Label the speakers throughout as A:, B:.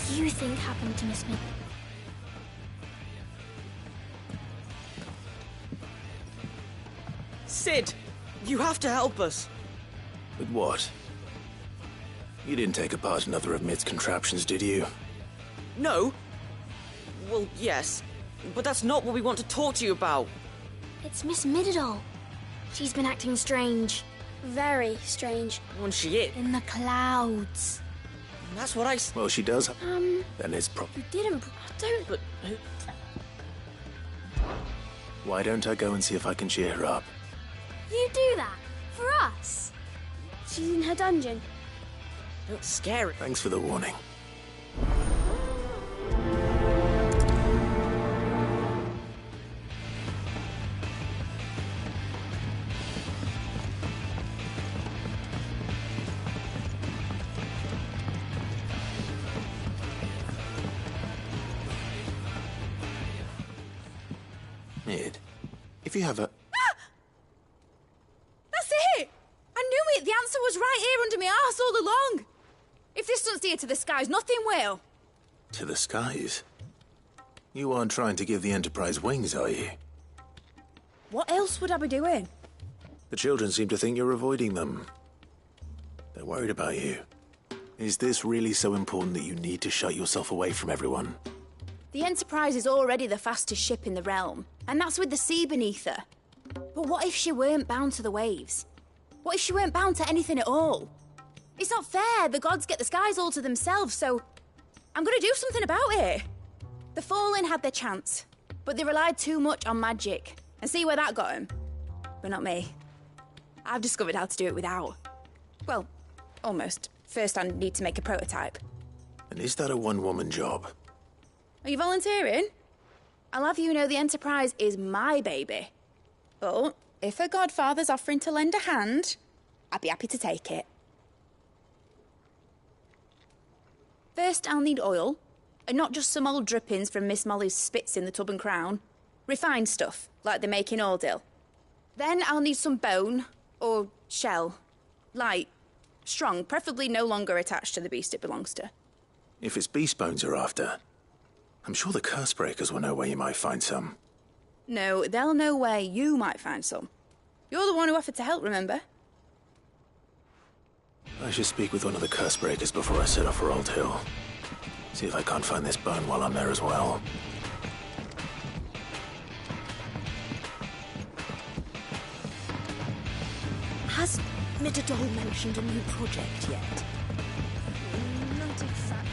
A: do you think happened to Miss Mid?
B: Sid! You have to help us!
C: With what? You didn't take apart another of Mid's contraptions, did you?
B: No? Well, yes. But that's not what we want to talk to you about.
A: It's Miss Mididol. She's been acting strange.
D: Very strange.
B: When she is.
A: In the clouds.
B: That's what I...
C: Well, she does. Then it's
A: You didn't... Don't...
B: But...
C: Why don't I go and see if I can cheer her up?
A: You do that? For us?
D: She's in her dungeon.
B: Don't scare her.
C: Thanks for the warning. Mid, if you have a...
E: That's it! I knew it! The answer was right here under my arse all along! If this doesn't steer to the skies, nothing will!
C: To the skies? You aren't trying to give the Enterprise wings, are you?
E: What else would I be doing?
C: The children seem to think you're avoiding them. They're worried about you. Is this really so important that you need to shut yourself away from everyone?
E: The Enterprise is already the fastest ship in the realm, and that's with the sea beneath her. But what if she weren't bound to the waves? What if she weren't bound to anything at all? It's not fair. The gods get the skies all to themselves, so I'm gonna do something about it. The Fallen had their chance, but they relied too much on magic. And see where that got them? But not me. I've discovered how to do it without. Well, almost. First I need to make a prototype.
C: And is that a one-woman job?
E: Are you volunteering? I'll have you know the Enterprise is my baby. But if her godfather's offering to lend a hand, I'd be happy to take it. First, I'll need oil, and not just some old drippings from Miss Molly's spits in the Tub and Crown. Refined stuff, like they make in Ordil. Then I'll need some bone, or shell. Light, strong, preferably no longer attached to the beast it belongs to.
C: If it's beast bones you're after, I'm sure the Cursebreakers will know where you might find some.
E: No, they'll know where you might find some. You're the one who offered to help, remember?
C: I should speak with one of the Cursebreakers before I set off for Old Hill. See if I can't find this bone while I'm there as well.
F: Has Mididol mentioned a new project yet?
D: Not exactly.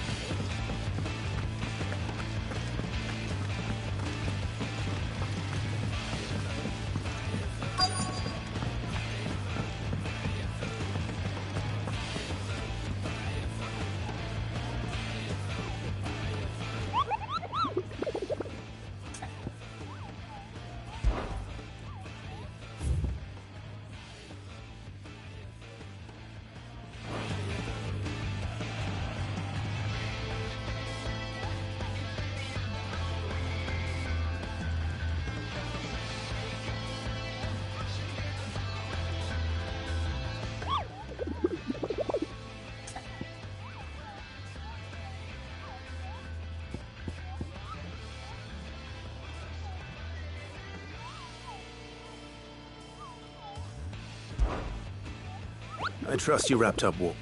C: I trust you wrapped up well.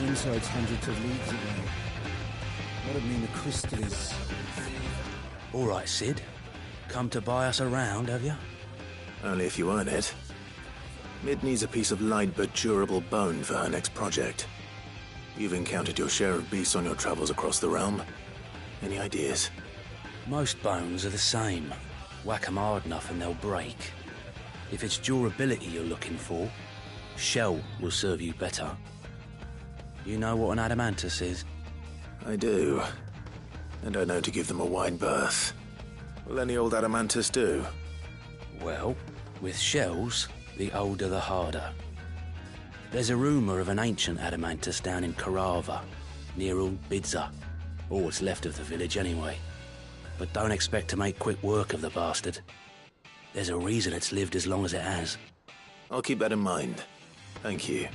G: inside's hundreds of leagues away. That'd mean the crystal is...
H: All right, Sid. Come to buy us around, have you?
C: Only if you earn it. Mid needs a piece of light but durable bone for her next project. You've encountered your share of beasts on your travels across the realm. Any ideas?
H: Most bones are the same. Whack 'em hard enough and they'll break. If it's durability you're looking for, shell will serve you better. You know what an adamantus is?
C: I do. And I know to give them a wide berth. Will any old adamantus do?
H: Well, with shells, the older the harder. There's a rumour of an ancient adamantus down in Karava, near Old Bidza. Or what's left of the village anyway. But don't expect to make quick work of the bastard. There's a reason it's lived as long as it has.
C: I'll keep that in mind. Thank you.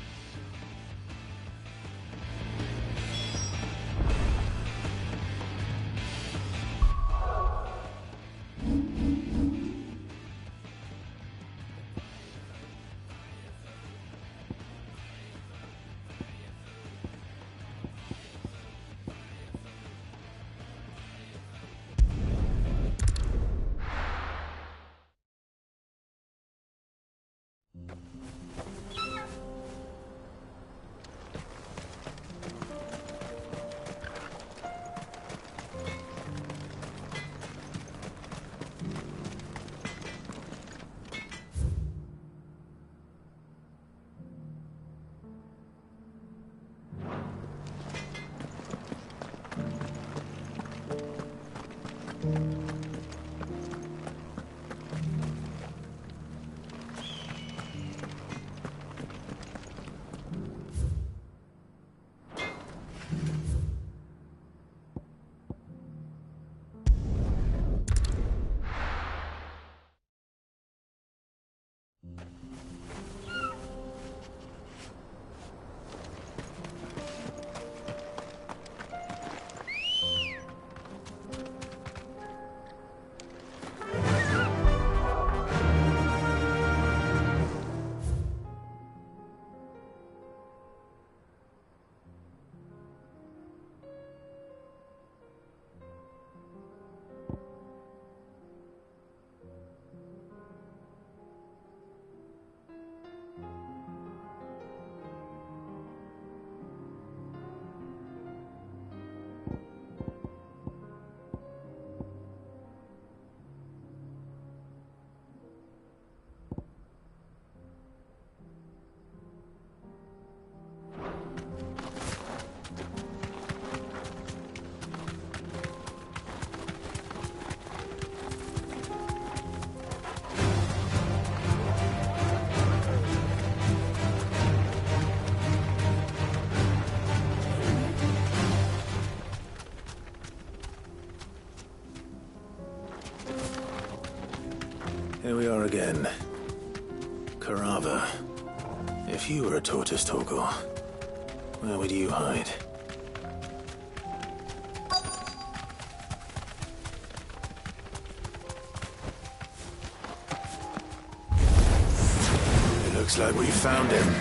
C: Here we are again. Karava. If you were a tortoise, Torgor, where would you hide? It looks like we found him.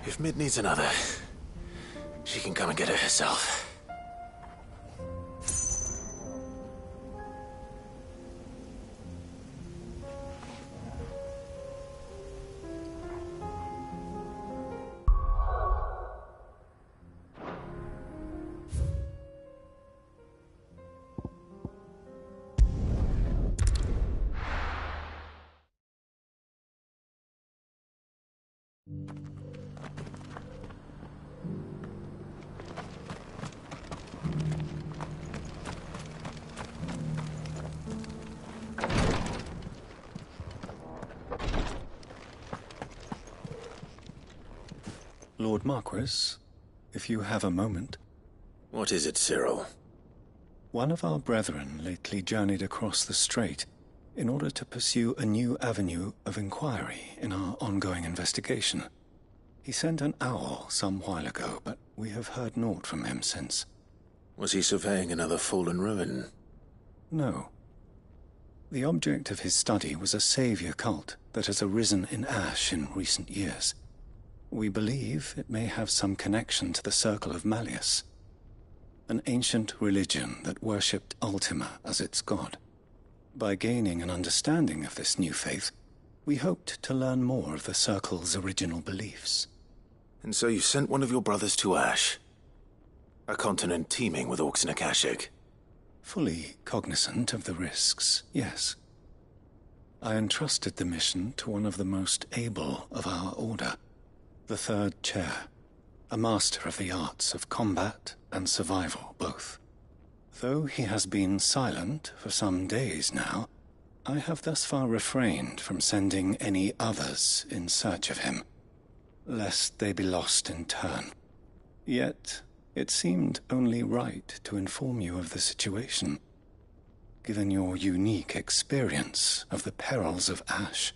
C: If Mid needs another, she can come and get it herself.
I: Lord Marquis, if you have a moment.
C: What is it, Cyril?
I: One of our brethren lately journeyed across the strait in order to pursue a new avenue of inquiry in our ongoing investigation. He sent an owl some while ago, but we have heard naught from him since.
C: Was he surveying another fallen ruin?
I: No. The object of his study was a savior cult that has arisen in Ash in recent years. We believe it may have some connection to the Circle of Malleus, an ancient religion that worshipped Ultima as its god. By gaining an understanding of this new faith, we hoped to learn more of the Circle's original beliefs.
C: And so you sent one of your brothers to Ash, a continent teeming with orcs and Akashic.
I: Fully cognizant of the risks, yes. I entrusted the mission to one of the most able of our order, the Third Chair, a master of the arts of combat and survival both. Though he has been silent for some days now, I have thus far refrained from sending any others in search of him, lest they be lost in turn. Yet, it seemed only right to inform you of the situation, given your unique experience of the perils of Ash.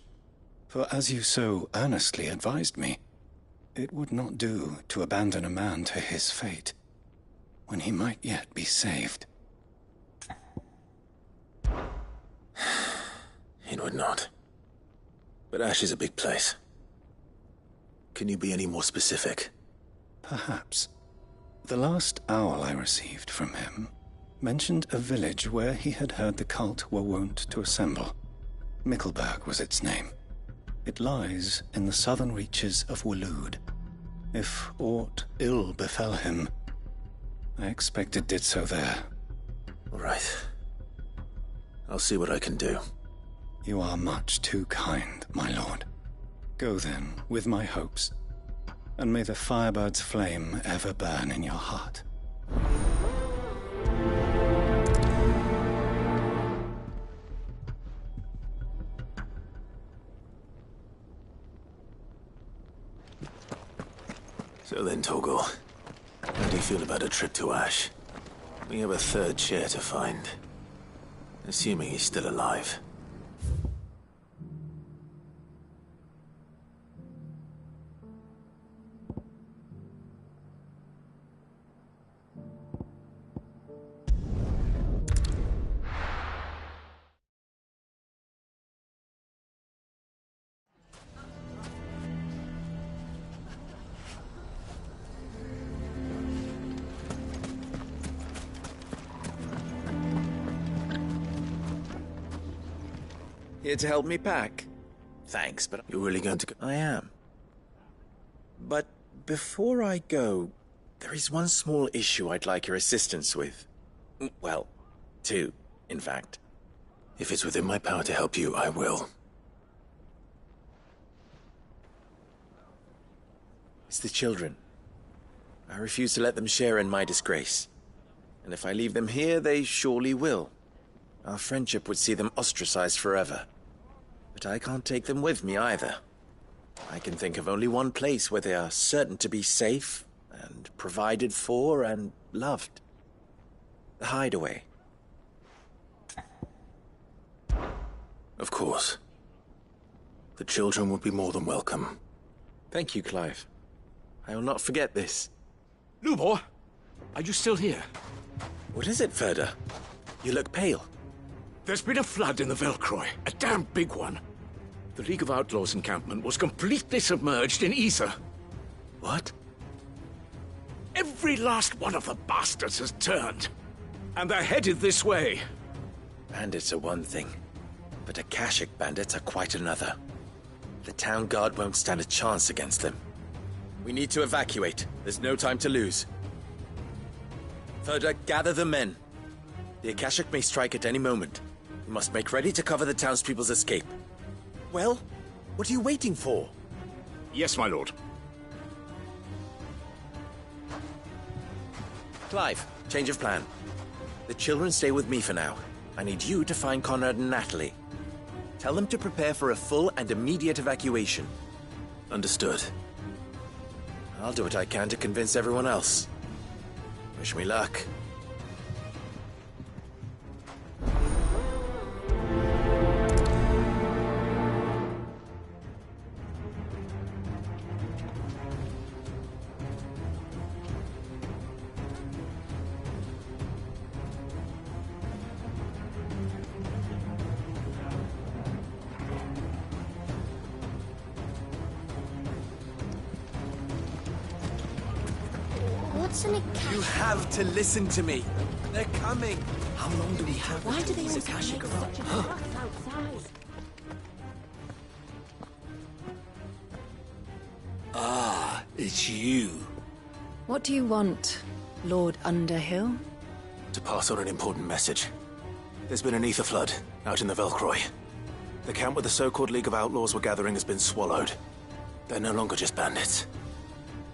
I: For as you so earnestly advised me, it would not do to abandon a man to his fate, when he might yet be saved.
C: It would not. But Ash is a big place. Can you be any more specific?
I: Perhaps. The last owl I received from him mentioned a village where he had heard the cult were wont to assemble. Mickleburg was its name. It lies in the southern reaches of Waloed. If aught ill befell him, I expect it did so there.
C: All right. I'll see what I can do.
I: You are much too kind, my lord. Go then, with my hopes, and may the Firebird's flame ever burn in your heart.
C: So then, Torgal, how do you feel about a trip to Ash? We have a third chair to find. Assuming he's still alive.
J: Here to help me pack? Thanks, but...
C: You're really going to go?
J: I am. But before I go, there is one small issue I'd like your assistance with. Well, two, in fact.
C: If it's within my power to help you, I will.
J: It's the children. I refuse to let them share in my disgrace. And if I leave them here, they surely will. Our friendship would see them ostracized forever. But I can't take them with me either. I can think of only one place where they are certain to be safe, and provided for, and loved. The Hideaway.
C: Of course. The children would be more than welcome.
J: Thank you, Clive. I will not forget this.
K: Lubor, are you still here?
J: What is it, Ferda? You look pale.
K: There's been a flood in the Velcroy, a damn big one. The League of Outlaws encampment was completely submerged in ether.
J: What?
K: Every last one of the bastards has turned. And they're headed this way.
J: Bandits are one thing, but Akashic bandits are quite another. The town guard won't stand a chance against them. We need to evacuate. There's no time to lose. Further, gather the men. The Akashic may strike at any moment. We must make ready to cover the townspeople's escape.
L: Well, what are you waiting for?
K: Yes, my lord.
J: Clive, change of plan. The children stay with me for now. I need you to find Conrad and Natalie. Tell them to prepare for a full and immediate evacuation.
C: Understood.
J: I'll do what I can to convince everyone else. Wish me luck.
A: What's an Akashic?
J: You have to listen to me. They're coming.
L: How long do we have?
F: Why do they
L: these
F: always
L: Akashic
F: make
L: around?
F: such a fuss outside?
G: Ah, it's you.
M: What do you want, Lord Underhill?
C: To pass on an important message. There's been an ether flood out in the Velcroy. The camp where the so-called League of Outlaws were gathering has been swallowed. They're no longer just bandits.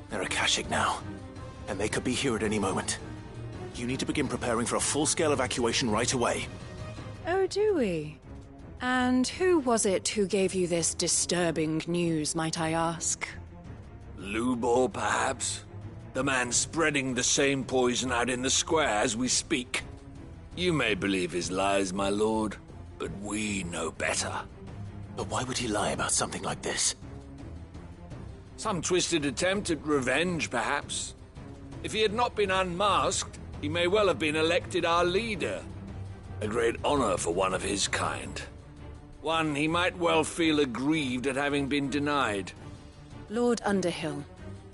C: They're Akashic now, and they could be here at any moment. You need to begin preparing for a full-scale evacuation right away.
M: Oh, do we? And who was it who gave you this disturbing news, might I ask?
K: Lubor, perhaps? The man spreading the same poison out in the square as we speak. You may believe his lies, my lord, but we know better.
C: But why would he lie about something like this?
K: Some twisted attempt at revenge, perhaps. If he had not been unmasked, he may well have been elected our leader. A great honor for one of his kind. One he might well feel aggrieved at having been denied.
M: Lord Underhill,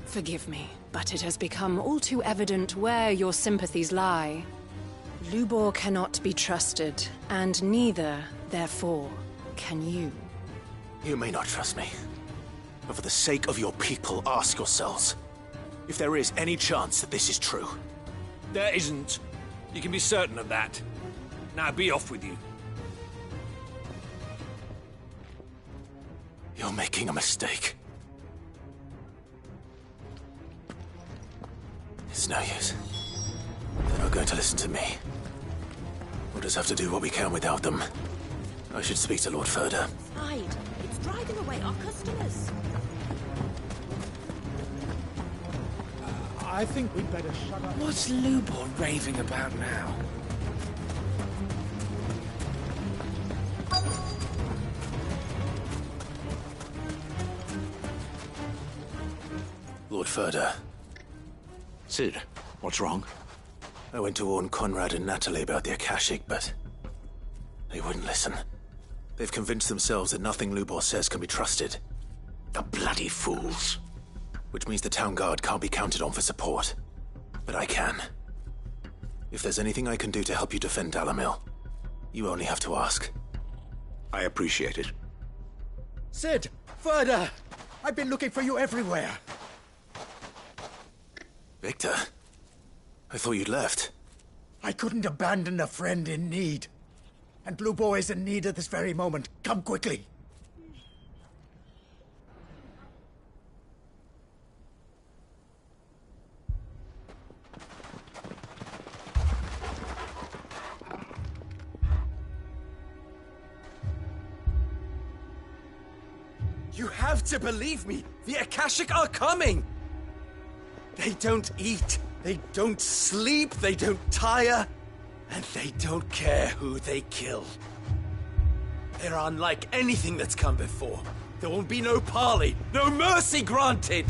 M: forgive me, but it has become all too evident where your sympathies lie. Lubor cannot be trusted, and neither, therefore, can you.
C: You may not trust me, but for the sake of your people, ask yourselves if there is any chance that this is true.
K: There isn't. You can be certain of that. Now be off with you.
C: You're making a mistake. It's no use. They're not going to listen to me. We'll just have to do what we can without them. I should speak to Lord Furder.
F: Hide. It's driving away our customers.
L: I think we'd better shut up.
H: What's Lubor raving about now?
C: Lord Furder.
K: Cid, what's wrong?
C: I went to warn Conrad and Natalie about the Akashic, but they wouldn't listen. They've convinced themselves that nothing Lubor says can be trusted.
K: The bloody fools.
C: Which means the town guard can't be counted on for support. But I can. If there's anything I can do to help you defend Dalamil, you only have to ask.
K: I appreciate it.
L: Cid! Further! I've been looking for you everywhere.
C: Victor? I thought you'd left.
L: I couldn't abandon a friend in need. And Lubor is in need at this very moment. Come quickly.
J: You have to believe me! The Akashic are coming! They don't eat, they don't sleep, they don't tire, and they don't care who they kill. They're unlike anything that's come before. There won't be no parley, no mercy granted!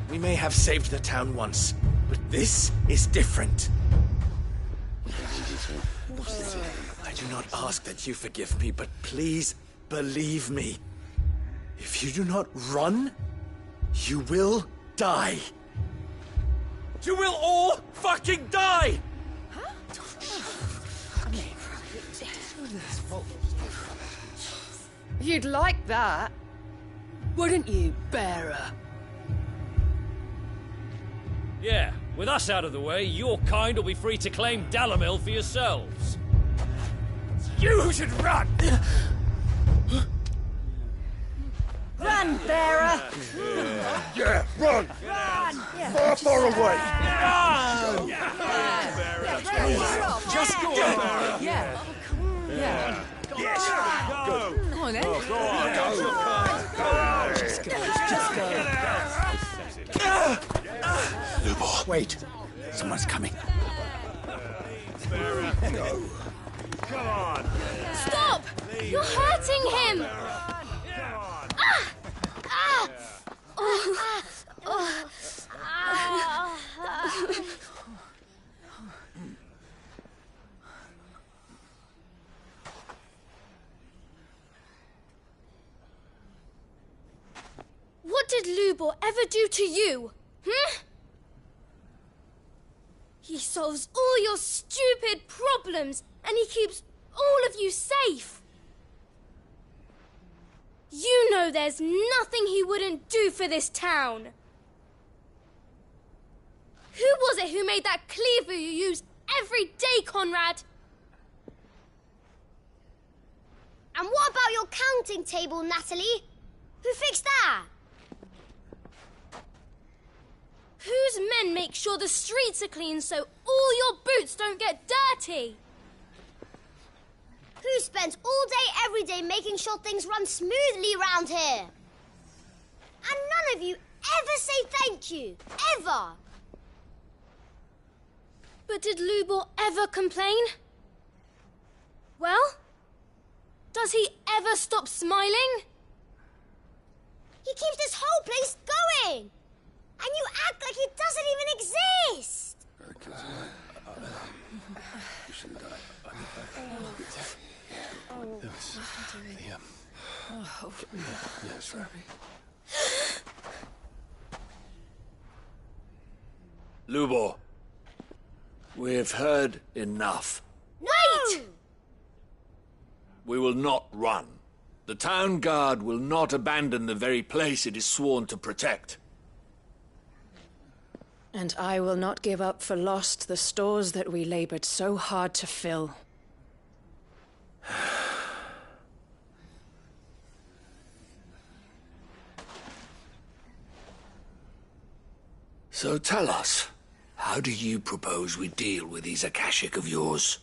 J: We may have saved the town once, but this is different. I do not ask that you forgive me, but please believe me. If you do not run, You will die.
K: You will all fucking die!
M: You'd like that, wouldn't you, bearer?
N: Yeah, with us out of the way, your kind will be free to claim Dalamil for yourselves.
K: You should run!
F: Run, bearer!
K: Yeah, run!
F: Run!
K: Far, far away!
F: Run!
K: Just go, bearer!
M: Yeah. Yeah.
K: Yes! Go!
M: Come on, then.
K: Go on! Go!
M: Just go.
L: Lubor, wait. Someone's coming.
K: Go! Come on!
A: Stop! You're hurting him! What did Lubor ever do to you? He solves all your stupid problems and he keeps all of you safe. You know there's nothing he wouldn't do for this town. Who was it who made that cleaver you use every day, Conrad?
O: And what about your counting table, Natalie? Who fixed that?
A: Whose men make sure the streets are clean so all your boots don't get dirty?
O: Who spends all day, every day making sure things run smoothly round here? And none of you ever say thank you. Ever.
A: But did Lubor ever complain? Well, does he ever stop smiling?
O: He keeps this whole place going. And you act like it doesn't even exist.
G: You shouldn't die. Yes,
K: Lubor, we've heard enough.
O: Wait!
K: We will not run. The town guard will not abandon the very place it is sworn to protect.
M: And I will not give up for lost the stores that we labored so hard to fill.
K: So tell us, how do you propose we deal with these Akashic of yours?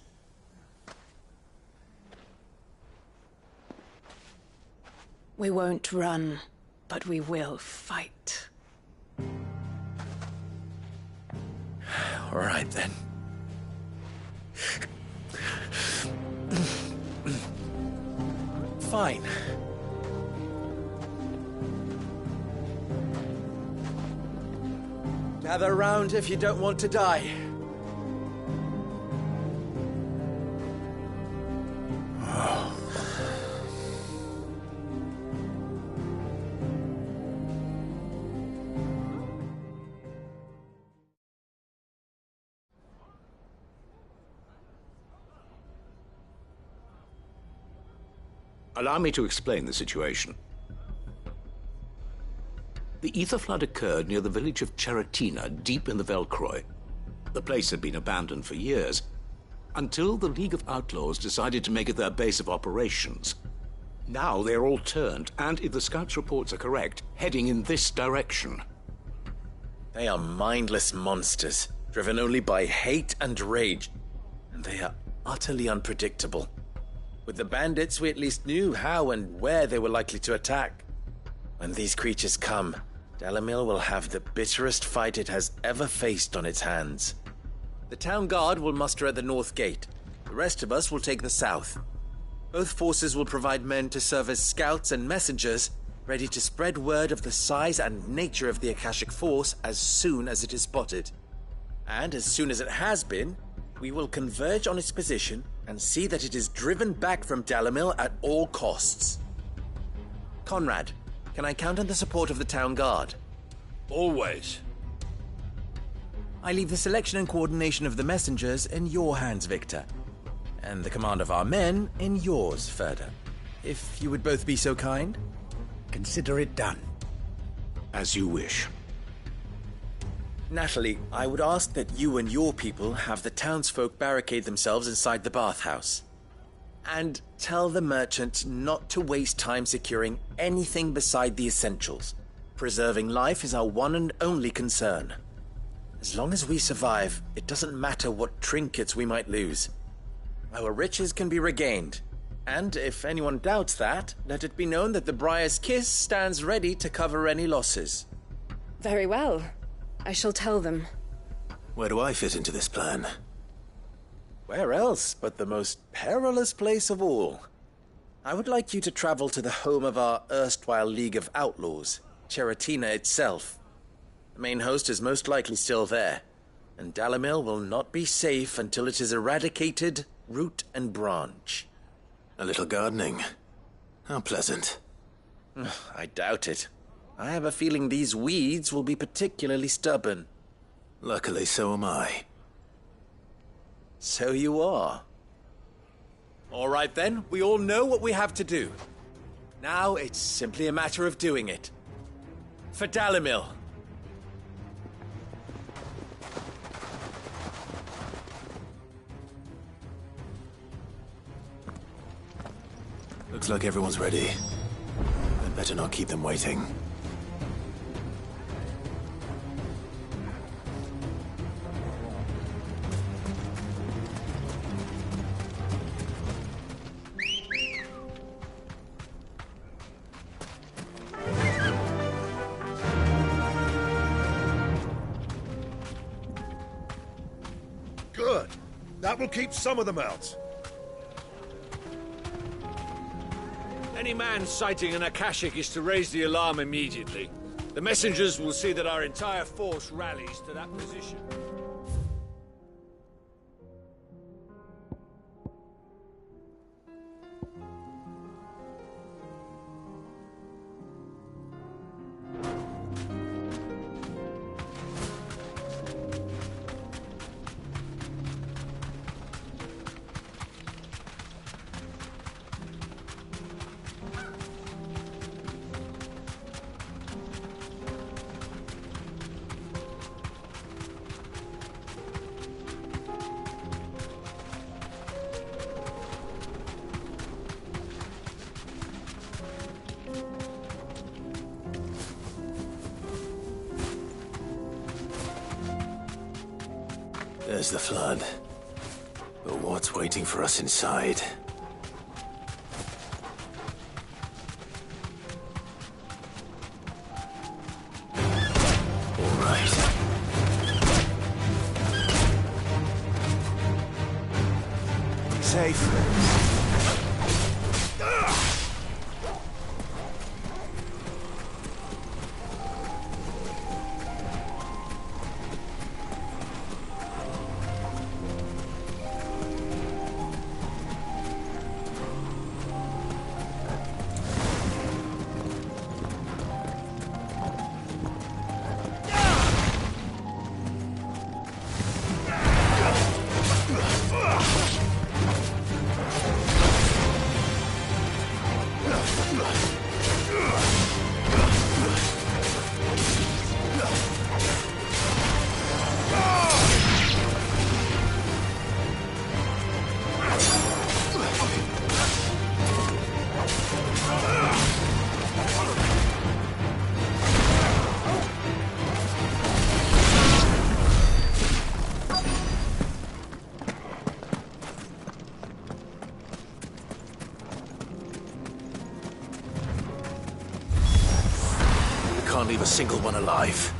M: We won't run, but we will fight.
J: All right, then. Fine. Gather round if you don't want to die.
P: Allow me to explain the situation. The ether flood occurred near the village of Cheratina, deep in the Velcroy. The place had been abandoned for years, until the League of Outlaws decided to make it their base of operations. Now they're all turned, and if the scouts' reports are correct, heading in this direction.
J: They are mindless monsters, driven only by hate and rage. And they are utterly unpredictable. With the bandits, we at least knew how and where they were likely to attack. When these creatures come, Dalamil will have the bitterest fight it has ever faced on its hands. The town guard will muster at the north gate. The rest of us will take the south. Both forces will provide men to serve as scouts and messengers, ready to spread word of the size and nature of the Akashic force as soon as it is spotted. And as soon as it has been, we will converge on its position and see that it is driven back from Dalamil at all costs. Conrad, can I count on the support of the town guard?
K: Always.
J: I leave the selection and coordination of the messengers in your hands, Victor. And the command of our men in yours, Ferda. If you would both be so kind.
L: Consider it done.
P: As you wish.
J: Natalie, I would ask that you and your people have the townsfolk barricade themselves inside the bathhouse. And tell the merchant not to waste time securing anything beside the essentials. Preserving life is our one and only concern. As long as we survive, it doesn't matter what trinkets we might lose. Our riches can be regained. And if anyone doubts that, let it be known that the Briar's Kiss stands ready to cover any losses.
M: Very well. I shall tell them.
C: Where do I fit into this plan?
J: Where else but the most perilous place of all? I would like you to travel to the home of our erstwhile League of Outlaws, Cheratina itself. The main host is most likely still there, and Dalimil will not be safe until it is eradicated, root and branch.
C: A little gardening. How pleasant.
J: I doubt it. I have a feeling these weeds will be particularly stubborn.
C: Luckily, so am I.
J: So you are. All right then, we all know what we have to do. Now it's simply a matter of doing it. For Dalimil.
C: Looks like everyone's ready. I'd better not keep them waiting.
Q: Good. That will keep some of them out.
K: Any man sighting an Akashic is to raise the alarm immediately. The messengers will see that our entire force rallies to that position.
C: There's the flood. But what's waiting for us inside? All right.
L: Safe.
C: Can't leave a single one alive.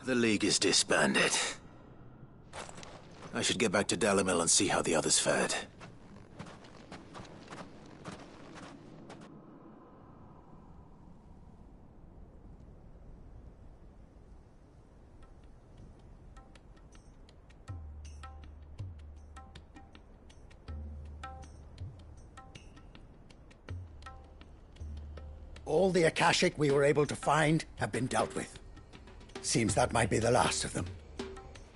C: The League is disbanded. I should get back to Dalimil and see how the others fared.
L: All the Akashic we were able to find have been dealt with. Seems that might be the last of them.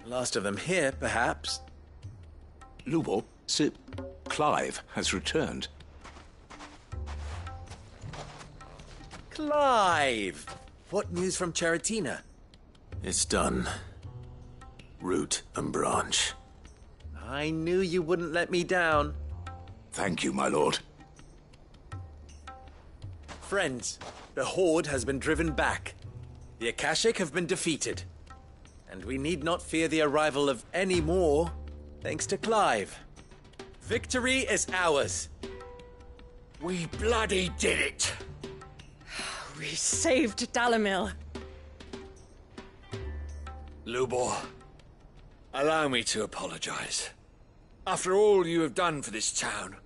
J: Last of them here, perhaps.
P: Lubor, Sir Clive has returned.
J: Clive! What news from Charatina?
C: It's done. Root and branch.
J: I knew you wouldn't let me down.
P: Thank you, my lord.
J: Friends, the Horde has been driven back. The Akashic have been defeated. And we need not fear the arrival of any more, thanks to Clive. Victory is ours.
K: We bloody did it!
M: We saved Dalimil.
K: Lubor, allow me to apologize. After all you have done for this town,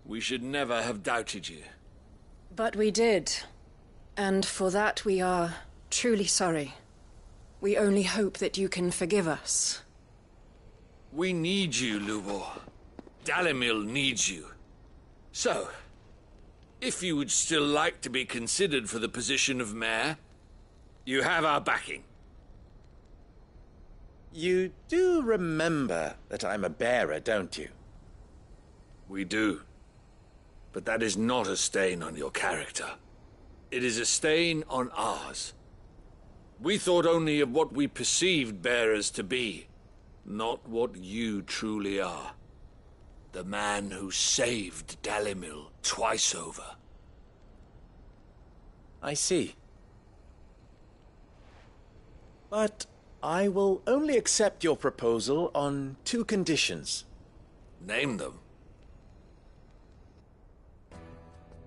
K: we should never have doubted you.
M: But we did. And for that we are truly sorry. We only hope that you can forgive us.
K: We need you, Lubor. Dalimil needs you. So, if you would still like to be considered for the position of mayor, you have our backing.
J: You do remember that I'm a bearer, don't you?
K: We do. But that is not a stain on your character. It is a stain on ours. We thought only of what we perceived bearers to be, not what you truly are. The man who saved Dalimil twice over.
J: I see. But I will only accept your proposal on 2 conditions.
K: Name them.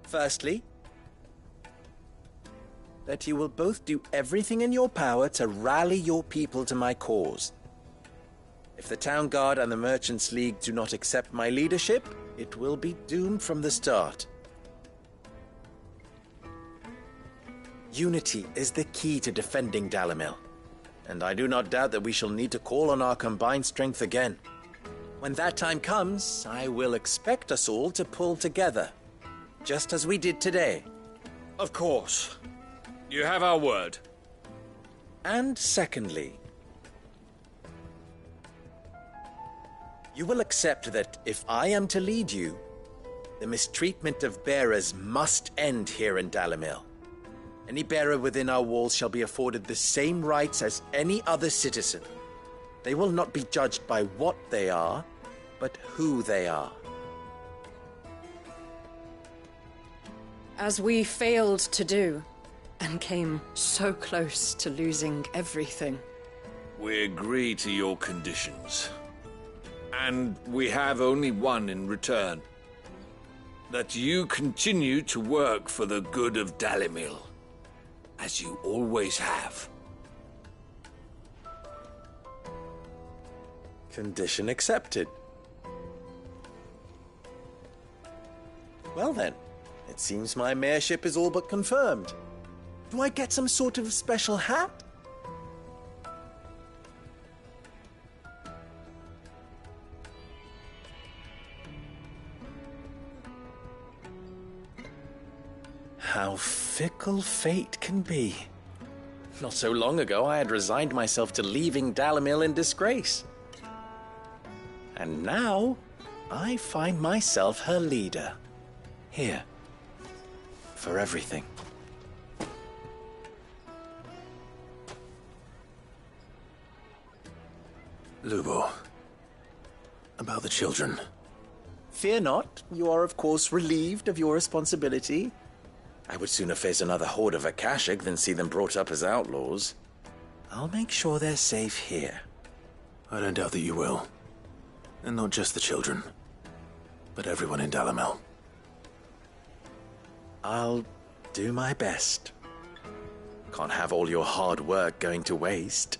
J: Firstly, that you will both do everything in your power to rally your people to my cause. If the Town Guard and the Merchants League do not accept my leadership, it will be doomed from the start. Unity is the key to defending Dalimil, and I do not doubt that we shall need to call on our combined strength again. When that time comes, I will expect us all to pull together, just as we did today.
K: Of course. You have our word.
J: And secondly, you will accept that if I am to lead you, the mistreatment of bearers must end here in Dalimil. Any bearer within our walls shall be afforded the same rights as any other citizen. They will not be judged by what they are, but who they are.
M: As we failed to do, and came so close to losing everything.
K: We agree to your conditions. And we have only one in return. That you continue to work for the good of Dalimil, as you always have.
J: Condition accepted. Well then, it seems my mayorship is all but confirmed. Do I get some sort of special hat? How fickle fate can be. Not so long ago, I had resigned myself to leaving Dalimil in disgrace. And now, I find myself her leader. Here. For everything.
C: Lubor. About the children.
J: Fear not. You are, of course, relieved of your responsibility. I would sooner face another horde of Akashic than see them brought up as outlaws. I'll make sure they're safe here.
C: I don't doubt that you will. And not just the children, but everyone in Dalimil.
J: I'll do my best. Can't have all your hard work going to waste.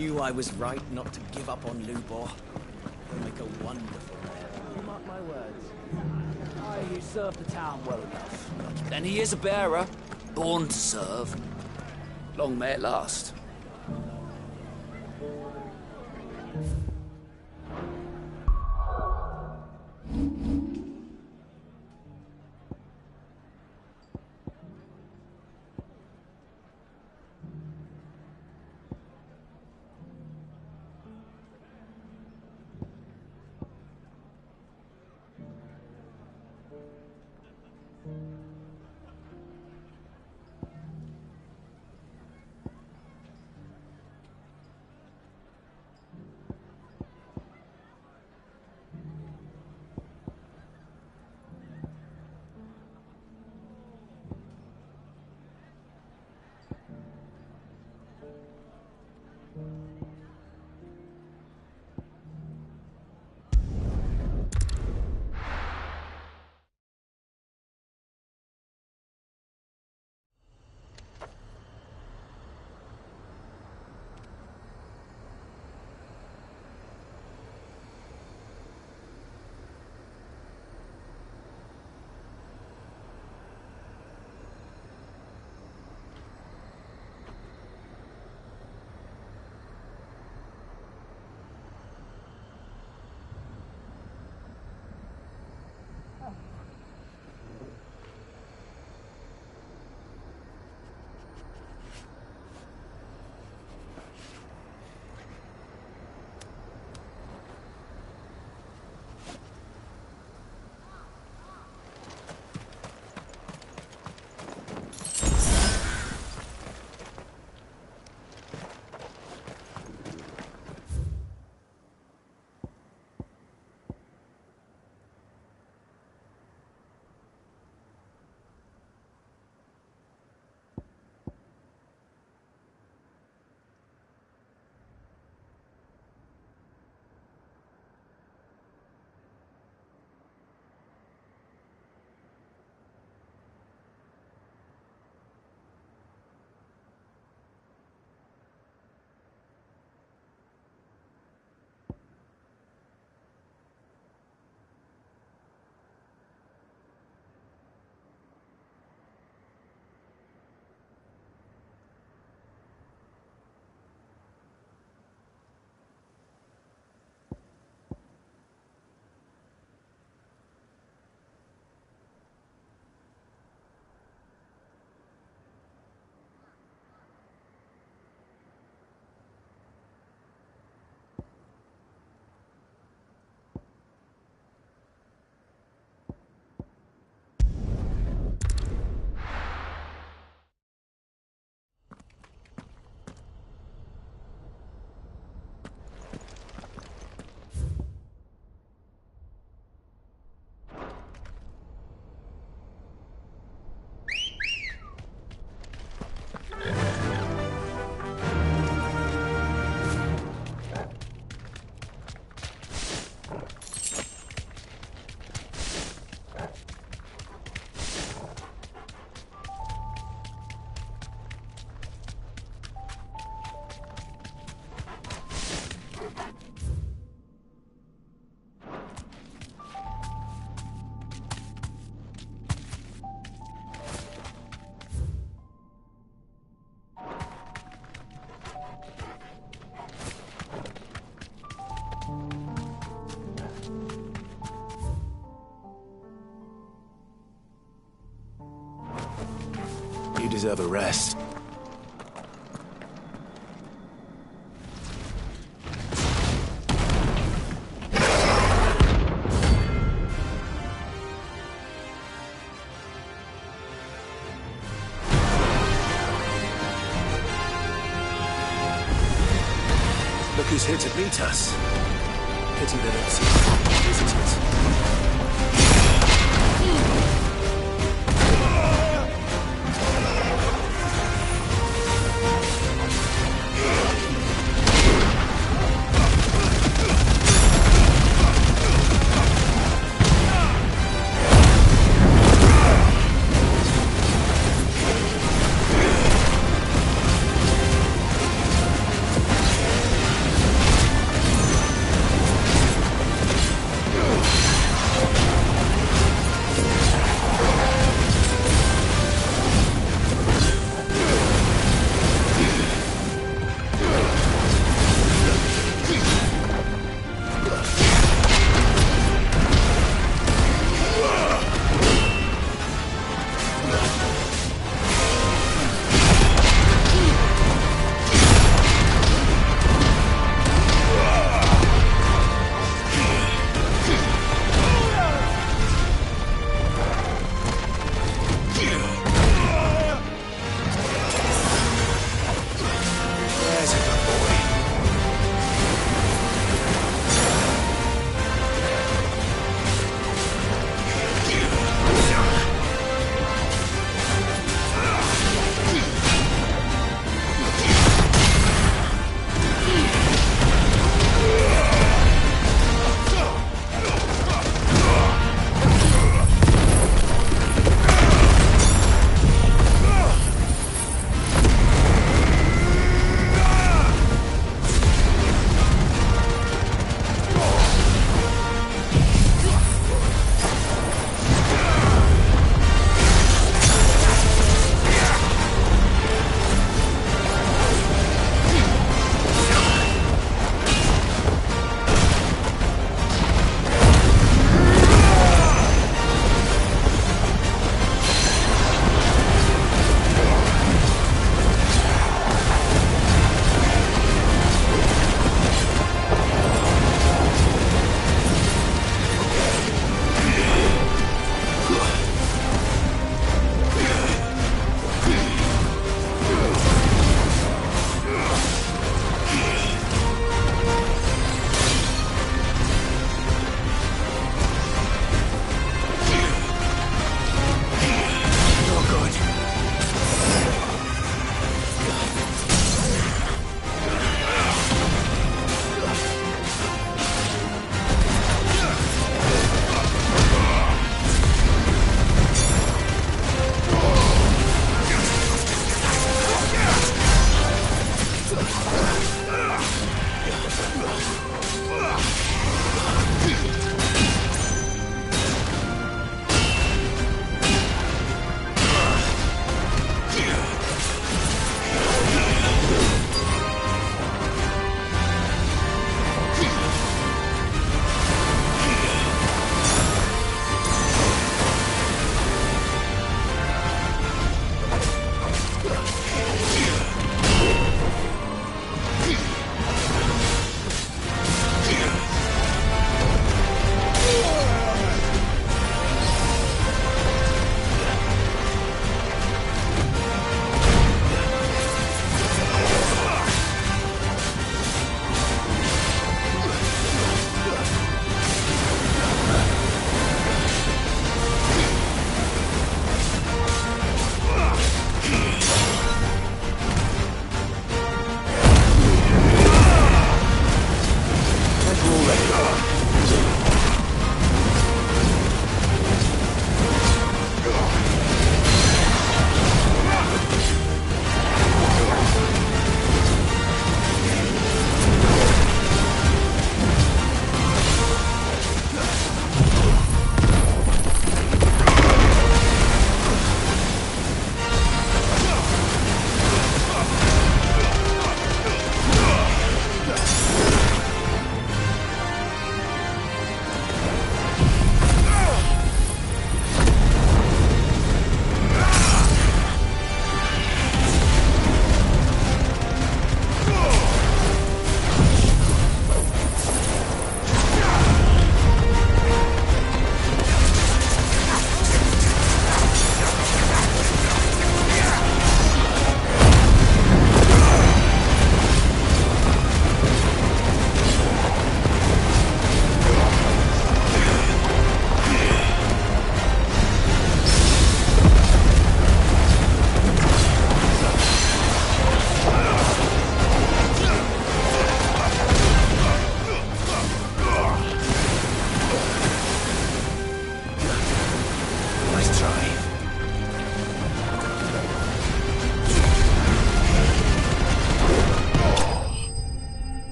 R: knew I was right not to give up on Lubor. He'll make a wonderful heir.
S: Mark my words. Aye, you served the town well enough.
H: Then he is a bearer, born to serve. Long may it last.
C: You deserve a rest. Look who's here to meet us. Pity they don't see proper visitors.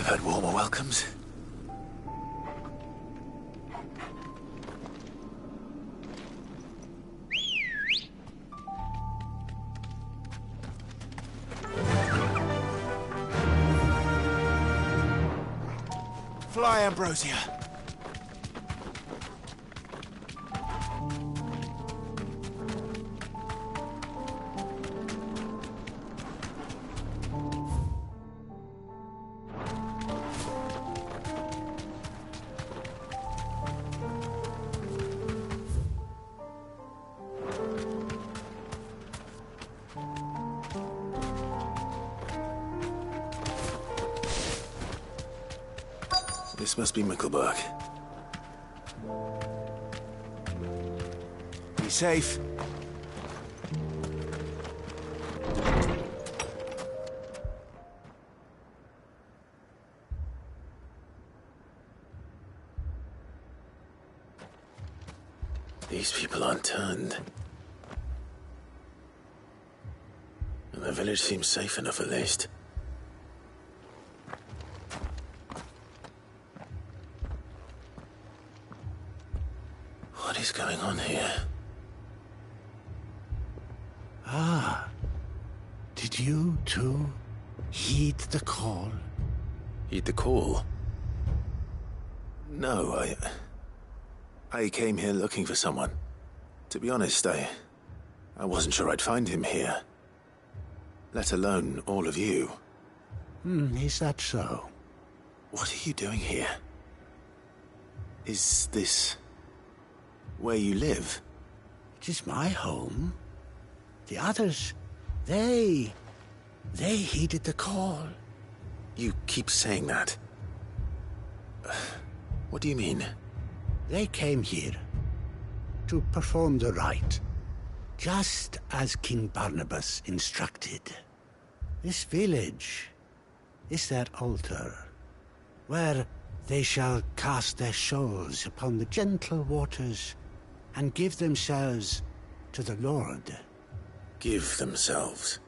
C: I've had warmer welcomes.
L: Fly, Ambrosia.
C: This must be Mickleburg.
L: Be safe.
C: These people aren't turned. And the village seems safe enough at least. What is going on here?
T: Ah. Did you, too, heed the call?
C: Heed the call? No, I came here looking for someone. To be honest, I wasn't sure I'd find him here. Let alone all of you.
T: Is that so?
C: What are you doing here? Is this where you live?
T: It is my home. The others, they heeded the call.
C: You keep saying that. What do you mean?
T: They came here to perform the rite, just as King Barnabas instructed. This village is their altar, where they shall cast their shoals upon the gentle waters and give themselves to the Lord.
C: Give themselves?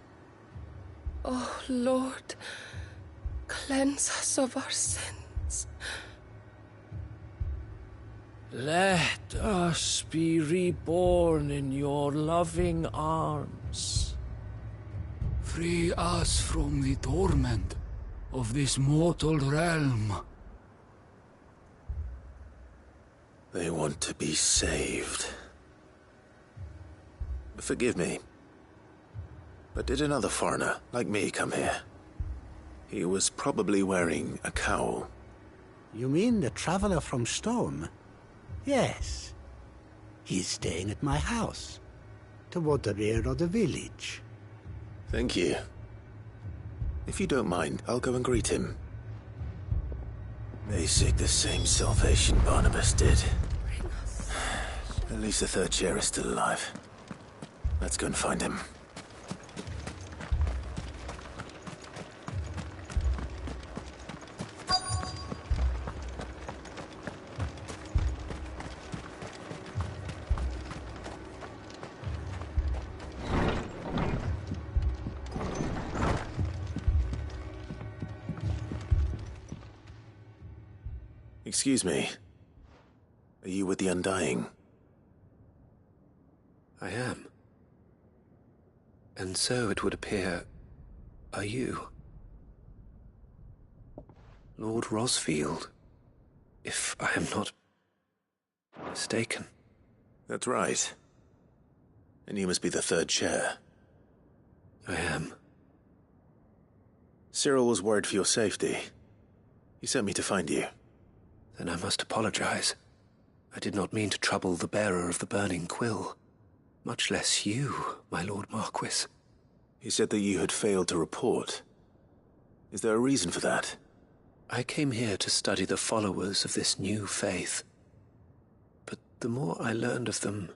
U: Oh, Lord, cleanse us of our sins.
N: Let us be reborn in your loving arms.
V: Free us from the torment of this mortal realm.
C: They want to be saved. Forgive me, but did another foreigner like me come here? He was probably wearing a cowl.
T: You mean the traveler from Stone? Yes. He's staying at my house, toward the rear of the village.
C: Thank you. If you don't mind, I'll go and greet him. They seek the same salvation Barnabas did. At least the third chair is still alive. Let's go and find him. Excuse me. Are you with the Undying?
W: I am. And so it would appear, are you? Lord Rosfield, if I am not mistaken.
C: That's right. And you must be the third chair.
W: I am.
C: Cyril was worried for your safety. He sent me to find you.
W: Then I must apologize. I did not mean to trouble the bearer of the burning quill. Much less you, my Lord Marquis.
C: He said that you had failed to report. Is there a reason for that?
W: I came here to study the followers of this new faith. But the more I learned of them,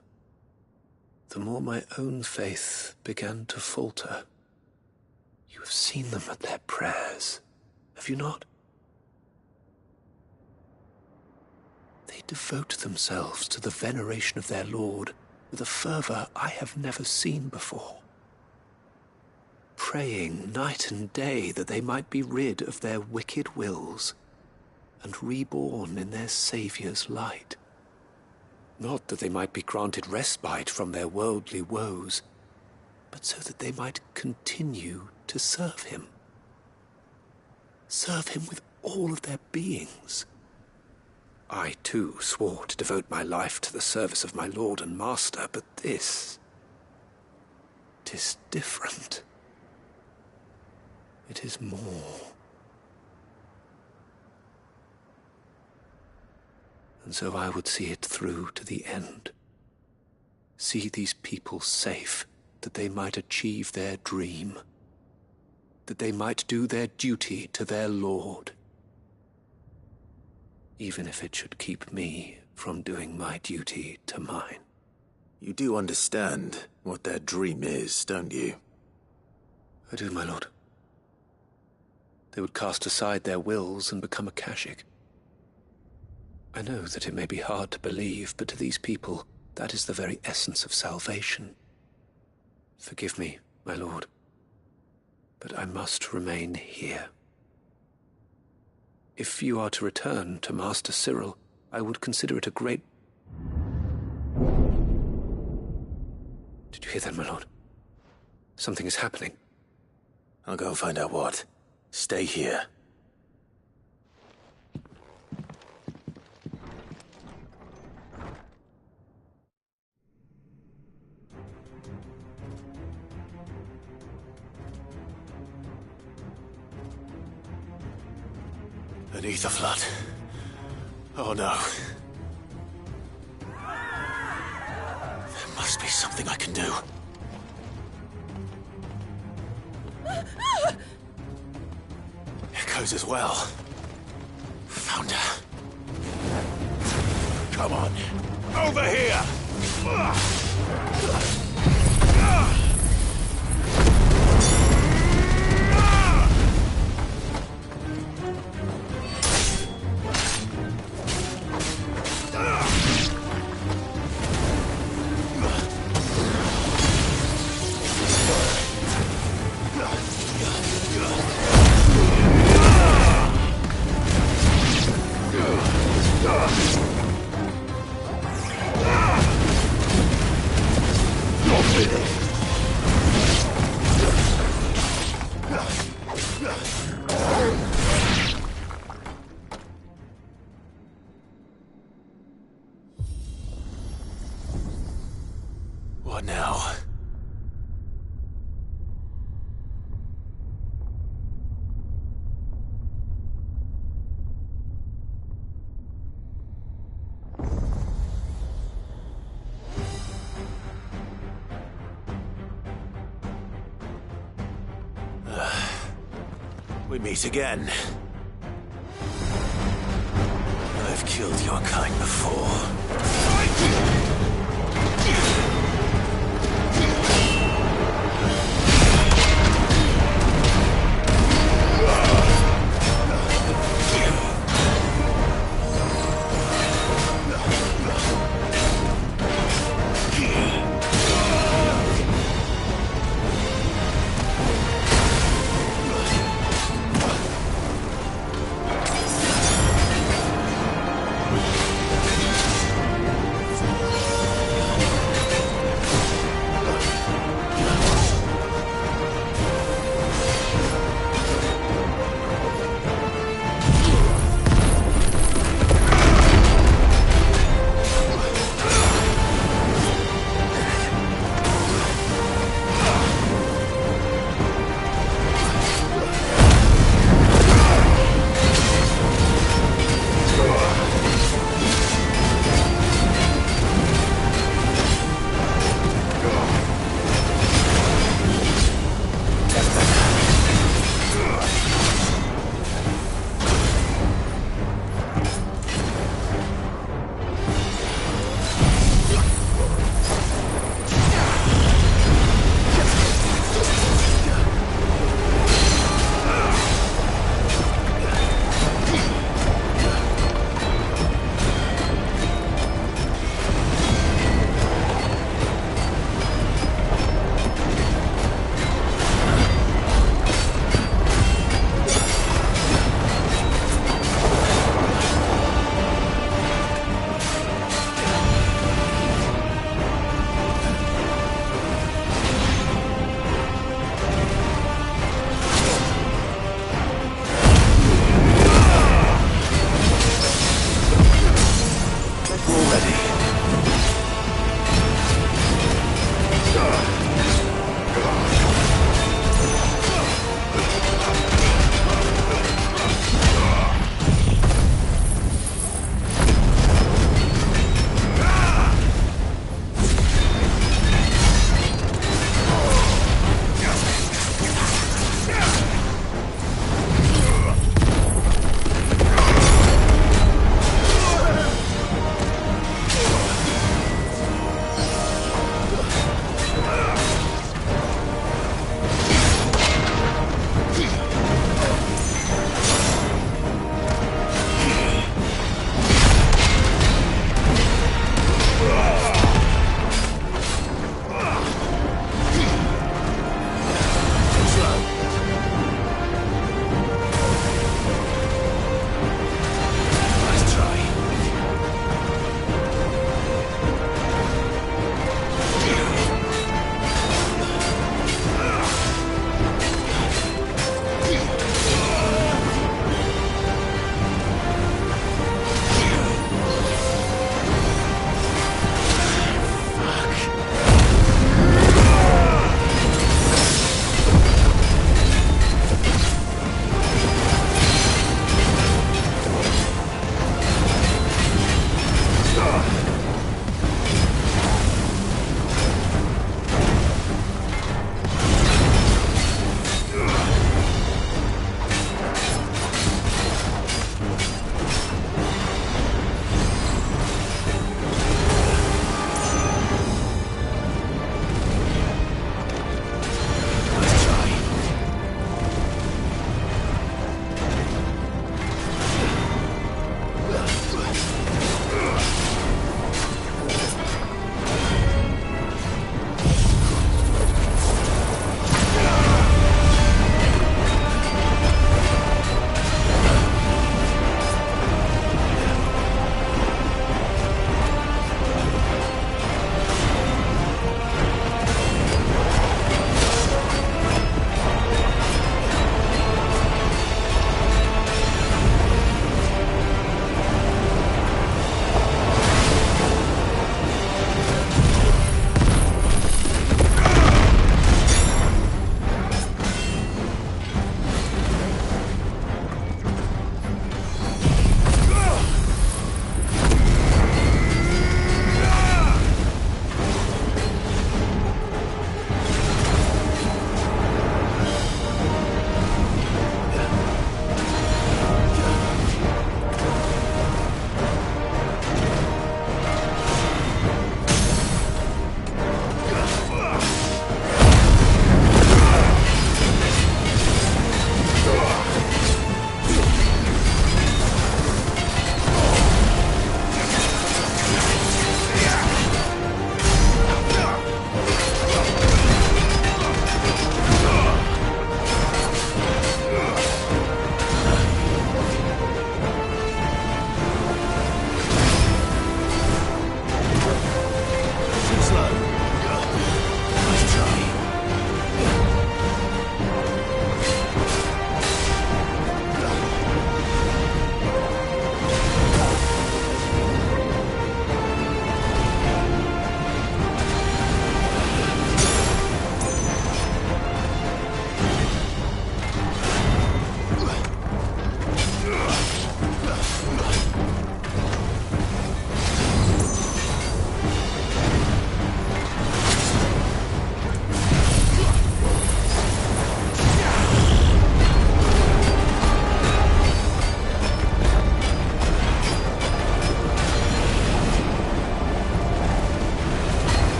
W: the more my own faith began to falter. You have seen them at their prayers, have you not? They devote themselves to the veneration of their Lord with a fervor I have never seen before. praying night and day that they might be rid of their wicked wills and reborn in their Saviour's light. Not that they might be granted respite from their worldly woes, but so that they might continue to serve him. Serve him with all of their beings. I, too, swore to devote my life to the service of my Lord and Master, but this... 'tis different. It is more. And so I would see it through to the end. See these people safe, that they might achieve their dream. That they might do their duty to their Lord. Even if it should keep me from doing my duty to mine.
C: You do understand what their dream is, don't you?
W: I do, my lord. They would cast aside their wills and become a Kashyyyk. I know that it may be hard to believe, but to these people, that is the very essence of salvation. Forgive me, my lord, but I must remain here. If you are to return to Master Cyril, I would consider it a great... Did you hear that, my lord? Something is happening.
C: I'll go and find out what. Stay here. An ether flood. Oh no. There must be something I can do. Echoes as well. Found her.
Q: Come on. Over here!
C: What now? We meet again. I've killed your kind before.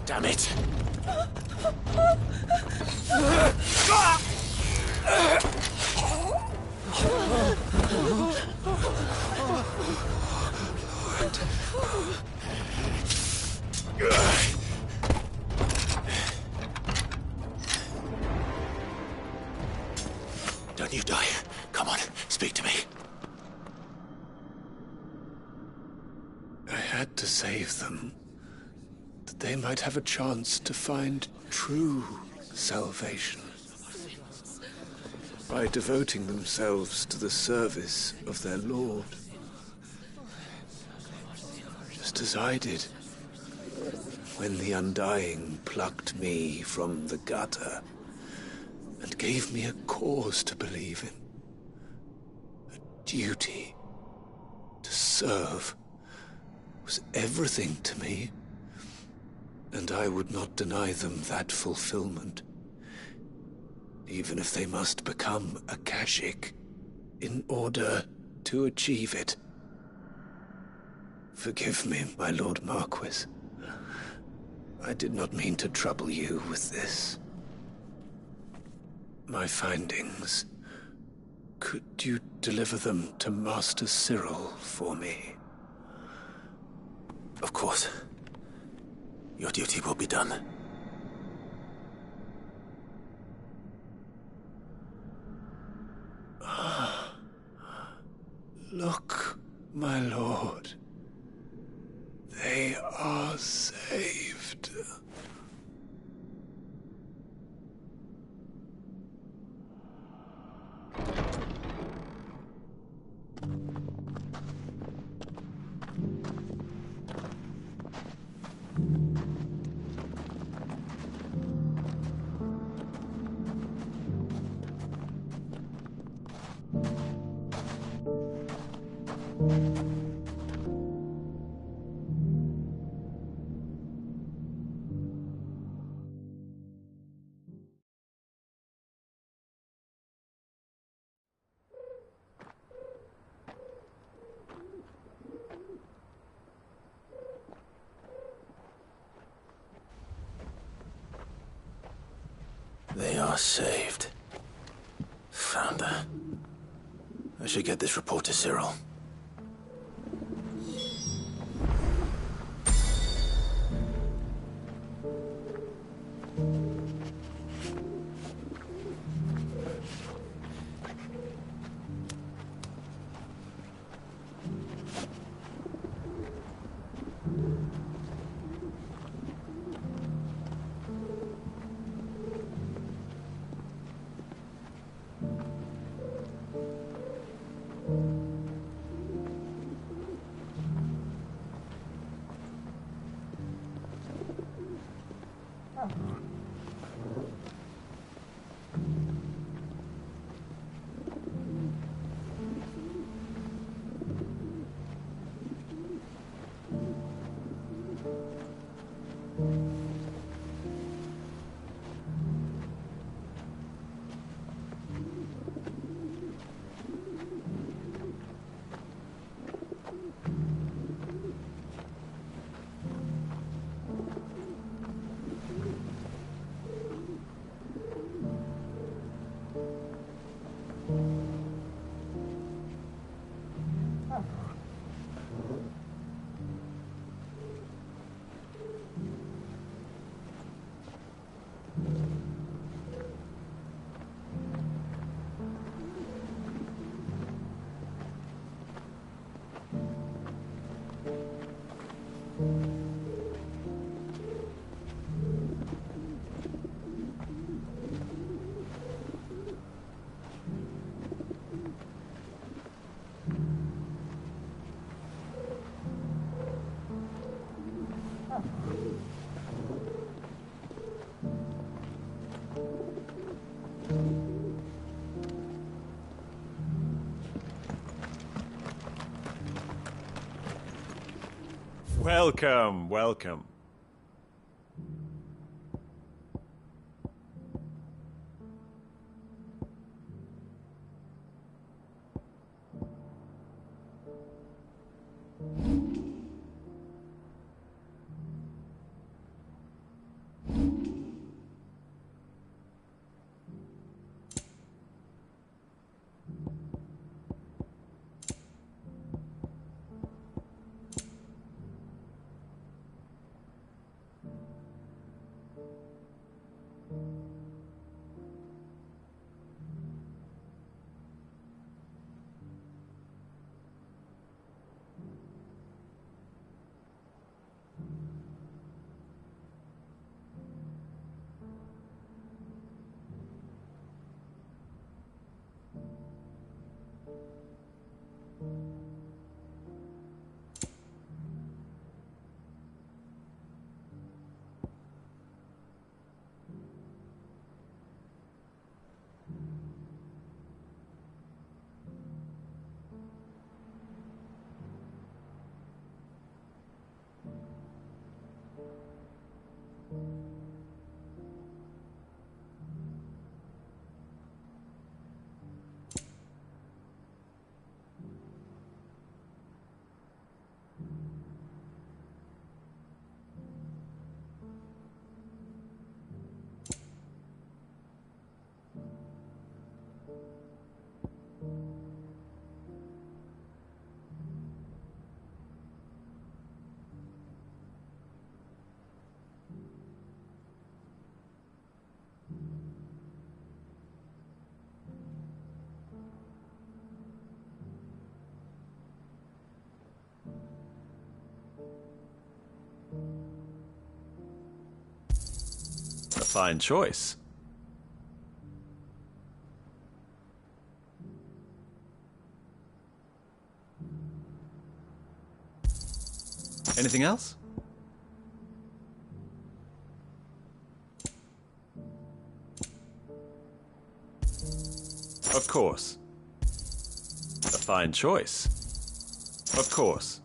C: Damn it! Don't you die. Come on, speak to me.
W: I had to save them, that they might have a chance to find true salvation. By devoting themselves to the service of their Lord. Just as I did when the Undying plucked me from the gutter and gave me a cause to believe in. A duty to serve was everything to me, and I would not deny them that fulfillment, even if they must become a Kashyyyk in order to achieve it. Forgive me, my Lord Marquis. I did not mean to trouble you with this. My findings. Could you deliver them to Master Cyril for me?
C: Of course. Your duty will be done.
W: Look, my lord. They are saved.
C: They are saved. Founder. I should get this report to Cyril.
B: Welcome, welcome. fine choice. Anything else? Of course. A fine choice. Of course.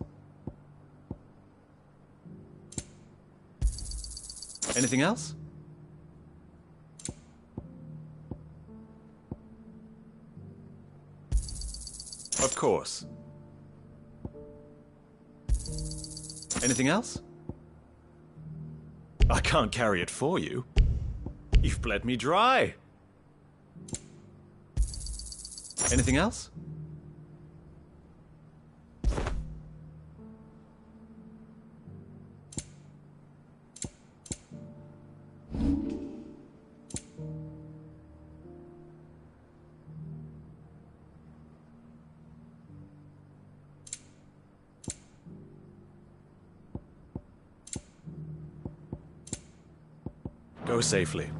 B: Anything else? Of course. Anything else? I can't carry it for you. You've bled me dry. Anything else? Go safely.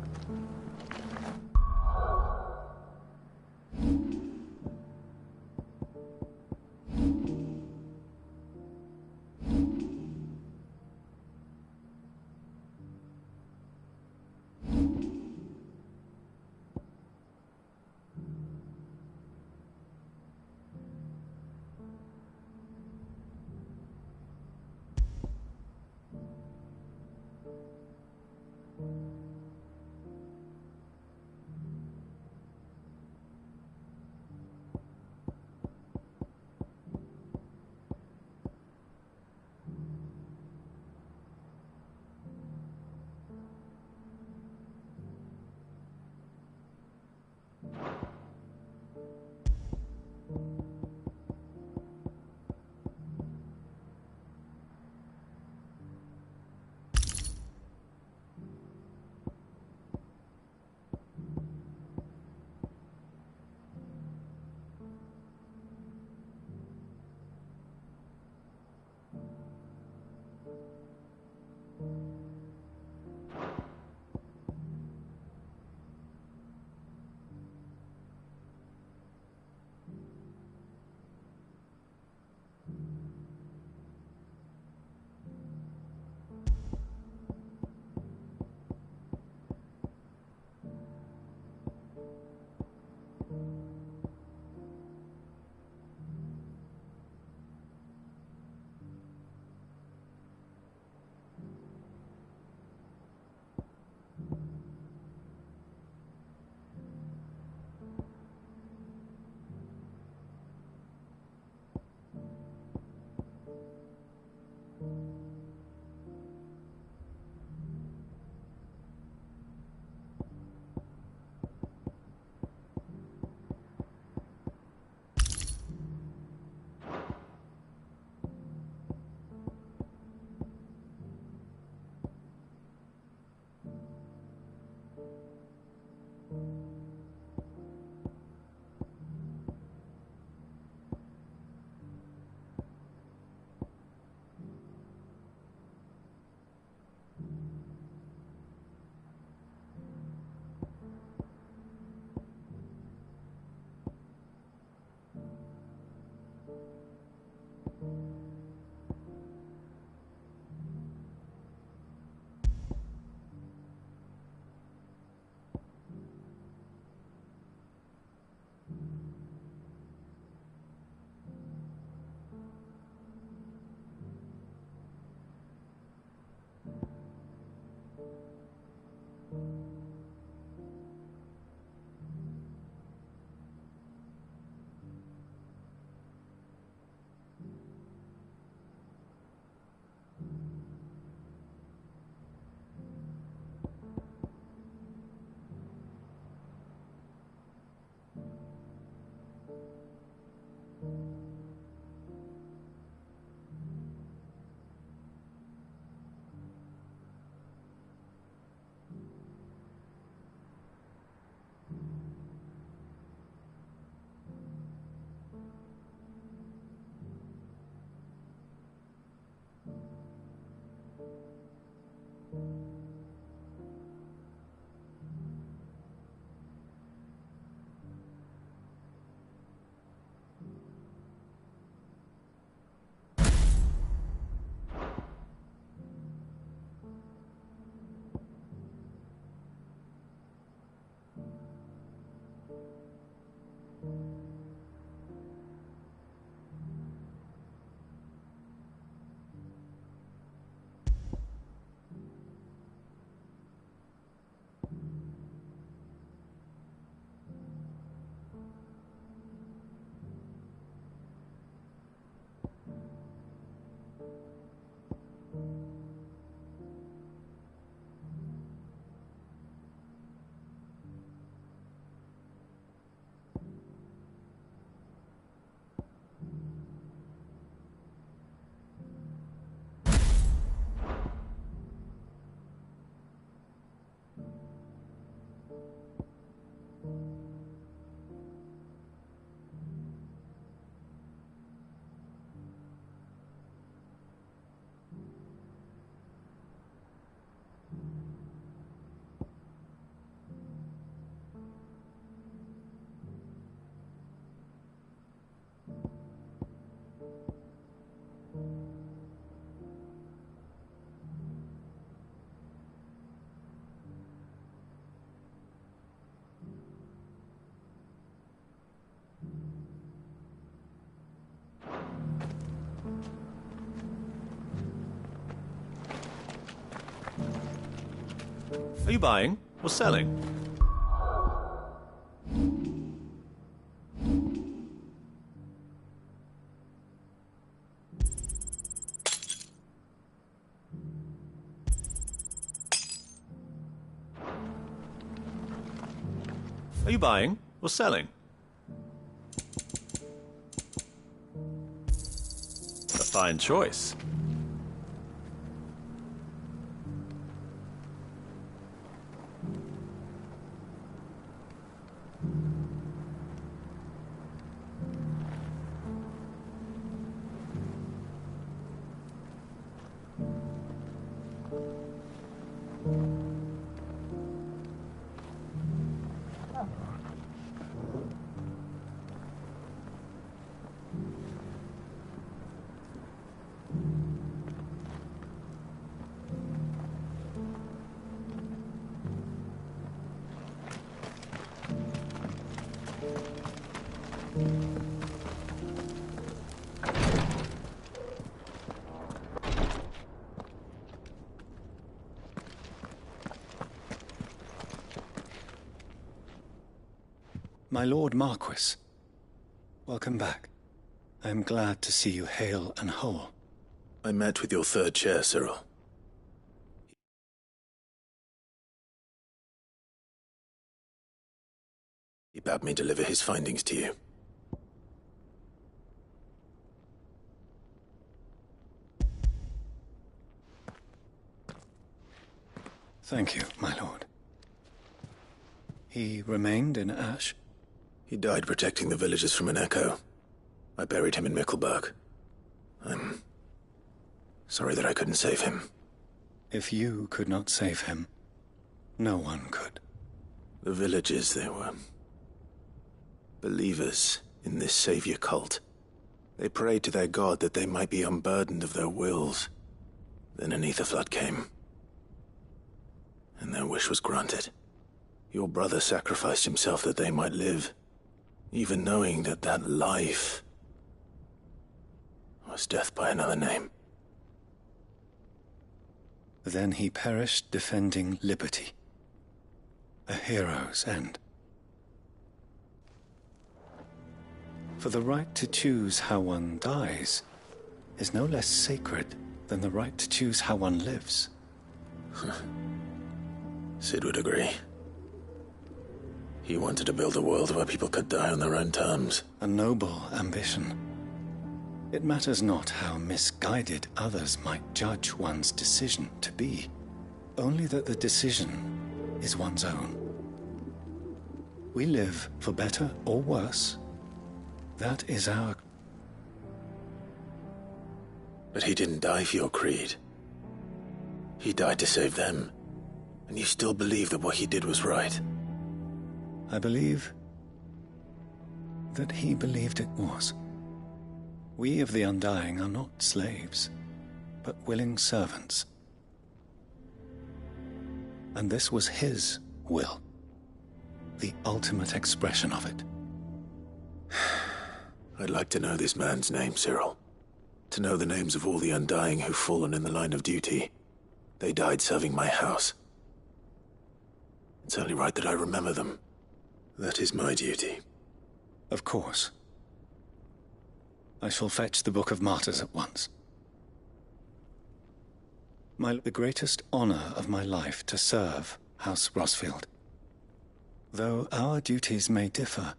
B: Are you buying or selling? Are you buying or selling? A fine choice.
W: My Lord Marquis, welcome back. I am glad to see you hale and whole.
C: I met with your third chair, Cyril. He bade me deliver his findings to you.
W: Thank you, my lord. He remained in Ash?
C: He died protecting the villagers from an echo. I buried him in Mickleburg. I'm sorry that I couldn't save him.
W: If you could not save him, no one could.
C: The villagers, they were believers in this savior cult. They prayed to their god that they might be unburdened of their wills. Then an ether flood came, and their wish was granted. Your brother sacrificed himself that they might live, even knowing that that life was death by another name.
W: Then he perished defending liberty. A hero's end. For the right to choose how one dies is no less sacred than the right to choose how one lives.
C: Sid would agree. He wanted to build a world where people could die on their own terms.
W: A noble ambition. It matters not how misguided others might judge one's decision to be, only that the decision is one's own. We live for better or worse. That is our...
C: But he didn't die for your creed. He died to save them. And you still believe that what he did was right.
W: I believe that he believed it was. We of the Undying are not slaves, but willing servants. And this was his will, the ultimate expression of it.
C: I'd like to know this man's name, Cyril. To know the names of all the Undying who've fallen in the line of duty. They died serving my house. It's only right that I remember them. That is my duty.
W: Of course. I shall fetch the Book of Martyrs at once. The greatest honor of my life to serve House Rosfield. Though our duties may differ,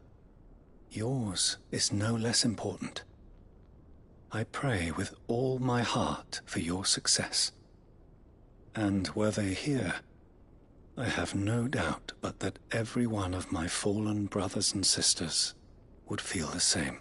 W: yours is no less important. I pray with all my heart for your success. And were they here, I have no doubt but that every one of my fallen brothers and sisters would feel the same.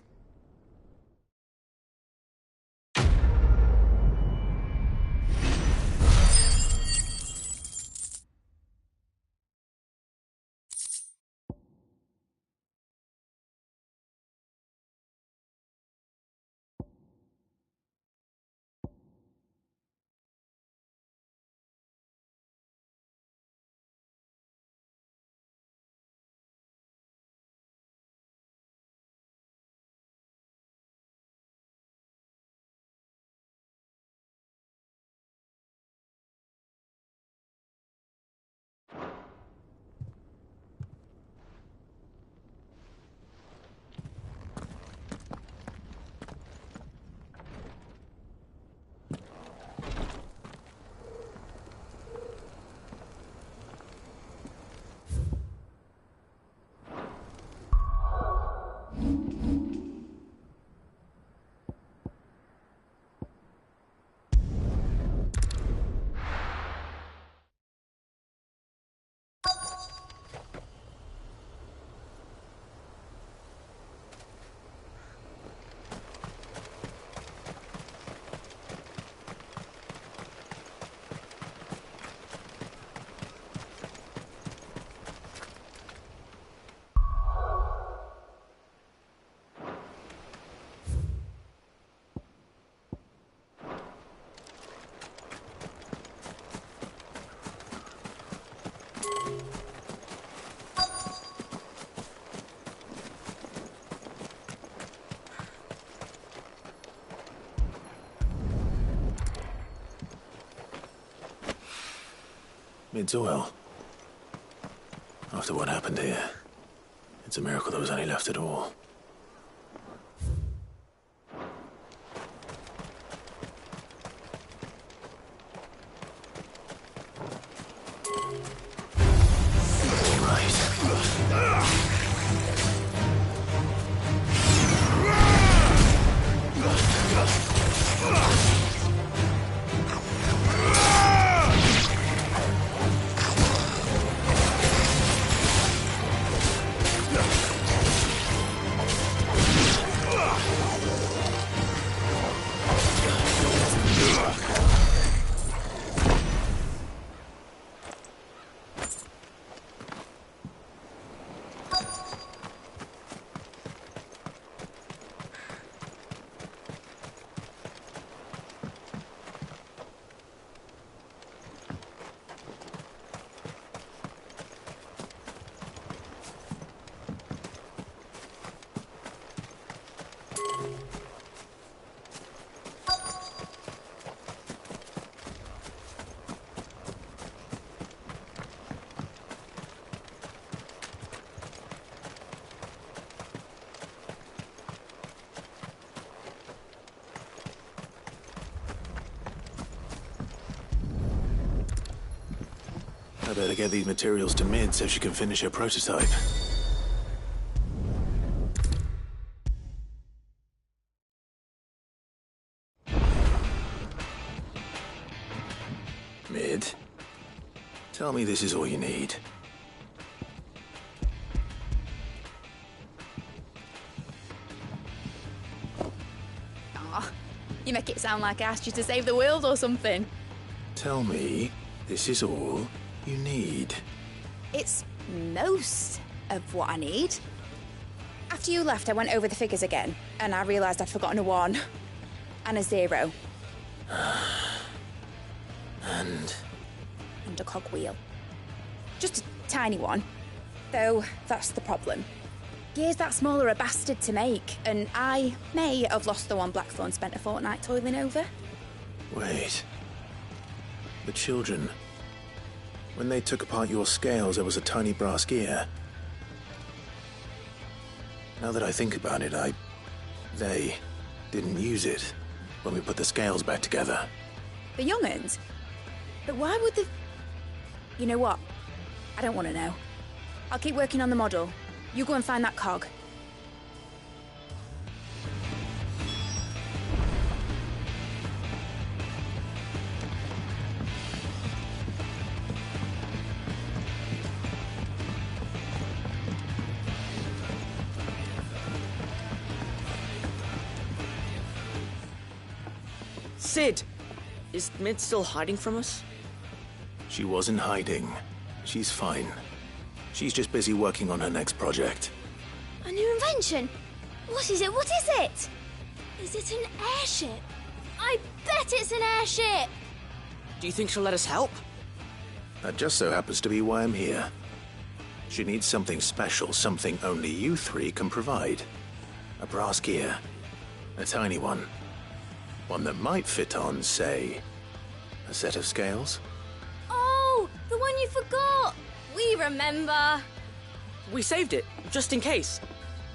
C: Mid's oil. After what happened here, it's a miracle there was any left at all. I better get these materials to Mid so she can finish her prototype. Mid, tell me this is all you need.
D: Aw, you make it sound like I asked you to save the world or something.
C: Tell me this is all you need.
D: It's most of what I need. After you left, I went over the figures again, and I realised I'd forgotten a 1 and a 0.
C: And
D: a cogwheel. Just a tiny one. Though, that's the problem. Gears that small are a bastard to make, and I may have lost the one Blackthorn spent a fortnight toiling over.
C: Wait. The children. When they took apart your scales, there was a tiny brass gear. Now that I think about it, they didn't use it when we put the scales back together.
D: The young'uns? But why would the... You know what? I don't want to know. I'll keep working on the model. You go and find that cog.
E: Sid! Is Mid still hiding from us?
C: She wasn't hiding. She's fine. She's just busy working on her next project.
A: A new invention? What is it? What is it? Is it an airship? I bet it's an airship!
E: Do you think she'll let us help?
C: That just so happens to be why I'm here. She needs something special, something only you three can provide. A brass gear. A tiny one. One that might fit on, say, a set of scales?
A: Oh, the one you forgot! We remember!
E: We saved it, just in case.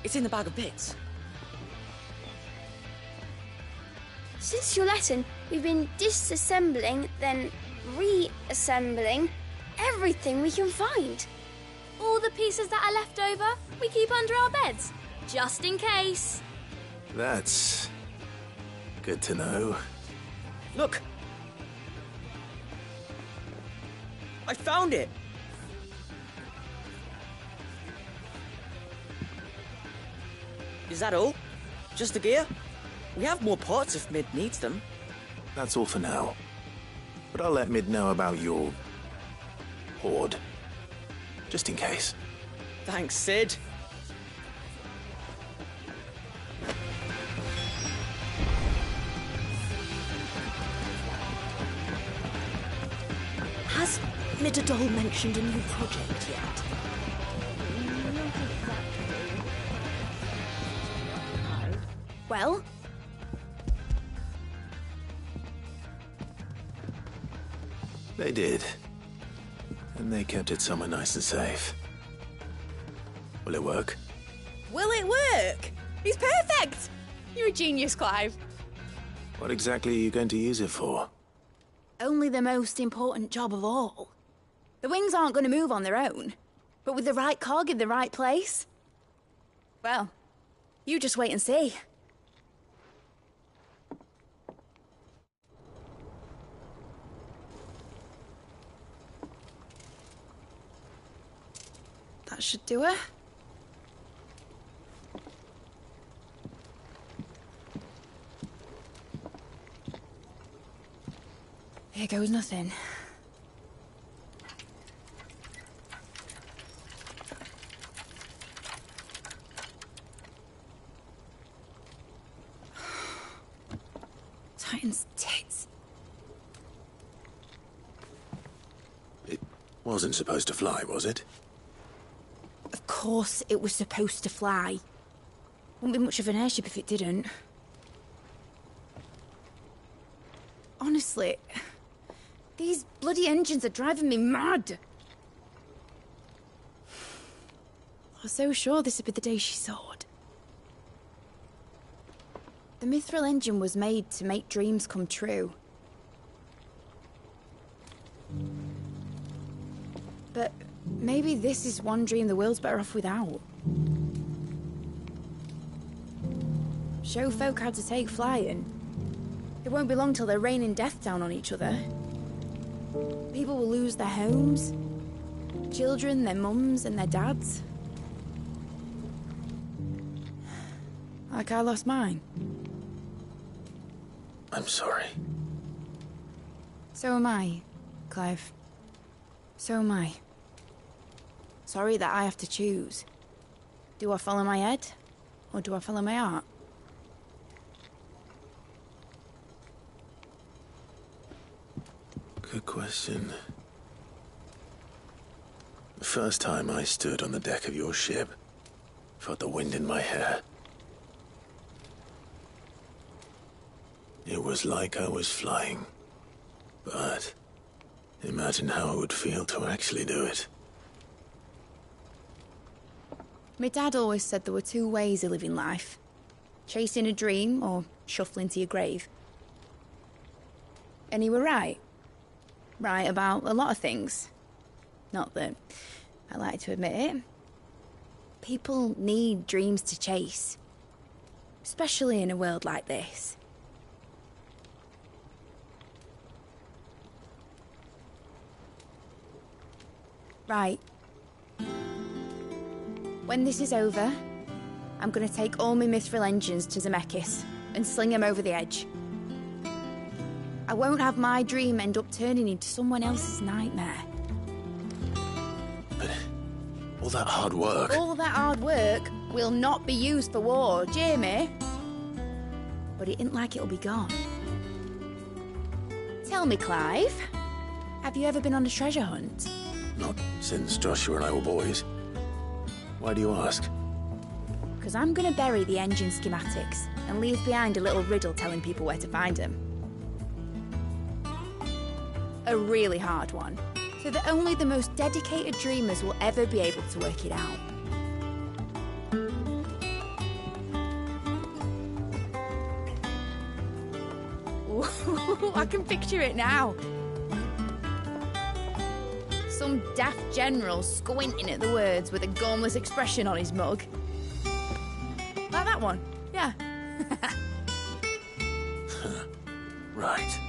E: It's in the bag of bits.
A: Since your lesson, we've been disassembling, then reassembling everything we can find. All the pieces that are left over, we keep under our beds, just in case.
C: That's good to know.
E: Look! I found it! Is that all? Just the gear? We have more parts if Mid needs them.
C: That's all for now. But I'll let Mid know about your hoard. Just in case.
E: Thanks, Sid.
F: Has Midadol mentioned a new project yet?
D: Well?
C: They did. And they kept it somewhere nice and safe. Will it work?
D: Will it work? It's perfect! You're a genius, Clive.
C: What exactly are you going to use it for?
D: Only the most important job of all. The wings aren't going to move on their own. But with the right cog in the right place... well, you just wait and see. That should do it. Here goes nothing. Titan's tits.
C: It wasn't supposed to fly, was it?
D: Of course it was supposed to fly. Wouldn't be much of an airship if it didn't. Honestly, these bloody engines are driving me mad. I was so sure this would be the day she soared. The Mithril engine was made to make dreams come true. But maybe this is one dream the world's better off without. Show folk how to take flying. It won't be long till they're raining death down on each other. People will lose their homes. Children, their mums and their dads. Like I lost mine.
C: I'm sorry.
D: So am I, Clive. So am I. Sorry that I have to choose. Do I follow my head, or do I follow my heart?
C: Good question. The first time I stood on the deck of your ship, felt the wind in my hair. It was like I was flying. But imagine how it would feel to actually do it.
D: My dad always said there were two ways of living life. Chasing a dream or shuffling to your grave. And he were right. Right about a lot of things. Not that I like to admit it. People need dreams to chase. Especially in a world like this. Right. When this is over, I'm gonna take all my Mithril engines to Zemeckis and sling them over the edge. I won't have my dream end up turning into someone else's nightmare.
C: But all that hard work...
D: All that hard work will not be used for war, Jamie. But it isn't like it'll be gone. Tell me, Clive, have you ever been on a treasure hunt?
C: Not since Joshua and I were boys. Why do you ask?
D: Because I'm gonna bury the engine schematics and leave behind a little riddle telling people where to find them. A really hard one, so that only the most dedicated dreamers will ever be able to work it out. Ooh, I can picture it now. Some daft general squinting at the words with a gormless expression on his mug. Like that one, yeah.
C: Right.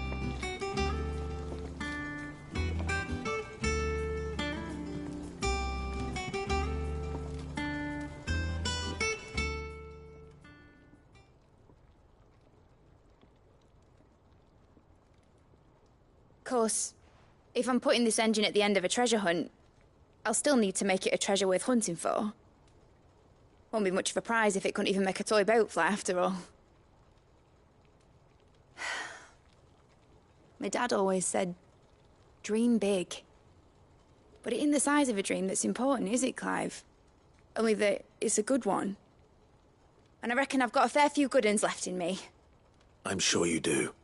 D: Of course, if I'm putting this engine at the end of a treasure hunt, I'll still need to make it a treasure worth hunting for. Won't be much of a prize if it couldn't even make a toy boat fly after all. My dad always said, dream big. But it isn't the size of a dream that's important, is it, Clive? Only that it's a good one. And I reckon I've got a fair few good uns left in me.
C: I'm sure you do.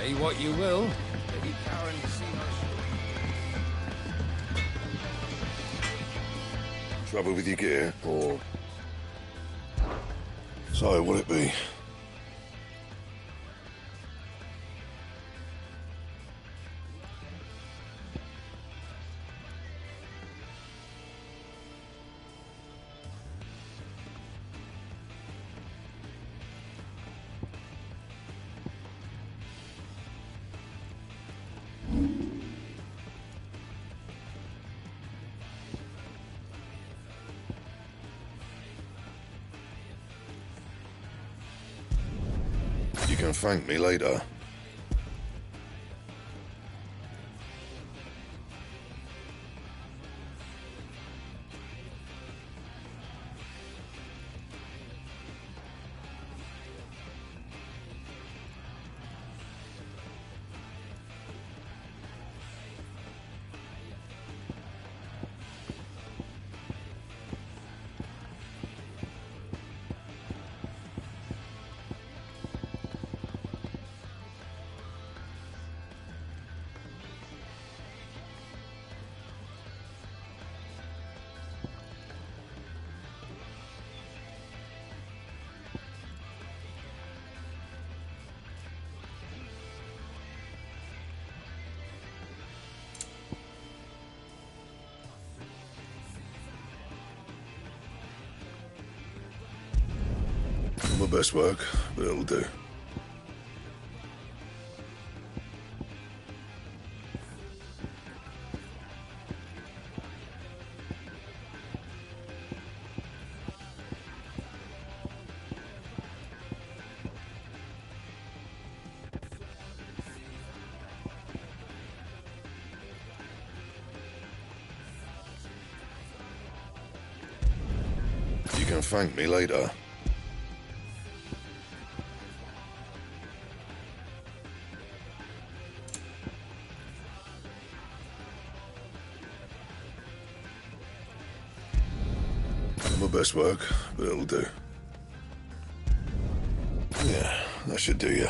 N: Say what you will. Lady Karen see
Q: Trouble with your gear, or... So, what'll it be? You can thank me later. Not my best work, but it'll do. You can thank me later. Not my best work, but it'll do. Yeah, that should do you.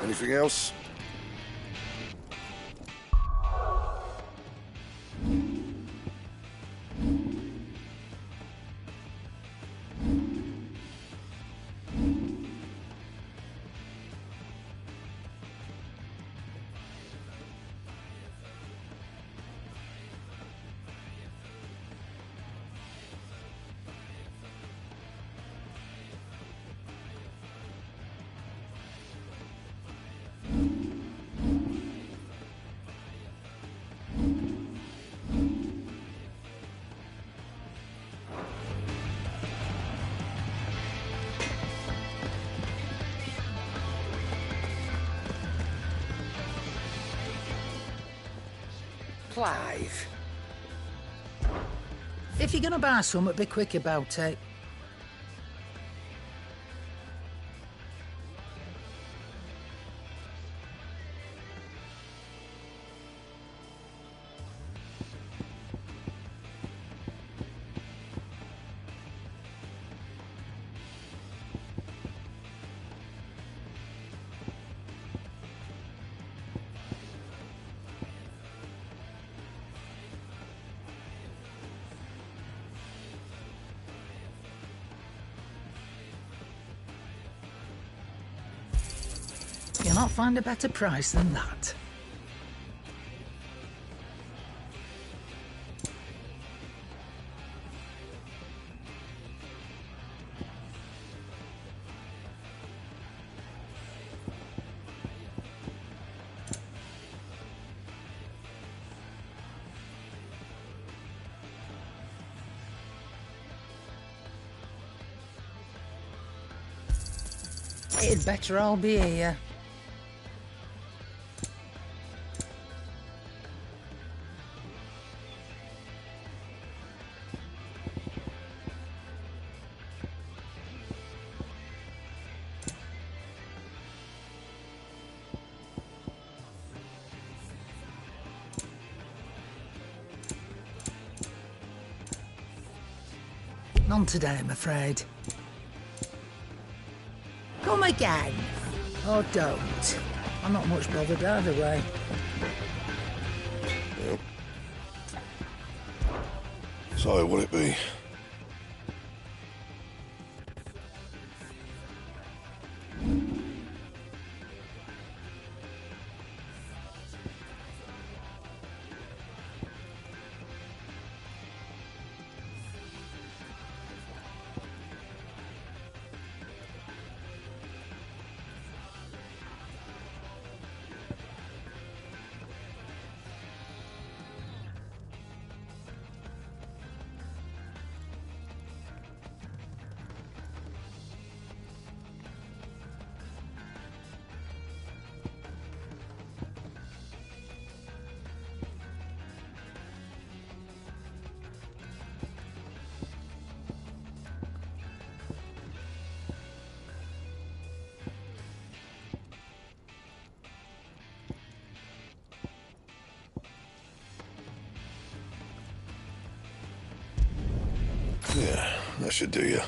Q: Anything else?
G: Clive. If you're gonna buy something, be quick about it. You'll not find a better price than that. It'd better all be here. None today, I'm afraid. Come again. Or don't. I'm not much bothered either way.
Q: Yep. So, what'll it be? Yeah, that should do you.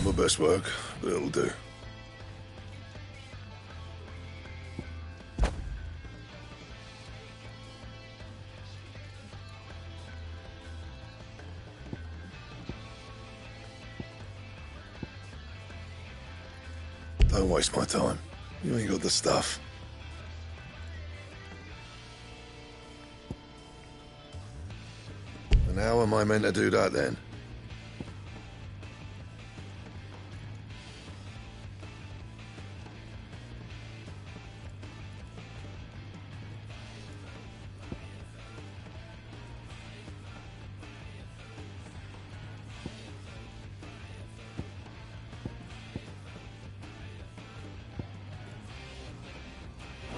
Q: My best work, but it'll do. Don't waste my time. You ain't got the stuff. And how am I meant to do that then?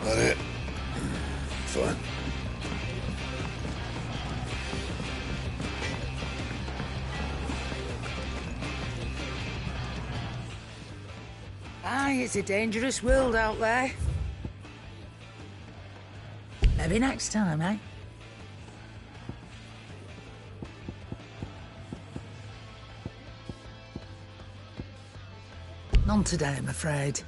Q: That it? Fine.
G: Aye, it's a dangerous world out there. Maybe next time, eh? None today, I'm afraid.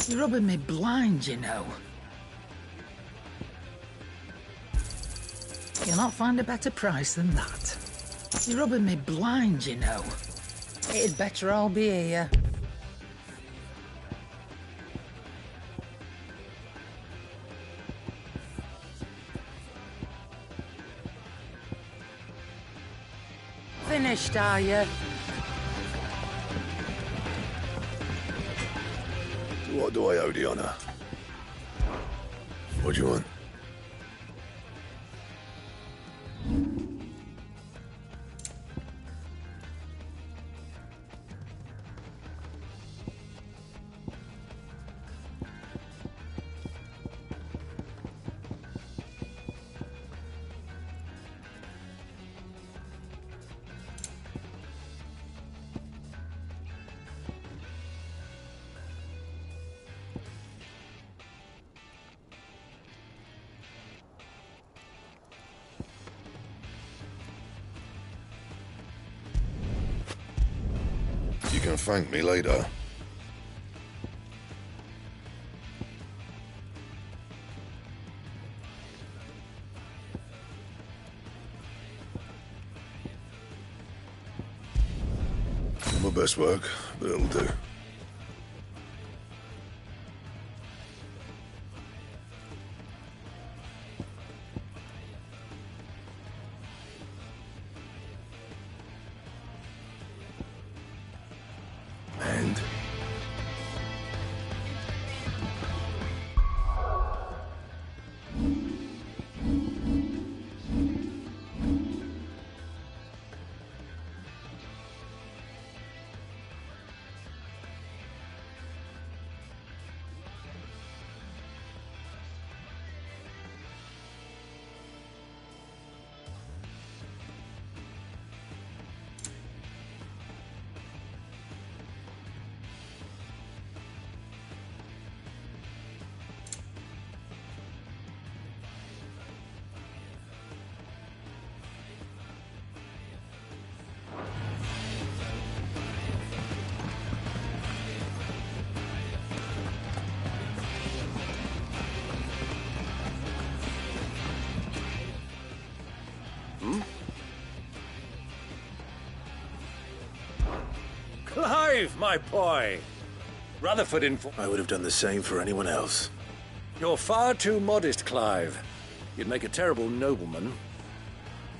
G: You're rubbing me blind, you know. You'll not find a better price than that. You're rubbing me blind, you know. It'd better all be here. Finished, are you?
Q: What do I owe the honor? What do you want? You can thank me later. my best work, but it'll do. And
K: Clive, my boy! Rutherford
C: I would have done the same for anyone else.
K: You're far too modest, Clive. You'd make a terrible nobleman.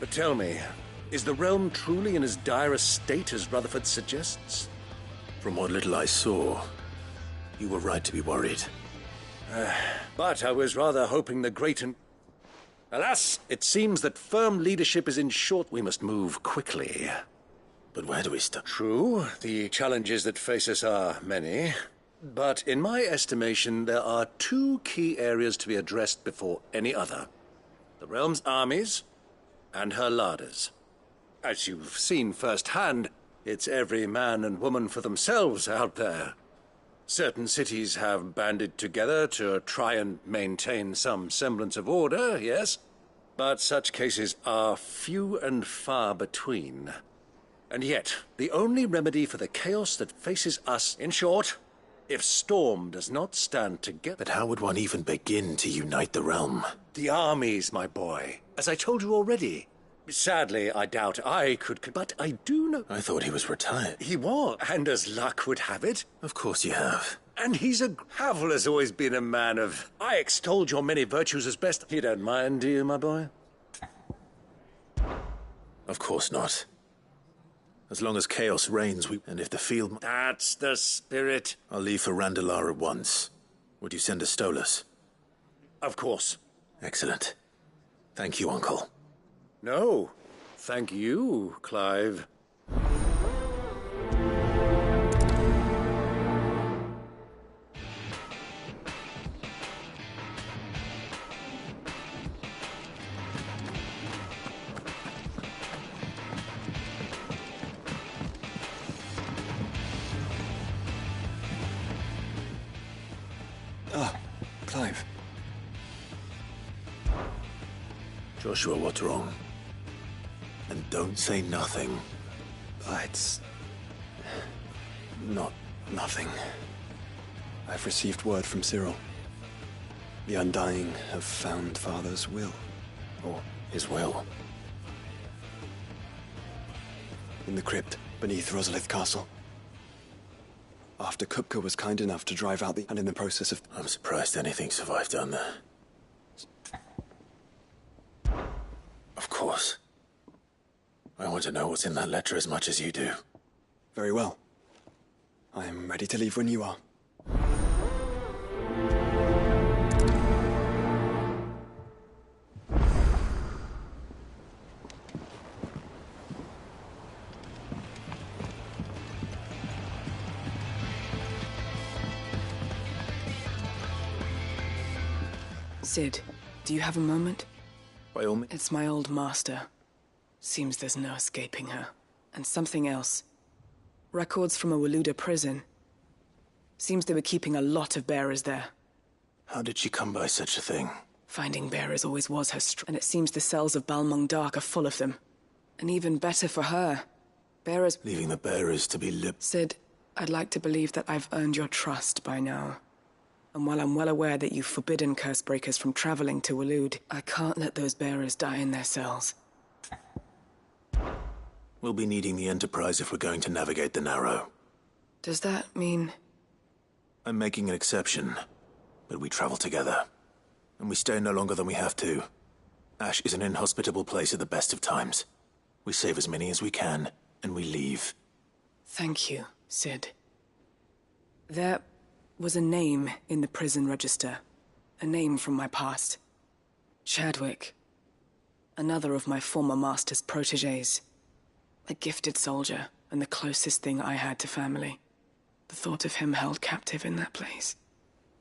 K: But tell me, is the realm truly in as dire a state as Rutherford suggests?
C: From what little I saw, you were right to be worried.
K: But I was rather hoping the great and... Alas, it seems that firm leadership is in short. We must move quickly.
C: But where do we start?
K: True, the challenges that face us are many. But in my estimation, there are two key areas to be addressed before any other. The realm's armies and her larders. As you've seen firsthand, it's every man and woman for themselves out there. Certain cities have banded together to try and maintain some semblance of order, yes? But such cases are few and far between. And yet, the only remedy for the chaos that faces us, in short, if Storm does not stand together...
C: But how would one even begin to unite the realm?
K: The armies, my boy. As I told you already. Sadly, I doubt I could... But I do know...
C: I thought he was retired.
K: He was, and as luck would have it...
C: Of course you have.
K: And he's a... Havel has always been a man of... I extolled your many virtues as best... You don't mind, do you, my boy?
C: Of course not. As long as chaos reigns, and if the field...
K: That's the spirit.
C: I'll leave for Randalar at once. Would you send a Stolas?
K: Of course.
C: Excellent. Thank you, Uncle.
K: No. Thank you, Clive.
I: Clive.
C: Joshua, what's wrong? And don't say nothing.
I: It's... not nothing. I've received word from Cyril. The Undying have found Father's will.
C: Or his will.
I: In the crypt beneath Rosalith Castle. After Kupka was kind enough to drive out and in the process of...
C: I'm surprised anything survived down there. Of course. I want to know what's in that letter as much as you do.
I: Very well. I am ready to leave when you are.
M: Sid, do you have a moment?
C: By all means.
M: It's my old master. Seems there's no escaping her. And something else. Records from a Waluda prison. Seems they were keeping a lot of bearers there.
C: How did she come by such a thing?
M: Finding bearers always was her strength, and it seems the cells of Balmung Dark are full of them. And even better for her. Bearers...
C: Leaving the bearers to be
M: Sid, I'd like to believe that I've earned your trust by now. And while I'm well aware that you've forbidden Cursebreakers from traveling to Waloed, I can't let those bearers die in their cells.
C: We'll be needing the Enterprise if we're going to navigate the Narrow.
M: Does that mean...
C: I'm making an exception, but we travel together. And we stay no longer than we have to. Ash is an inhospitable place at the best of times. We save as many as we can, and we leave.
M: Thank you, Sid. There was a name in the prison register. A name from my past. Chadwick. Another of my former master's protégés. A gifted soldier, and the closest thing I had to family. The thought of him held captive in that place.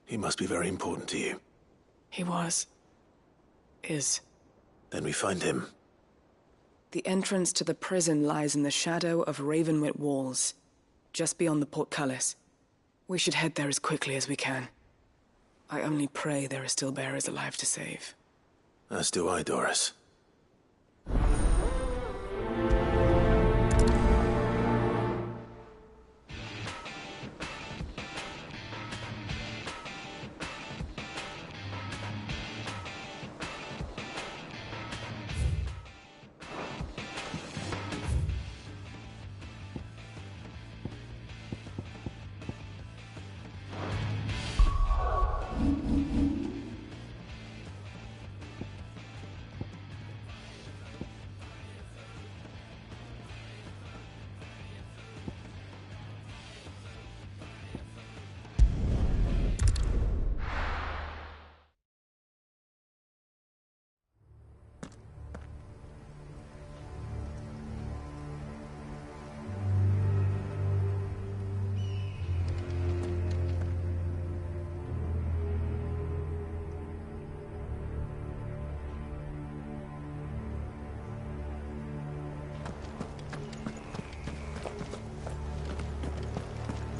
C: He must be very important to you.
M: He was. Is.
C: Then we find him.
M: The entrance to the prison lies in the shadow of Ravenwit Walls, just beyond the portcullis. We should head there as quickly as we can. I only pray there are still bearers alive to save.
C: As do I, Doris.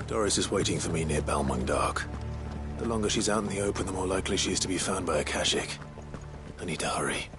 C: Doris is waiting for me near Balmung Dark. The longer she's out in the open, the more likely she is to be found by Akashic. I need to hurry.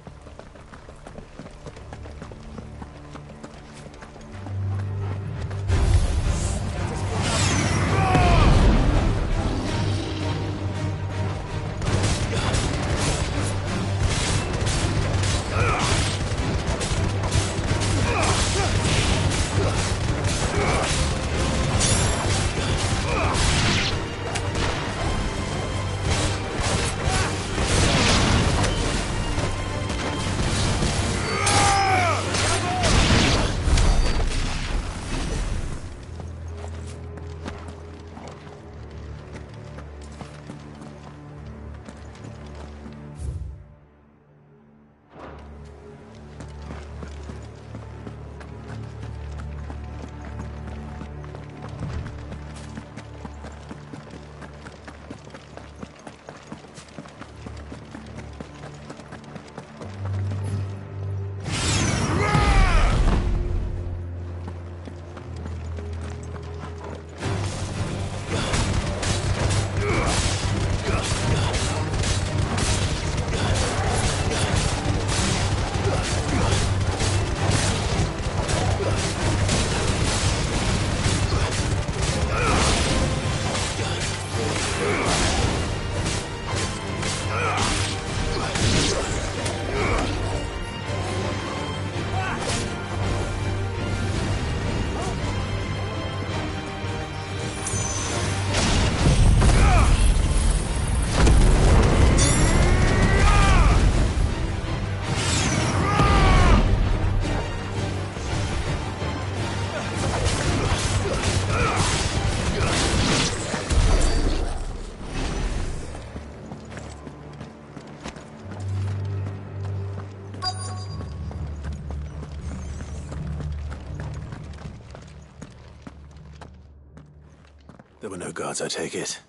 C: There were no guards, I take it.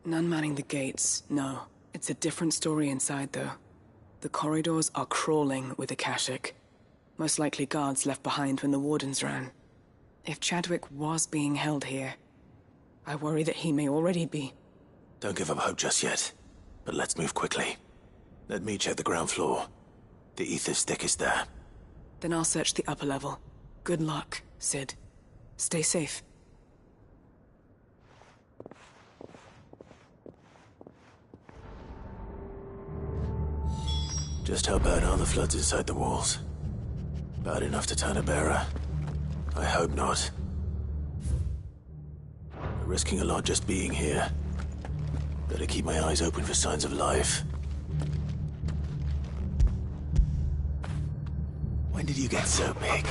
M: None manning the gates, no. It's a different story inside, though. The corridors are crawling with Akashic. Most likely guards left behind when the Wardens ran. If Chadwick was being held here, I worry that he may already be.
C: Don't give up hope just yet, but let's move quickly. Let me check the ground floor. The ether stick is there.
M: Then I'll search the upper level. Good luck, Sid. Stay safe.
C: Just how bad are the floods inside the walls? Bad enough to turn a bearer? I hope not. We're risking a lot just being here. Better keep my eyes open for signs of life. When did you get so big?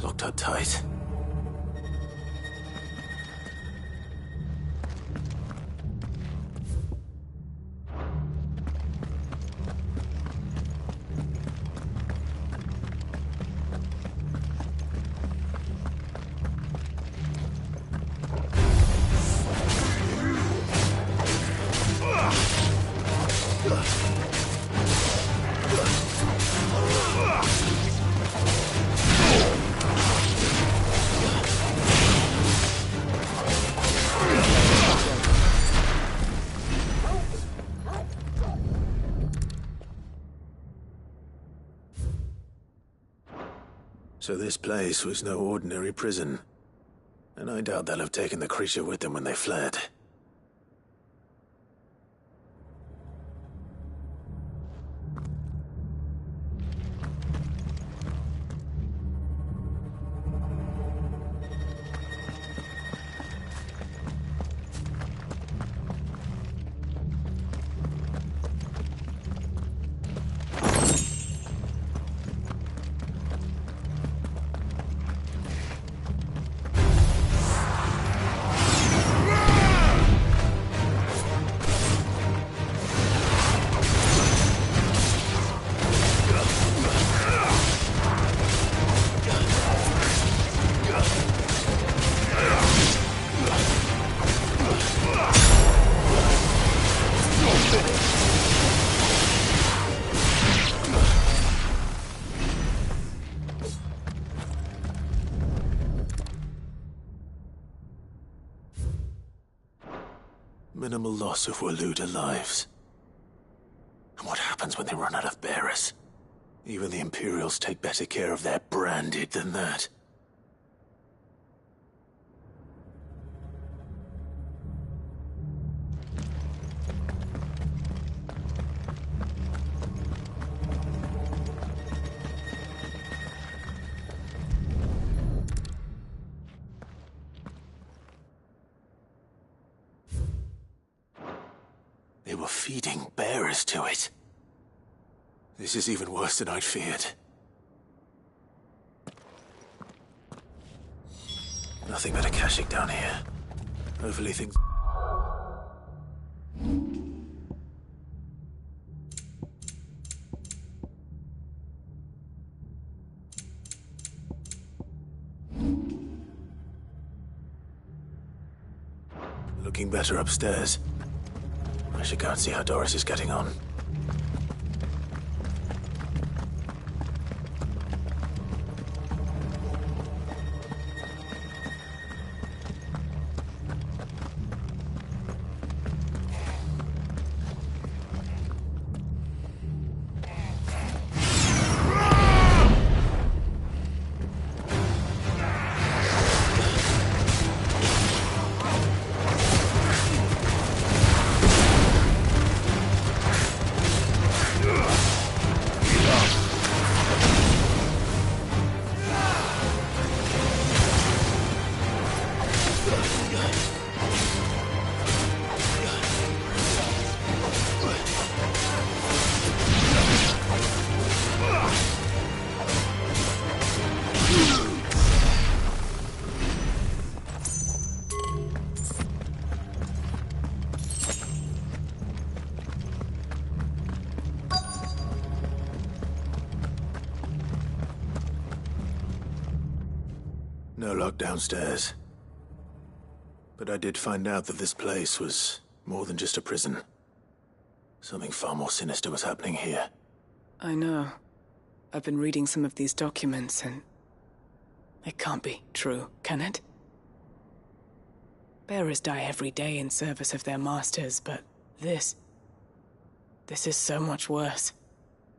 C: Locked up tight. So this place was no ordinary prison. And I doubt they'll have taken the creature with them when they fled. Minimal loss of Waluda lives. And what happens when they run out of bearers? Even the Imperials take better care of their branded than that. They were feeding bearers to it. This is even worse than I'd feared. Nothing but a caching down here. Hopefully things... Looking better upstairs. I should go and see how Doris is getting on. No lock downstairs. But I did find out that this place was more than just a prison. Something far more sinister was happening here.
J: I know. I've been reading some of these documents and... it can't be true, can it? Bearers die every day in service of their masters, but this is so much worse.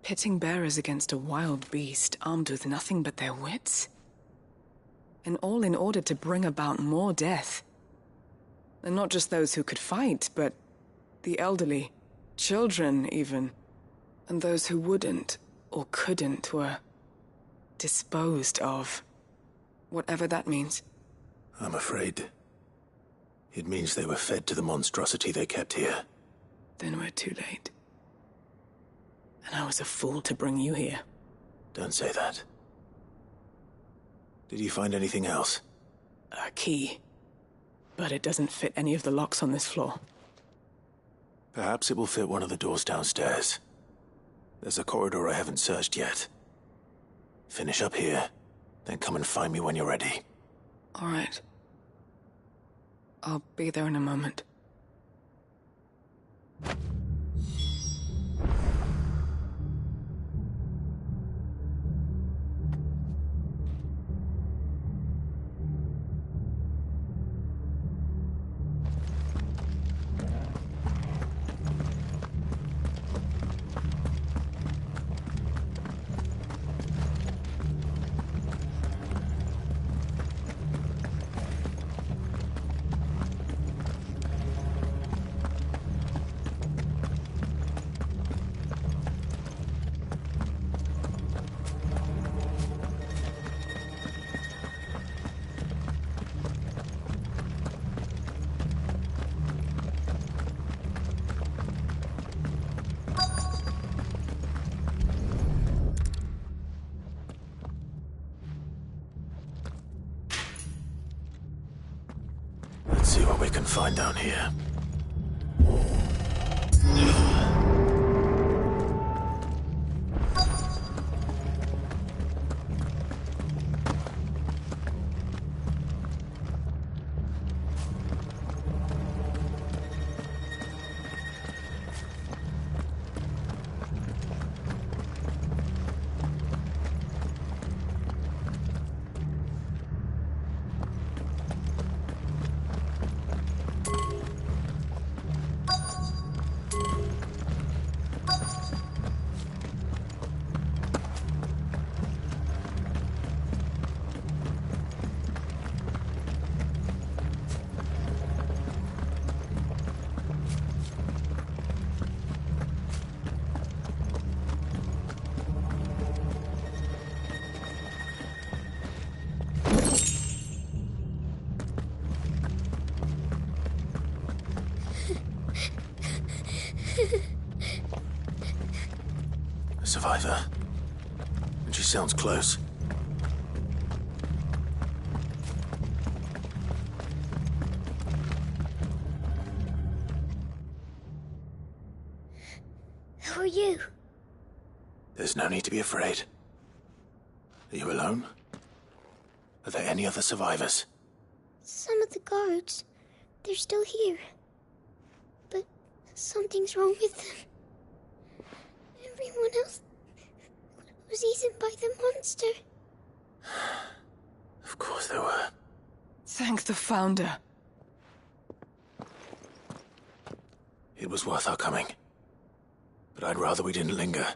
J: Pitting bearers against a wild beast armed with nothing but their wits? And all in order to bring about more death. And not just those who could fight, but the elderly, children even. And those who wouldn't or couldn't were disposed of. Whatever that means.
C: I'm afraid it means they were fed to the monstrosity they kept here.
J: Then we're too late. And I was a fool to bring you here.
C: Don't say that. Did you find anything else?
J: A key. But it doesn't fit any of the locks on this floor.
C: Perhaps it will fit one of the doors downstairs. There's a corridor I haven't searched yet. Finish up here, then come and find me when you're ready.
J: All right. I'll be there in a moment.
C: Let's see what we can find down here. A survivor. And she sounds close.
A: Who are you?
C: There's no need to be afraid. Are you alone? Are there any other survivors?
A: Some of the guards. They're still here. But something's wrong with them. Everyone else was eaten by the monster.
C: Of course there were.
J: Thank the Founder.
C: It was worth our coming. But I'd rather we didn't linger.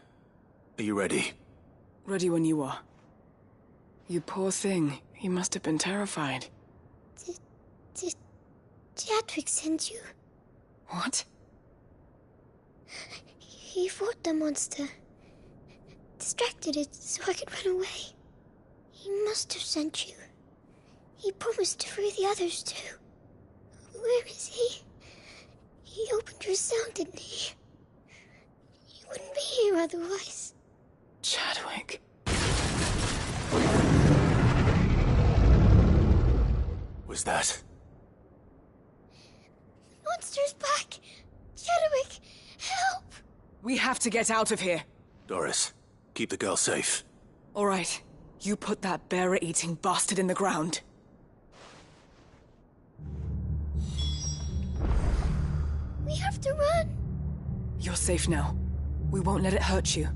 C: Are you ready?
J: Ready when you are. You poor thing. You must have been terrified.
A: Did Chadwick send you?
J: What?
A: He fought the monster. Distracted it so I could run away. He must have sent you. He promised to free the others too. Where is he? He opened your cell, didn't he? You wouldn't be here otherwise.
J: Chadwick.
C: Was that?
A: The monster's back! Chadwick, help!
J: We have to get out of here.
C: Doris, keep the girl safe.
J: All right. You put that bearer-eating bastard in the ground.
A: We have to run.
J: You're safe now. We won't let it hurt you.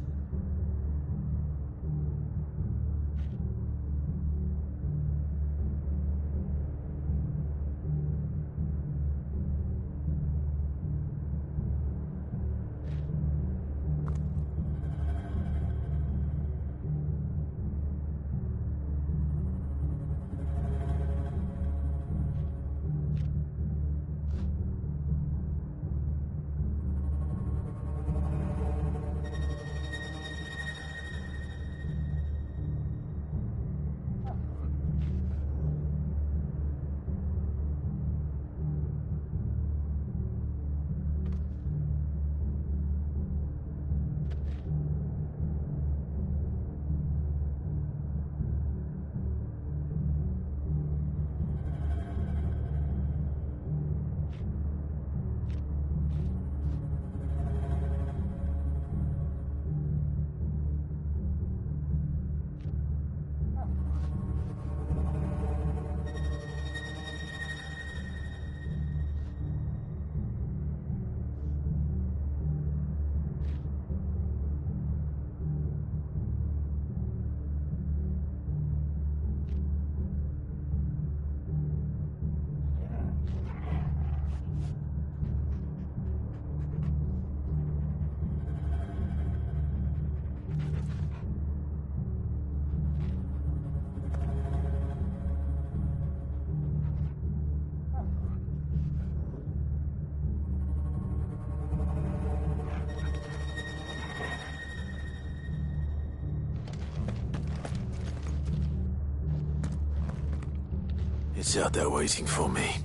C: It's out there waiting for me.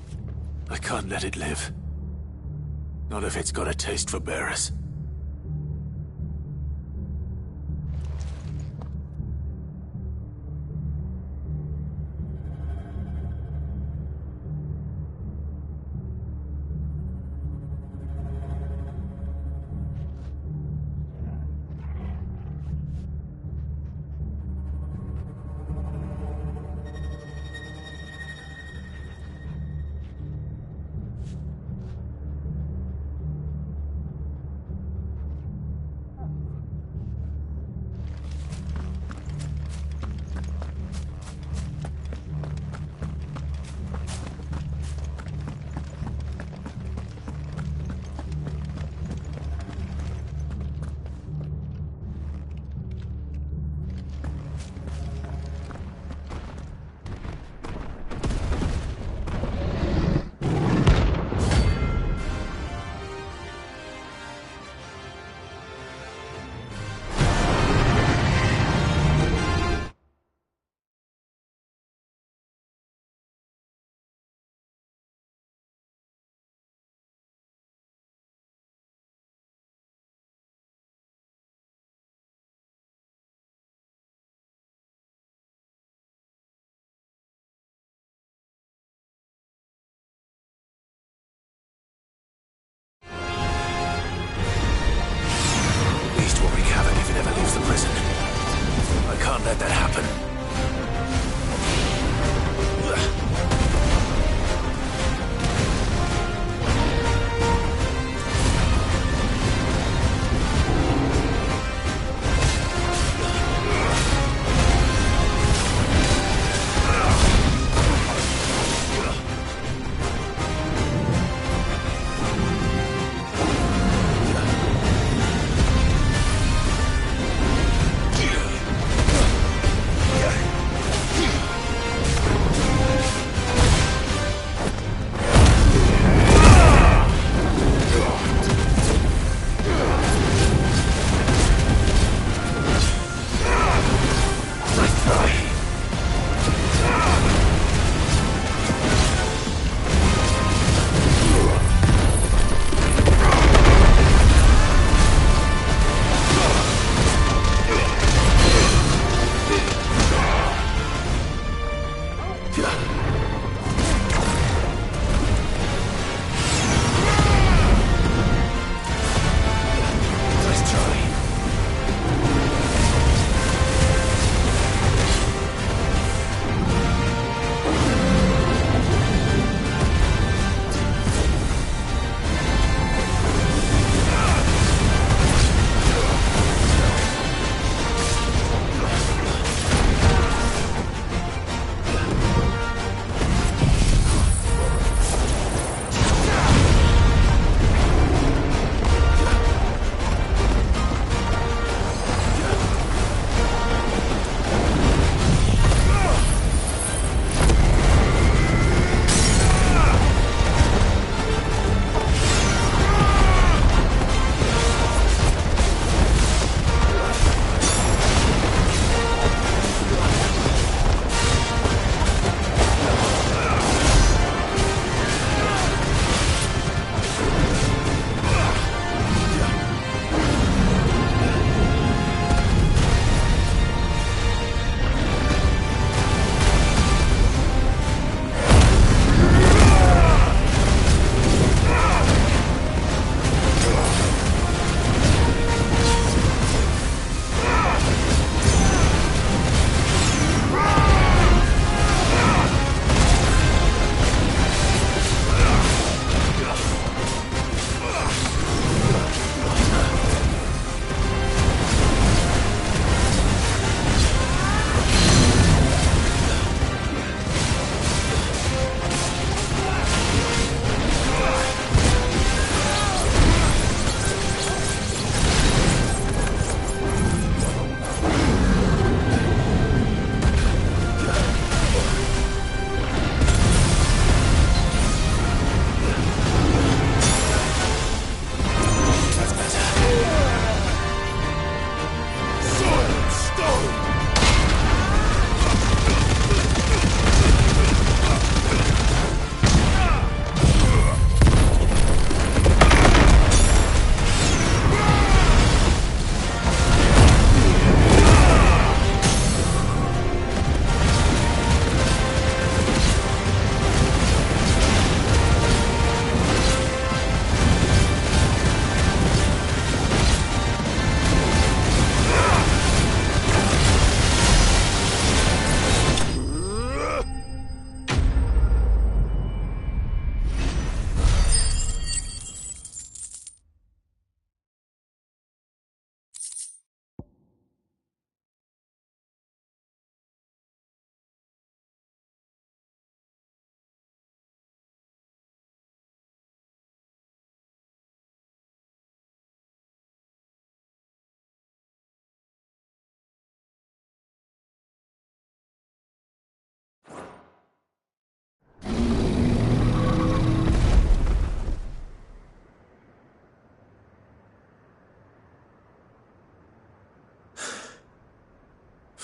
C: I can't let it live. Not if it's got a taste for bearers.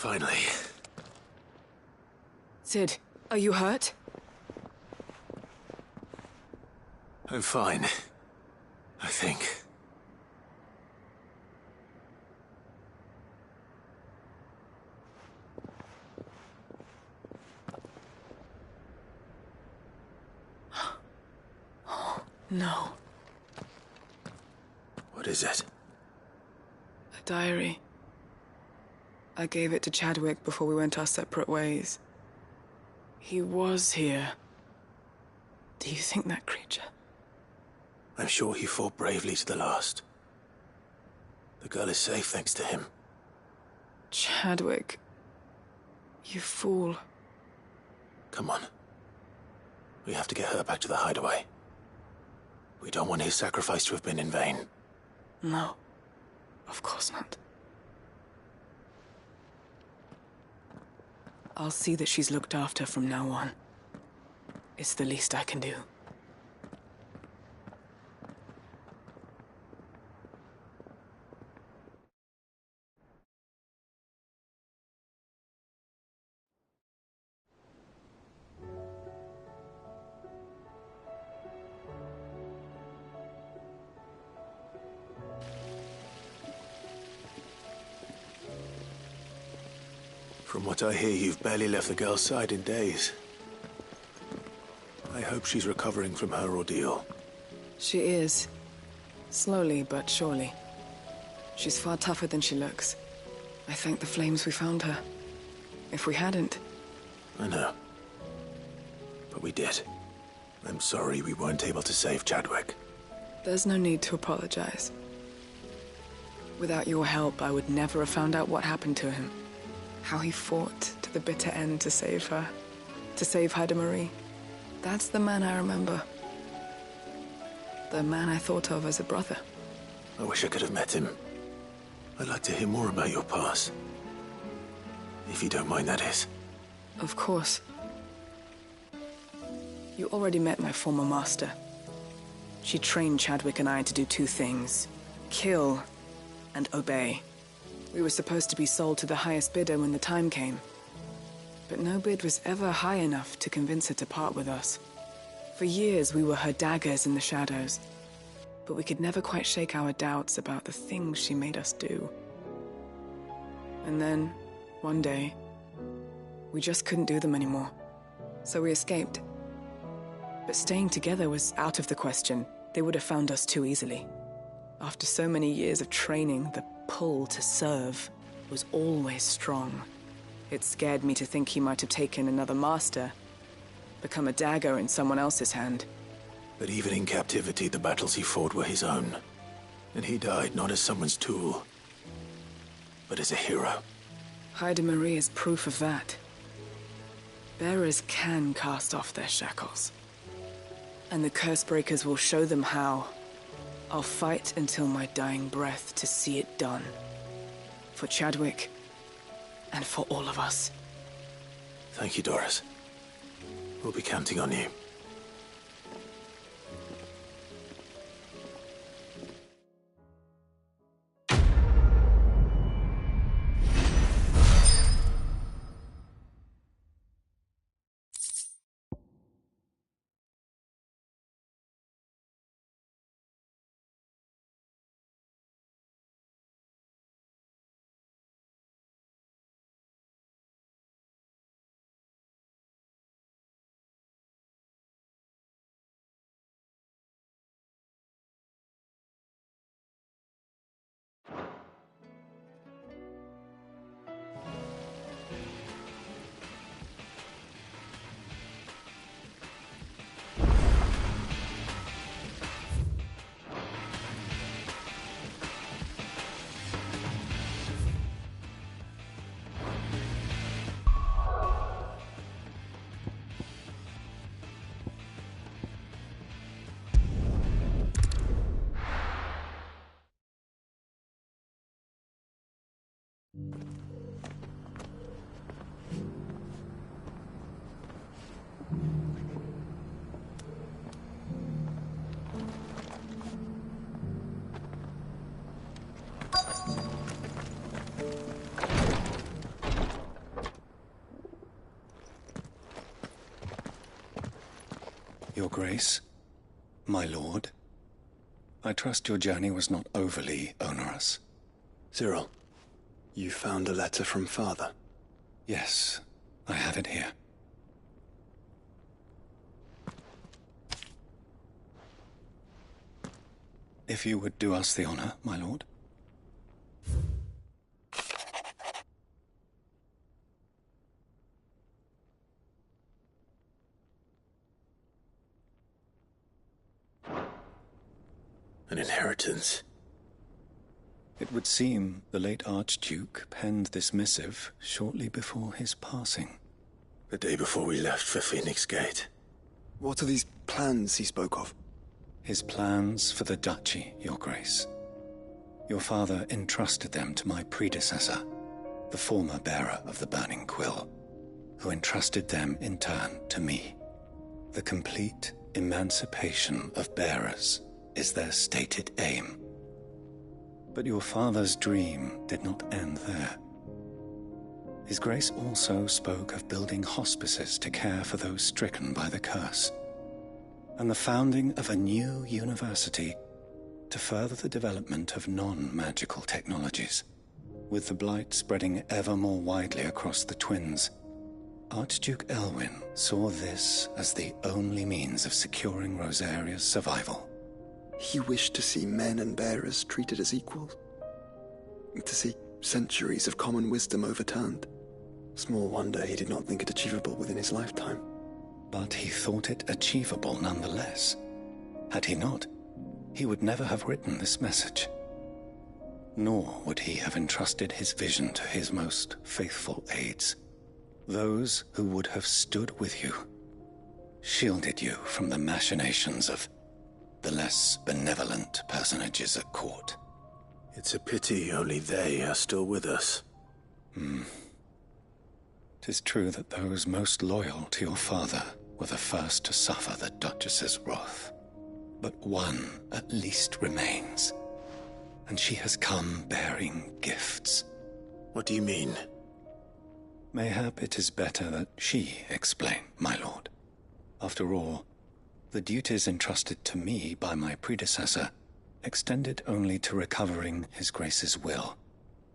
C: Finally.
J: Sid, are you hurt?
C: I'm fine. I think.
J: No.
C: What is it?
J: A diary. I gave it to Chadwick before we went our separate ways. He was here. Do you think that creature?
C: I'm sure he fought bravely to the last. The girl is safe thanks to him.
J: Chadwick. You fool.
C: Come on. We have to get her back to the hideaway. We don't want his sacrifice to have been in vain.
J: No. Of course not. I'll see that she's looked after from now on. It's the least I can do.
C: From what I hear, you've barely left the girl's side in days. I hope she's recovering from her ordeal.
J: She is. Slowly but surely. She's far tougher than she looks. I thank the flames we found her. If we hadn't...
C: I know. But we did. I'm sorry we weren't able to save Chadwick.
J: There's no need to apologize. Without your help, I would never have found out what happened to him. How he fought to the bitter end to save her. To save Haida Marie. That's the man I remember. The man I thought of as a brother.
C: I wish I could have met him. I'd like to hear more about your past. If you don't mind, that is.
J: Of course. You already met my former master. She trained Chadwick and I to do two things. Kill and obey. We were supposed to be sold to the highest bidder when the time came. But no bid was ever high enough to convince her to part with us. For years, we were her daggers in the shadows. But we could never quite shake our doubts about the things she made us do. And then, one day, we just couldn't do them anymore. So we escaped. But staying together was out of the question. They would have found us too easily. After so many years of training, the pull to serve was always strong. It scared me to think he might have taken another master, become a dagger in someone else's hand.
C: But even in captivity, the battles he fought were his own. And he died not as someone's tool, but as a hero.
J: Haida Marie is proof of that. Bearers can cast off their shackles. And the Cursebreakers will show them how. I'll fight until my dying breath to see it done. For Chadwick, and for all of us.
C: Thank you, Doris. We'll be counting on you.
O: Your Grace, my lord, I trust your journey was not overly onerous.
I: Cyril, you found a letter from Father?
O: Yes, I have it here. If you would do us the honor, my lord.
C: An inheritance.
O: It would seem the late Archduke penned this missive shortly before his passing.
C: The day before we left for Phoenix Gate.
I: What are these plans he spoke of?
O: His plans for the duchy, Your Grace. Your father entrusted them to my predecessor, the former bearer of the Burning Quill, who entrusted them in turn to me. The complete emancipation of bearers is their stated aim. But your father's dream did not end there. His Grace also spoke of building hospices to care for those stricken by the curse, and the founding of a new university to further the development of non-magical technologies. With the blight spreading ever more widely across the twins, Archduke Elwyn saw this as the only means of securing Rosaria's survival.
I: He wished to see men and bearers treated as equals. To see centuries of common wisdom overturned. Small wonder he did not think it achievable within his lifetime.
O: But he thought it achievable nonetheless. Had he not, he would never have written this message. Nor would he have entrusted his vision to his most faithful aides, those who would have stood with you, shielded you from the machinations of the less benevolent personages at court.
C: It's a pity only they are still with us.
O: 'Tis true that those most loyal to your father were the first to suffer the Duchess's wrath. But one at least remains, and she has come bearing gifts.
C: What do you mean?
O: Mayhap it is better that she explain, my lord. After all, the duties entrusted to me by my predecessor extended only to recovering His Grace's will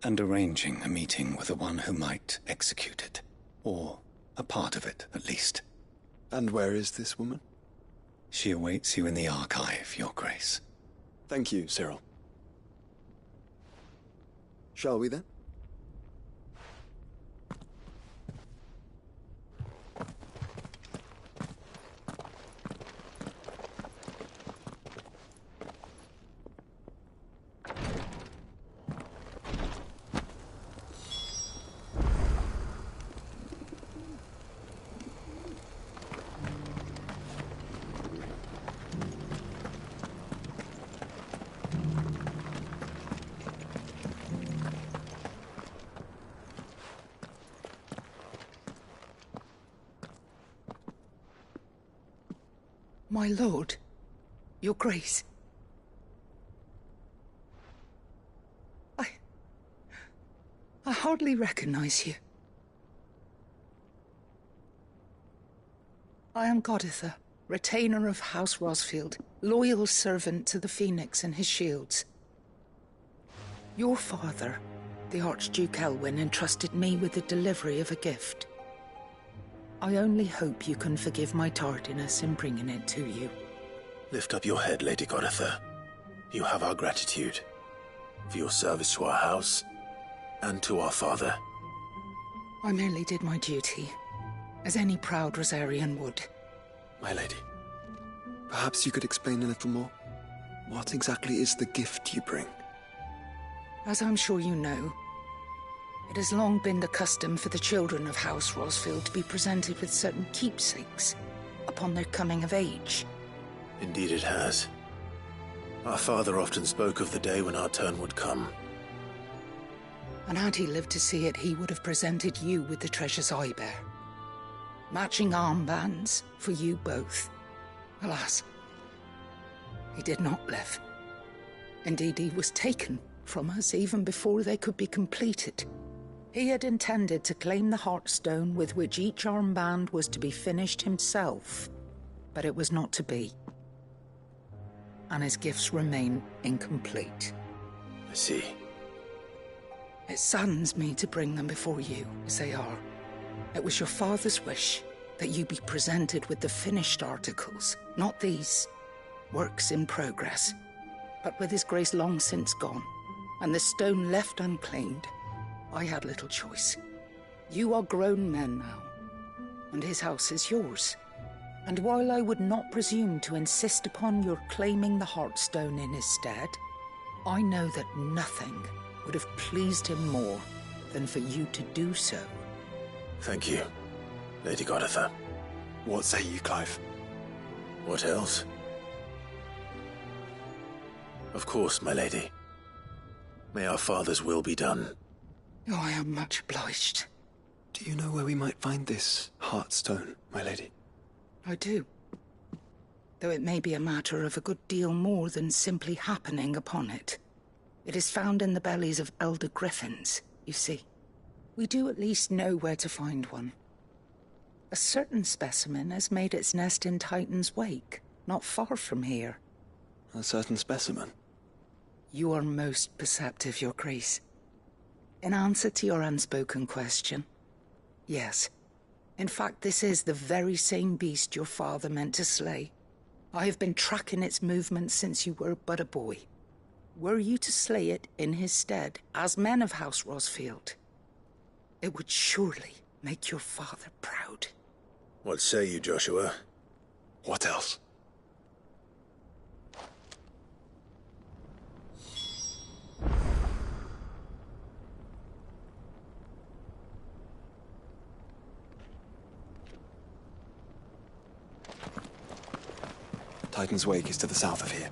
O: and arranging a meeting with the one who might execute it, or a part of it, at least.
I: And where is this woman?
O: She awaits you in the archive, Your Grace.
I: Thank you, Cyril. Shall we then?
G: My lord, Your Grace. I hardly recognize you. I am Goditha, retainer of House Rosfield, loyal servant to the Phoenix and his shields. Your father, the Archduke Elwyn, entrusted me with the delivery of a gift. I only hope you can forgive my tardiness in bringing it to you.
C: Lift up your head, Lady Goditha. You have our gratitude for your service to our house and to our father.
G: I merely did my duty, as any proud Rosarian would.
I: My lady, perhaps you could explain a little more? What exactly is the gift you bring?
G: As I'm sure you know, it has long been the custom for the children of House Rosfield to be presented with certain keepsakes upon their coming of age.
C: Indeed it has. Our father often spoke of the day when our turn would come.
G: And had he lived to see it, he would have presented you with the treasures I bear. Matching armbands for you both. Alas, he did not live. Indeed, he was taken from us even before they could be completed. He had intended to claim the Heartstone with which each armband was to be finished himself. but it was not to be. And his gifts remain incomplete.
C: I see.
G: It saddens me to bring them before you, as they are. It was your father's wish that you be presented with the finished articles, not these works in progress. But with his grace long since gone, and the stone left unclaimed, I had little choice. You are grown men now, and his house is yours. And while I would not presume to insist upon your claiming the Heartstone in his stead, I know that nothing would have pleased him more than for you to do so.
C: Thank you, Lady Goditha.
I: What say you, Clive?
C: What else? Of course, my lady. May our father's will be done.
G: Oh, I am much obliged.
I: Do you know where we might find this Heartstone, my lady?
G: I do. Though it may be a matter of a good deal more than simply happening upon it. It is found in the bellies of elder griffins, you see. We do at least know where to find one. A certain specimen has made its nest in Titan's Wake, not far from here.
I: A certain specimen?
G: You are most perceptive, Your Grace. In answer to your unspoken question, yes. In fact, this is the very same beast your father meant to slay. I have been tracking its movements since you were but a boy. Were you to slay it in his stead, as men of House Rosfield, it would surely make your father proud.
C: What say you, Joshua?
I: What else? Titan's Wake is to the south of here.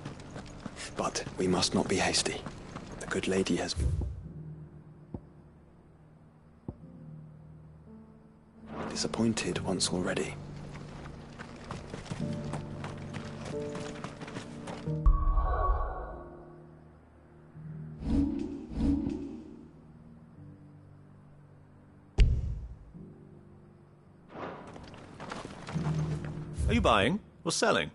I: But we must not be hasty. The good lady has been disappointed once already.
B: Are you buying or selling?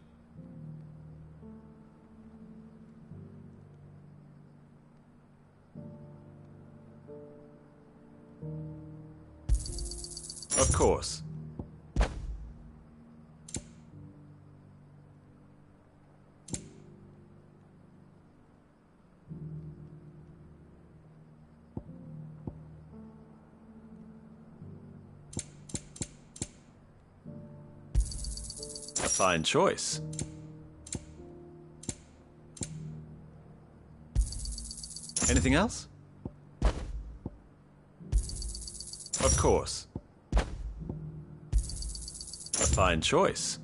B: Of course. A fine choice. Anything else? Of course. A fine choice.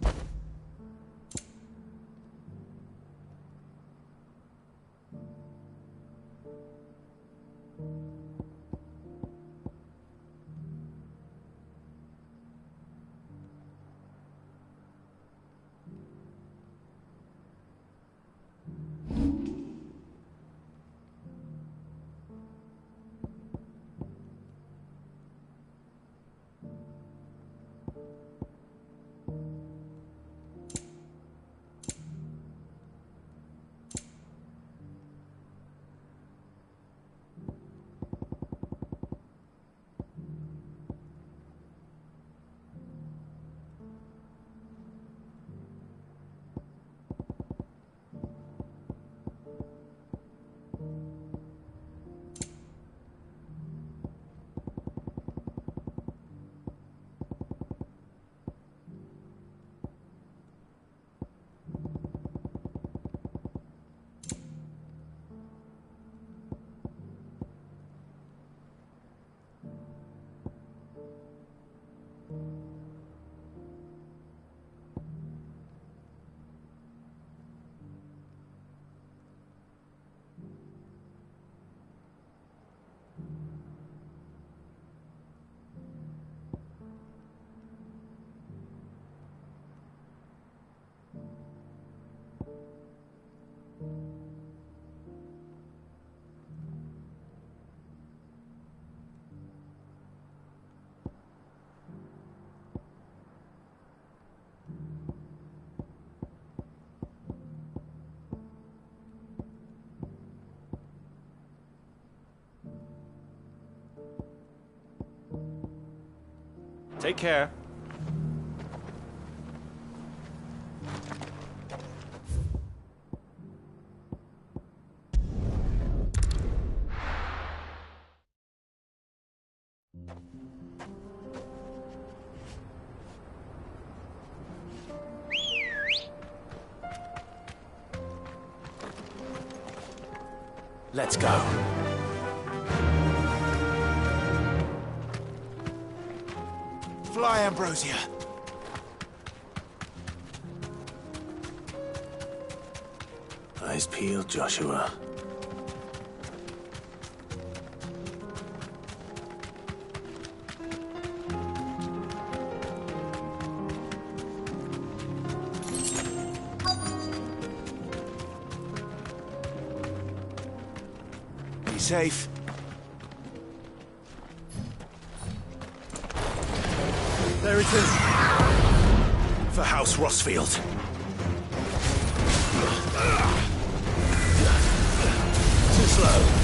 B: Take care.
C: Let's go.
L: Fly, Ambrosia.
C: Eyes peeled, Joshua.
L: Be safe.
C: There it is. For House Rossfield. Too slow.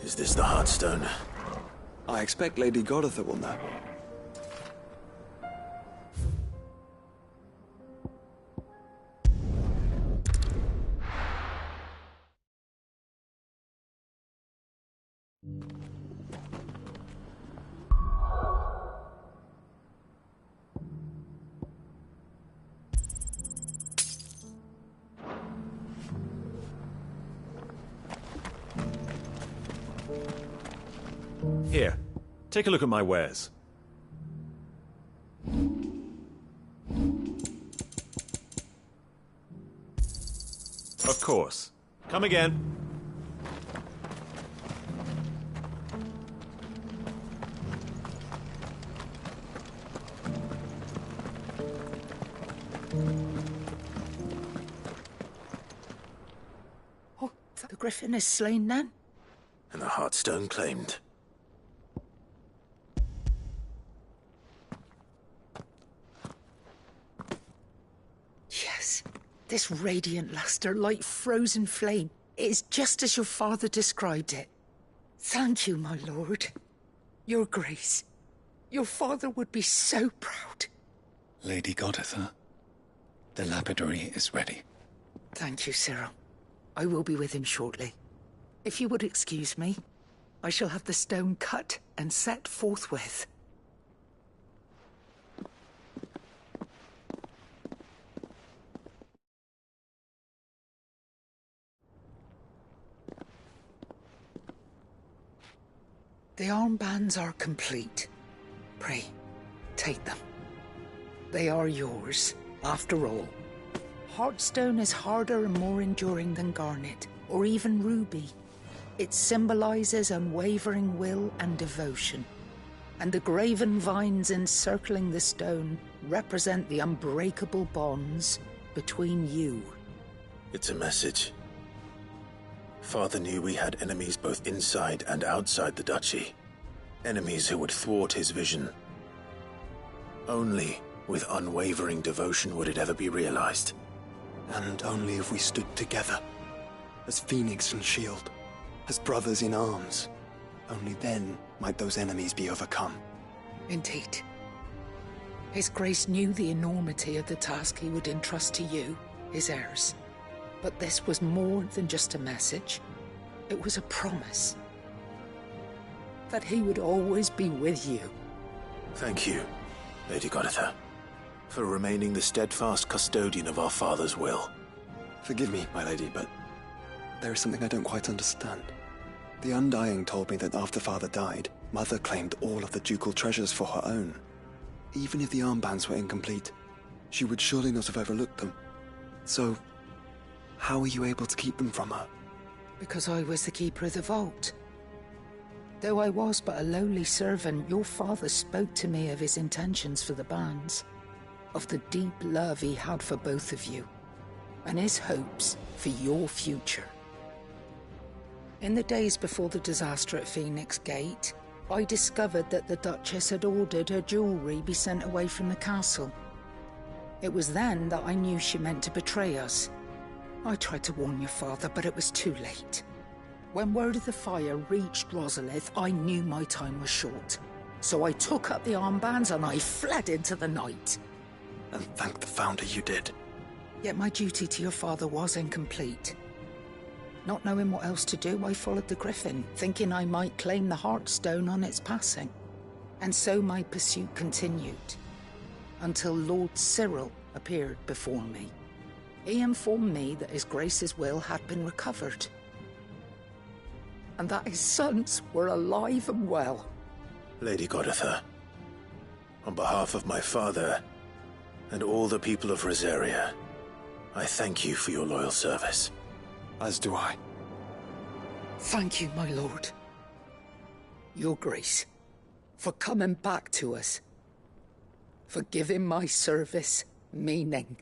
C: Is this the Heartstone?
I: I expect Lady Goditha will know.
B: Here, take a look at my wares. Of course. Come again.
G: Oh, the Griffin is slain then?
C: And the Heartstone claimed.
G: Yes, this radiant luster like frozen flame. It is just as your father described it. Thank you, my lord. Your grace. Your father would be so proud.
O: Lady Goditha, the lapidary is ready.
G: Thank you, Cyril. I will be with him shortly. If you would excuse me, I shall have the stone cut and set forthwith. The armbands are complete. Pray, take them. They are yours, after all. Heartstone is harder and more enduring than garnet, or even ruby. It symbolizes unwavering will and devotion. And the graven vines encircling the stone represent the unbreakable bonds between you.
C: It's a message. Father knew we had enemies both inside and outside the duchy. Enemies who would thwart his vision. Only with unwavering devotion would it ever be realized.
I: And only if we stood together, as Phoenix and Shield, as brothers in arms. Only then might those enemies be overcome.
G: Indeed. His Grace knew the enormity of the task he would entrust to you, his heirs. But this was more than just a message. It was a promise. That he would always be with you.
C: Thank you, Lady Goditha, for remaining the steadfast custodian of our father's will.
I: Forgive me, my lady, but there is something I don't quite understand. The Undying told me that after Father died, Mother claimed all of the ducal treasures for her own. Even if the armbands were incomplete, she would surely not have overlooked them. So, how were you able to keep them from her?
G: Because I was the keeper of the vault. Though I was but a lowly servant, your father spoke to me of his intentions for the bands, of the deep love he had for both of you, and his hopes for your future. In the days before the disaster at Phoenix Gate, I discovered that the Duchess had ordered her jewelry be sent away from the castle. It was then that I knew she meant to betray us. I tried to warn your father, but it was too late. When word of the fire reached Rosalith, I knew my time was short. So I took up the armbands and I fled into the night.
I: And thank the Founder you did.
G: Yet my duty to your father was incomplete. Not knowing what else to do, I followed the Griffin, thinking I might claim the Heartstone on its passing. And so my pursuit continued, until Lord Cyril appeared before me. He informed me that His Grace's will had been recovered, and that his sons were alive and well.
C: Lady Goditha, on behalf of my father and all the people of Rosaria, I thank you for your loyal service.
I: As do I.
G: Thank you, my lord. Your Grace, for coming back to us, for giving my service meaning.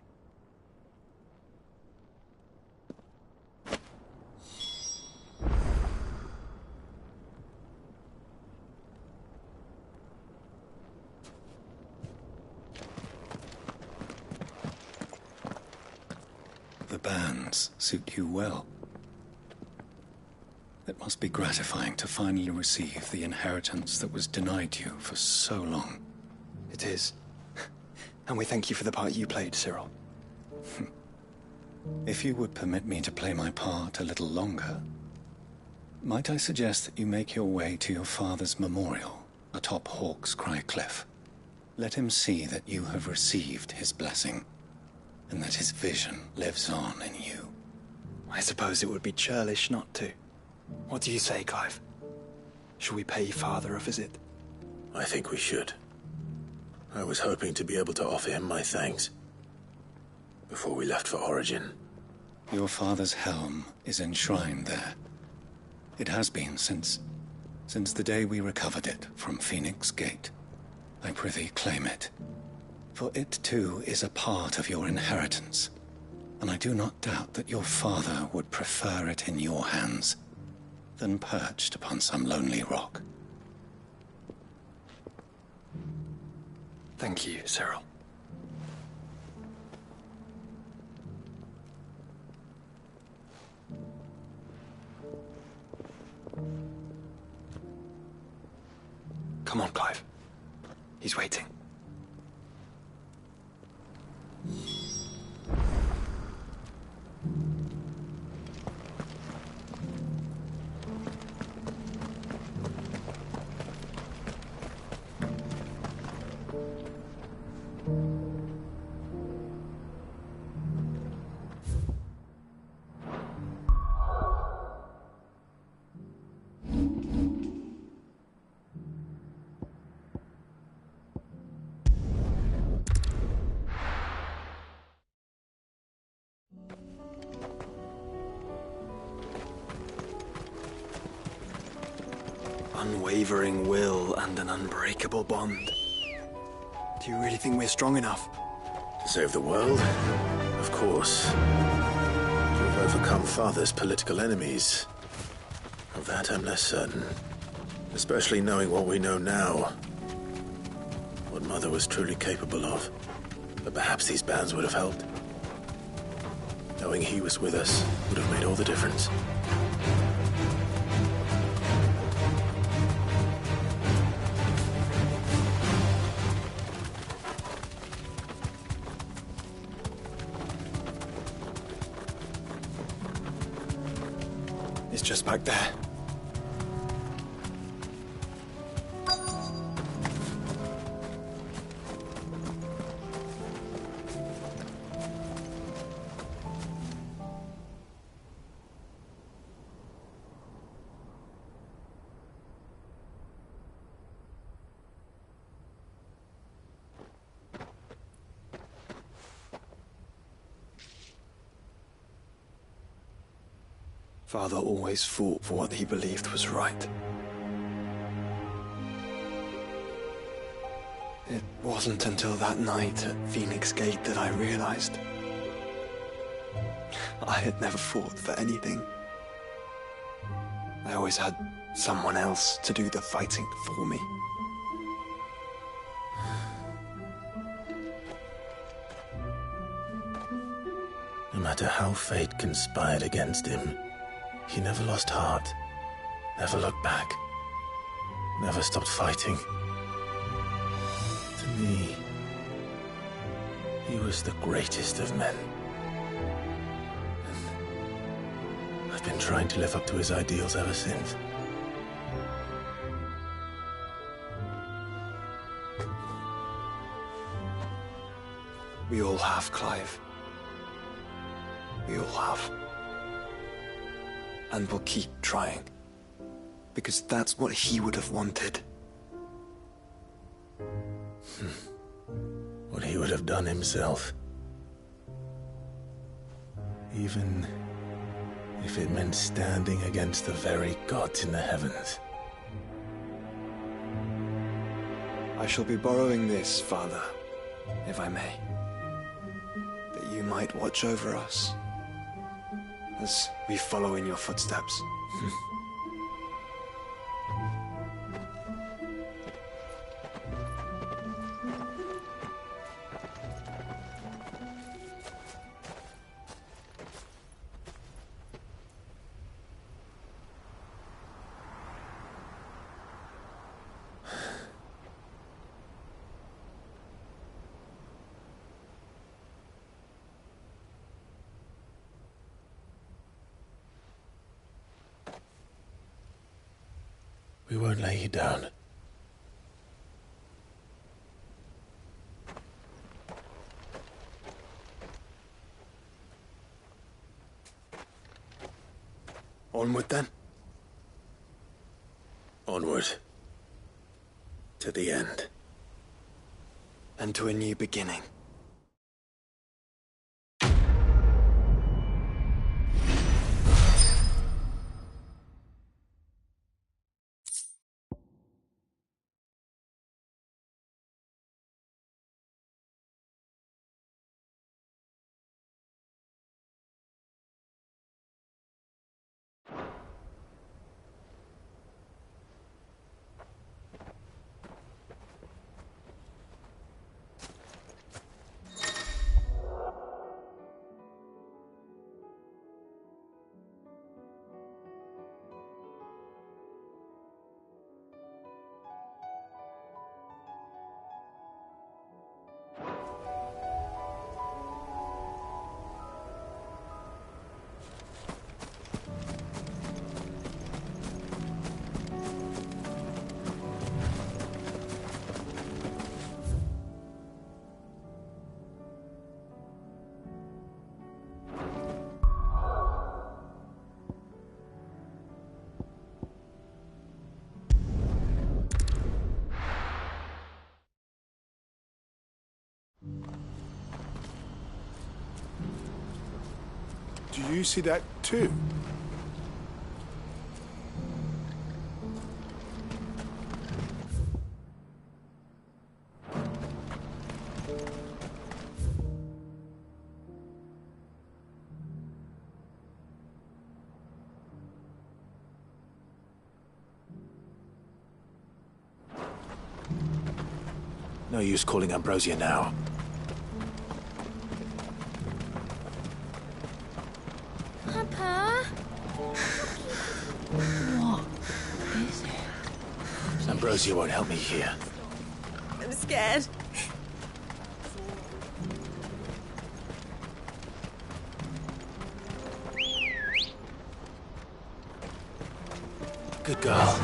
O: The bands suit you well. It must be gratifying to finally receive the inheritance that was denied you for so long.
I: It is. And we thank you for the part you played, Cyril.
O: If you would permit me to play my part a little longer, might I suggest that you make your way to your father's memorial atop Hawk's Cry Cliff? Let him see that you have received his blessing, and that his vision lives on in you.
I: I suppose it would be churlish not to. What do you say, Clive? Shall we pay Father a visit?
C: I think we should. I was hoping to be able to offer him my thanks before we left for Origin.
O: Your father's helm is enshrined there. It has been since the day we recovered it from Phoenix Gate. I prithee claim it, for it too is a part of your inheritance, and I do not doubt that your father would prefer it in your hands than perched upon some lonely rock.
I: Thank you, Cyril. Come on, Clive. He's waiting. Unwavering will and an unbreakable bond. Do you really think we're strong enough?
C: To save the world? Of course. To have overcome Father's political enemies? Of that I'm less certain. Especially knowing what we know now. What Mother was truly capable of. But perhaps these bands would have helped. Knowing he was with us would have made all the difference.
I: It's just back there. Father always fought for what he believed was right. It wasn't until that night at Phoenix Gate that I realized I had never fought for anything. I always had someone else to do the fighting for me.
C: No matter how fate conspired against him, he never lost heart, never looked back, never stopped fighting. To me, he was the greatest of men. And I've been trying to live up to his ideals ever since.
I: We all have, Clive. We all have. And we'll keep trying. Because that's what he would have wanted.
C: What he would have done himself. Even if it meant standing against the very gods in the heavens.
I: I shall be borrowing this, Father, if I may. That you might watch over us as we follow in your footsteps.
C: We won't lay you down.
I: Onward, then?
C: Onward. To the end.
I: And to a new beginning.
Q: Do you see that too?
C: No use calling Ambrosia now.
A: Papa?
F: What is it?
C: Ambrosia won't help me here.
E: I'm scared.
C: Good girl.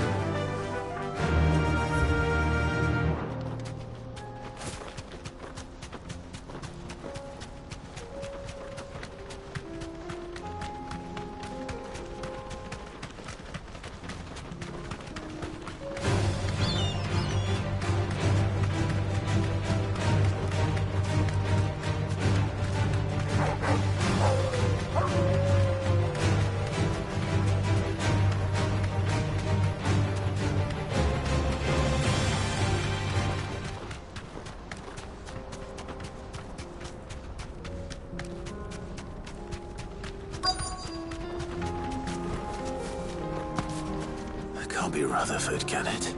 C: Can't be Rutherford, can it?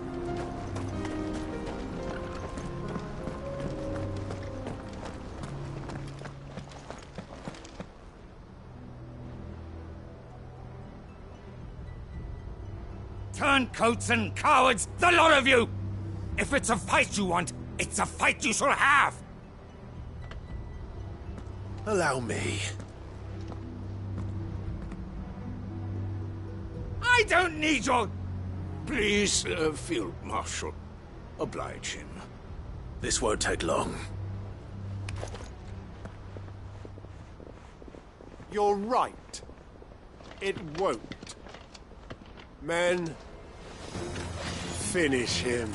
P: Turncoats and cowards, the lot of you! If it's a fight you want, it's a fight you shall have!
C: Allow me.
P: I don't need your... Please, Field Marshal, oblige him.
C: This won't take long.
Q: You're right. It won't. Men, finish him.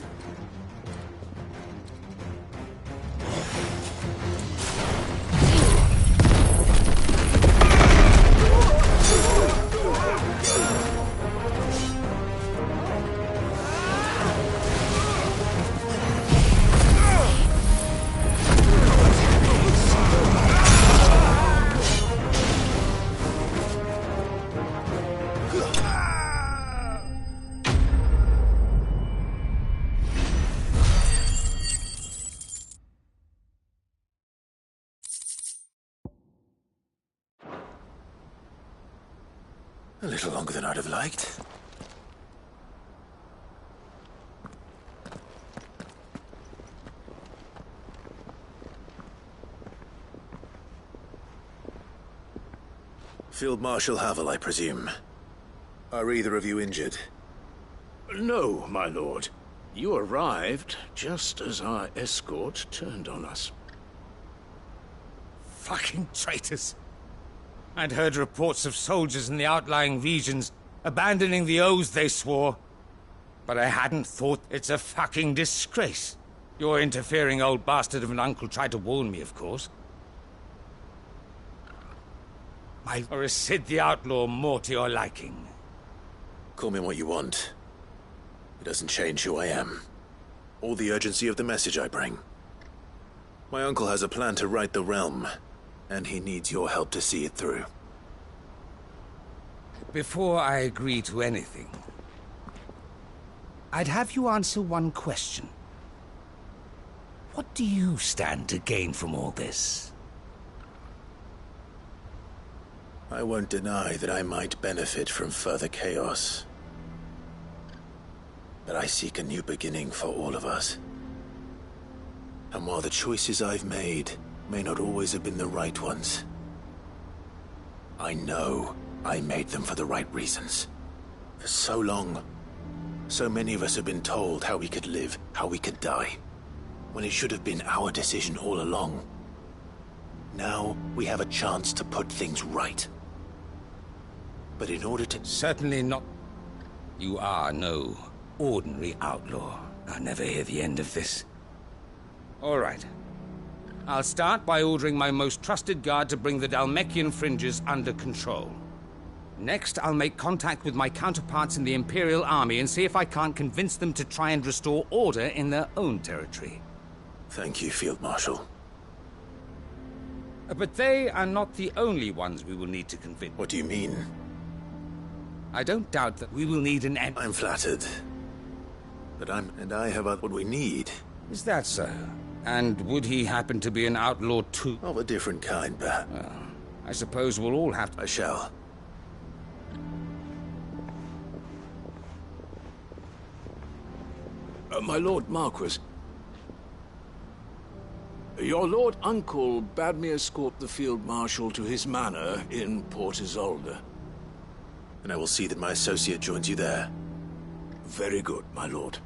C: A little longer than I'd have liked. Field Marshal Havel, I presume. Are either of you injured?
P: No, my lord. You arrived just as our escort turned on us.
H: Fucking traitors. I'd heard reports of soldiers in the outlying regions abandoning the oaths they swore, but I hadn't thought it's a fucking disgrace. Your interfering old bastard of an uncle tried to warn me, of course. Or is Sid the Outlaw more to your liking?
C: Call me what you want. It doesn't change who I am, or the urgency of the message I bring. My uncle has a plan to right the realm, and he needs your help to see it through.
H: Before I agree to anything, I'd have you answer one question. What do you stand to gain from all this?
C: I won't deny that I might benefit from further chaos. But I seek a new beginning for all of us. And while the choices I've made may not always have been the right ones, I know I made them for the right reasons. For so long, so many of us have been told how we could live, how we could die, when it should have been our decision all along. Now we have a chance to put things right. But in order to...
H: Certainly not. You are no ordinary outlaw. I'll never hear the end of this. All right. I'll start by ordering my most trusted guard to bring the Dhalmekian fringes under control. Next, I'll make contact with my counterparts in the Imperial Army and see if I can't convince them to try and restore order in their own territory.
C: Thank you, Field Marshal.
H: But they are not the only ones we will need to convince.
C: What do you mean?
H: I don't doubt that we will need an end.
C: I'm flattered. But I have what we need.
H: Is that so? And would he happen to be an outlaw too?
C: Of a different kind, perhaps.
H: Well, I suppose we'll all have to...
C: I shall.
P: My Lord Marquis. Your Lord Uncle bade me escort the Field Marshal to his manor in Port Isolde.
C: And I will see that my associate joins you there.
P: Very good, my lord.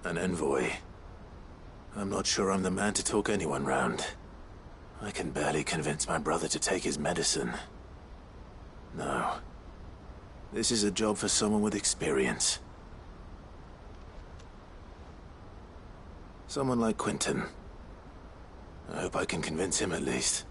C: An envoy. I'm not sure I'm the man to talk anyone round. I can barely convince my brother to take his medicine. No. This is a job for someone with experience. Someone like Quentin. I hope I can convince him at least.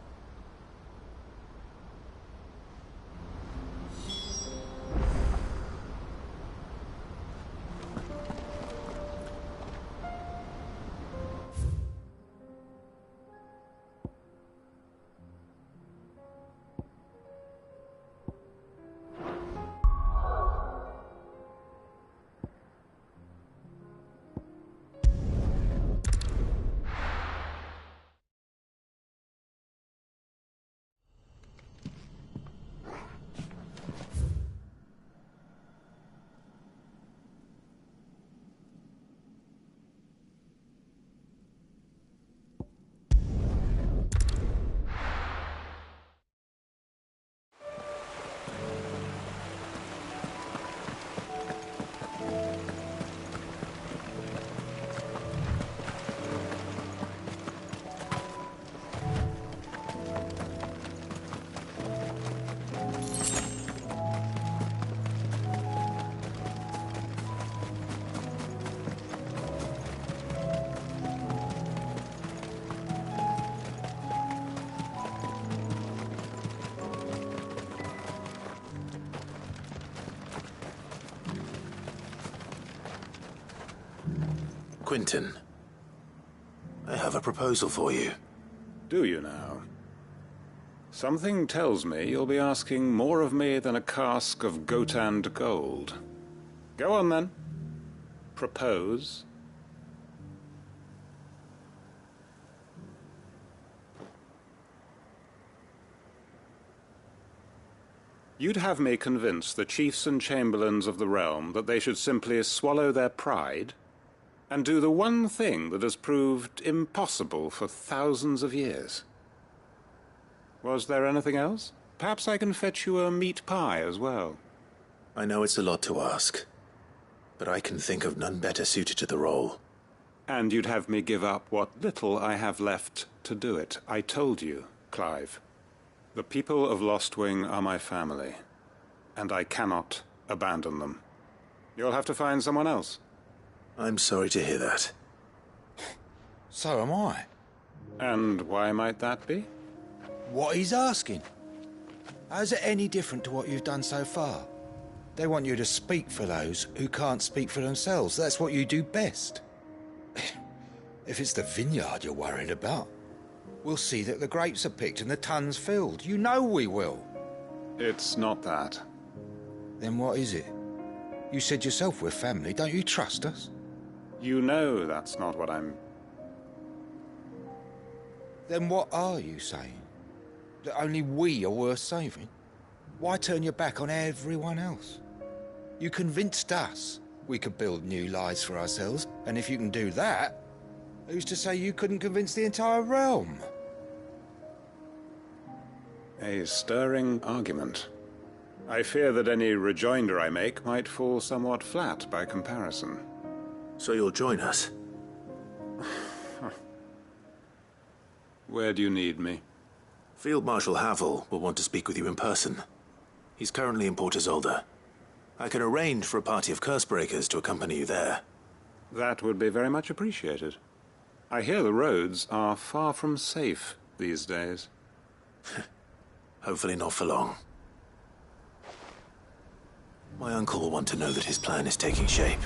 C: Quentin, I have a proposal for you.
O: Do you now? Something tells me you'll be asking more of me than a cask of Gotand gold. Go on, then. Propose. You'd have me convince the chiefs and chamberlains of the realm that they should simply swallow their pride
R: and do the one thing that has proved impossible for thousands of years. Was there anything else? Perhaps I can fetch you a meat pie as well.
C: I know it's a lot to ask, but I can think of none better suited to the role.
R: And you'd have me give up what little I have left to do it. I told you, Clive. The people of Lostwing are my family, and I cannot abandon them. You'll have to find someone else.
C: I'm sorry to hear that.
S: So am I.
R: And why might that be?
S: What he's asking. How's it any different to what you've done so far? They want you to speak for those who can't speak for themselves. That's what you do best. If it's the vineyard you're worried about, we'll see that the grapes are picked and the tons filled. You know we will.
R: It's not that.
S: Then what is it? You said yourself we're family. Don't you trust us?
R: You know that's not what I'm...
S: Then what are you saying? That only we are worth saving? Why turn your back on everyone else? You convinced us we could build new lives for ourselves, and if you can do that, who's to say you couldn't convince the entire realm?
R: A stirring argument. I fear that any rejoinder I make might fall somewhat flat by comparison.
C: So you'll join us?
R: Where do you need me?
C: Field Marshal Havel will want to speak with you in person. He's currently in Port Isolde. I can arrange for a party of Cursebreakers to accompany you there.
R: That would be very much appreciated. I hear the roads are far from safe these days.
C: Hopefully not for long. My uncle will want to know that his plan is taking shape.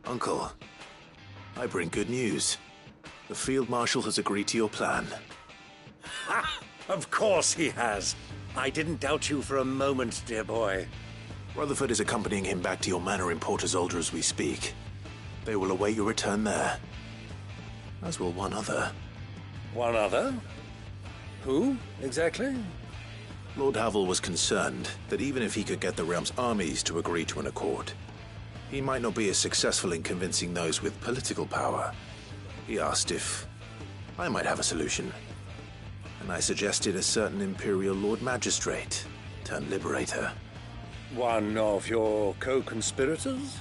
C: Uncle, I bring good news. The Field Marshal has agreed to your plan.
U: Ha! Of course he has. I didn't doubt you for a moment, dear boy.
C: Rutherford is accompanying him back to your manor in Port Isolde as we speak. They will await your return there. As will one other.
U: One other? Who, exactly?
C: Lord Havel was concerned that even if he could get the realm's armies to agree to an accord, he might not be as successful in convincing those with political power. He asked if I might have a solution, and I suggested a certain Imperial Lord Magistrate turned Liberator.
U: One of your co-conspirators?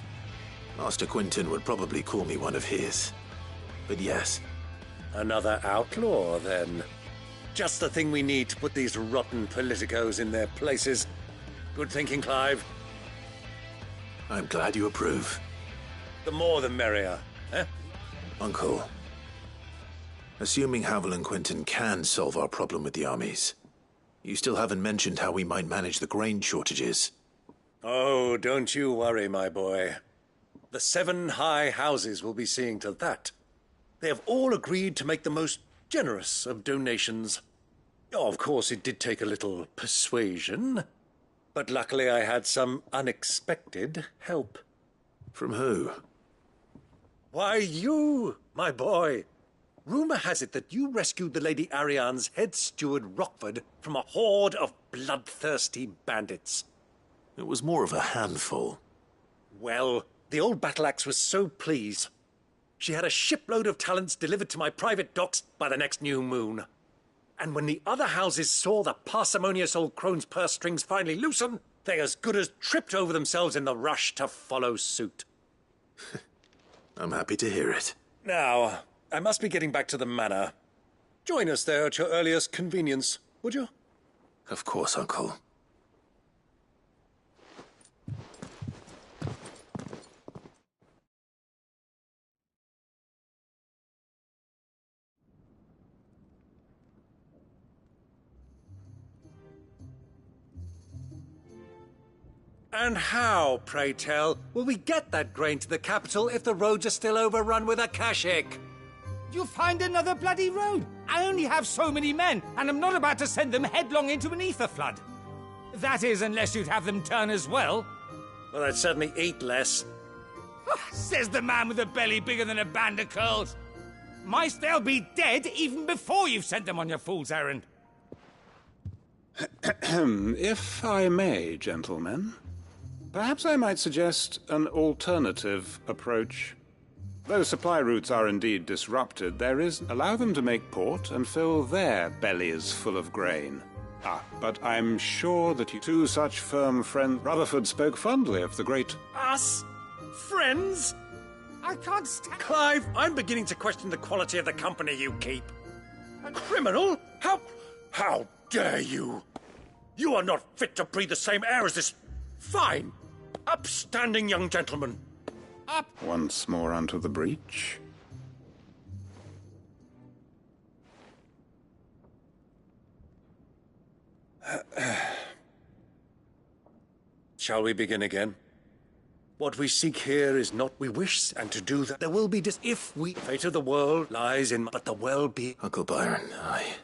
C: Master Quinton would probably call me one of his, but yes.
U: Another outlaw, then. Just the thing we need to put these rotten politicos in their places. Good thinking, Clive.
C: I'm glad you approve.
U: The more the merrier, eh?
C: Uncle, assuming Havel and Quinton can solve our problem with the armies, you still haven't mentioned how we might manage the grain shortages.
U: Oh, don't you worry, my boy. The 7 high houses will be seeing to that. They have all agreed to make the most generous of donations. Oh, of course, it did take a little persuasion, but luckily I had some unexpected help.
C: From who?
U: Why, you, my boy. Rumor has it that you rescued the Lady Ariane's head steward Rockford from a horde of bloodthirsty bandits.
C: It was more of a handful.
U: Well, the old battle-axe was so pleased. She had a shipload of talents delivered to my private docks by the next new moon. And when the other houses saw the parsimonious old crone's purse strings finally loosen, they as good as tripped over themselves in the rush to follow suit.
C: I'm happy to hear it.
U: Now, I must be getting back to the manor. Join us there at your earliest convenience, would you?
C: Of course, Uncle.
U: And how, pray tell, will we get that grain to the capital if the roads are still overrun with Akashic?
H: You find another bloody road. I only have so many men, and I'm not about to send them headlong into an ether flood. That is, unless you'd have them turn as well.
U: Well, I'd certainly eat less.
H: Says the man with a belly bigger than a band of curls. Mice, they'll be dead even before you've sent them on your fool's errand.
R: If I may, gentlemen, perhaps I might suggest an alternative approach. Though supply routes are indeed disrupted, allow them to make port and fill their bellies full of grain. But I'm sure that you two such firm friends... Rutherford spoke fondly of the great...
U: Us? Friends?
H: I can't stand...
U: Clive, I'm beginning to question the quality of the company you keep. A criminal? How dare you? You are not fit to breathe the same air as this fine, upstanding young gentleman.
H: Up!
R: Once more onto the breach.
U: Shall we begin again? What we seek here is not we wish, and to do that there will be if we... Fate of the world lies in... But the well-being...
C: Uncle Byron, aye.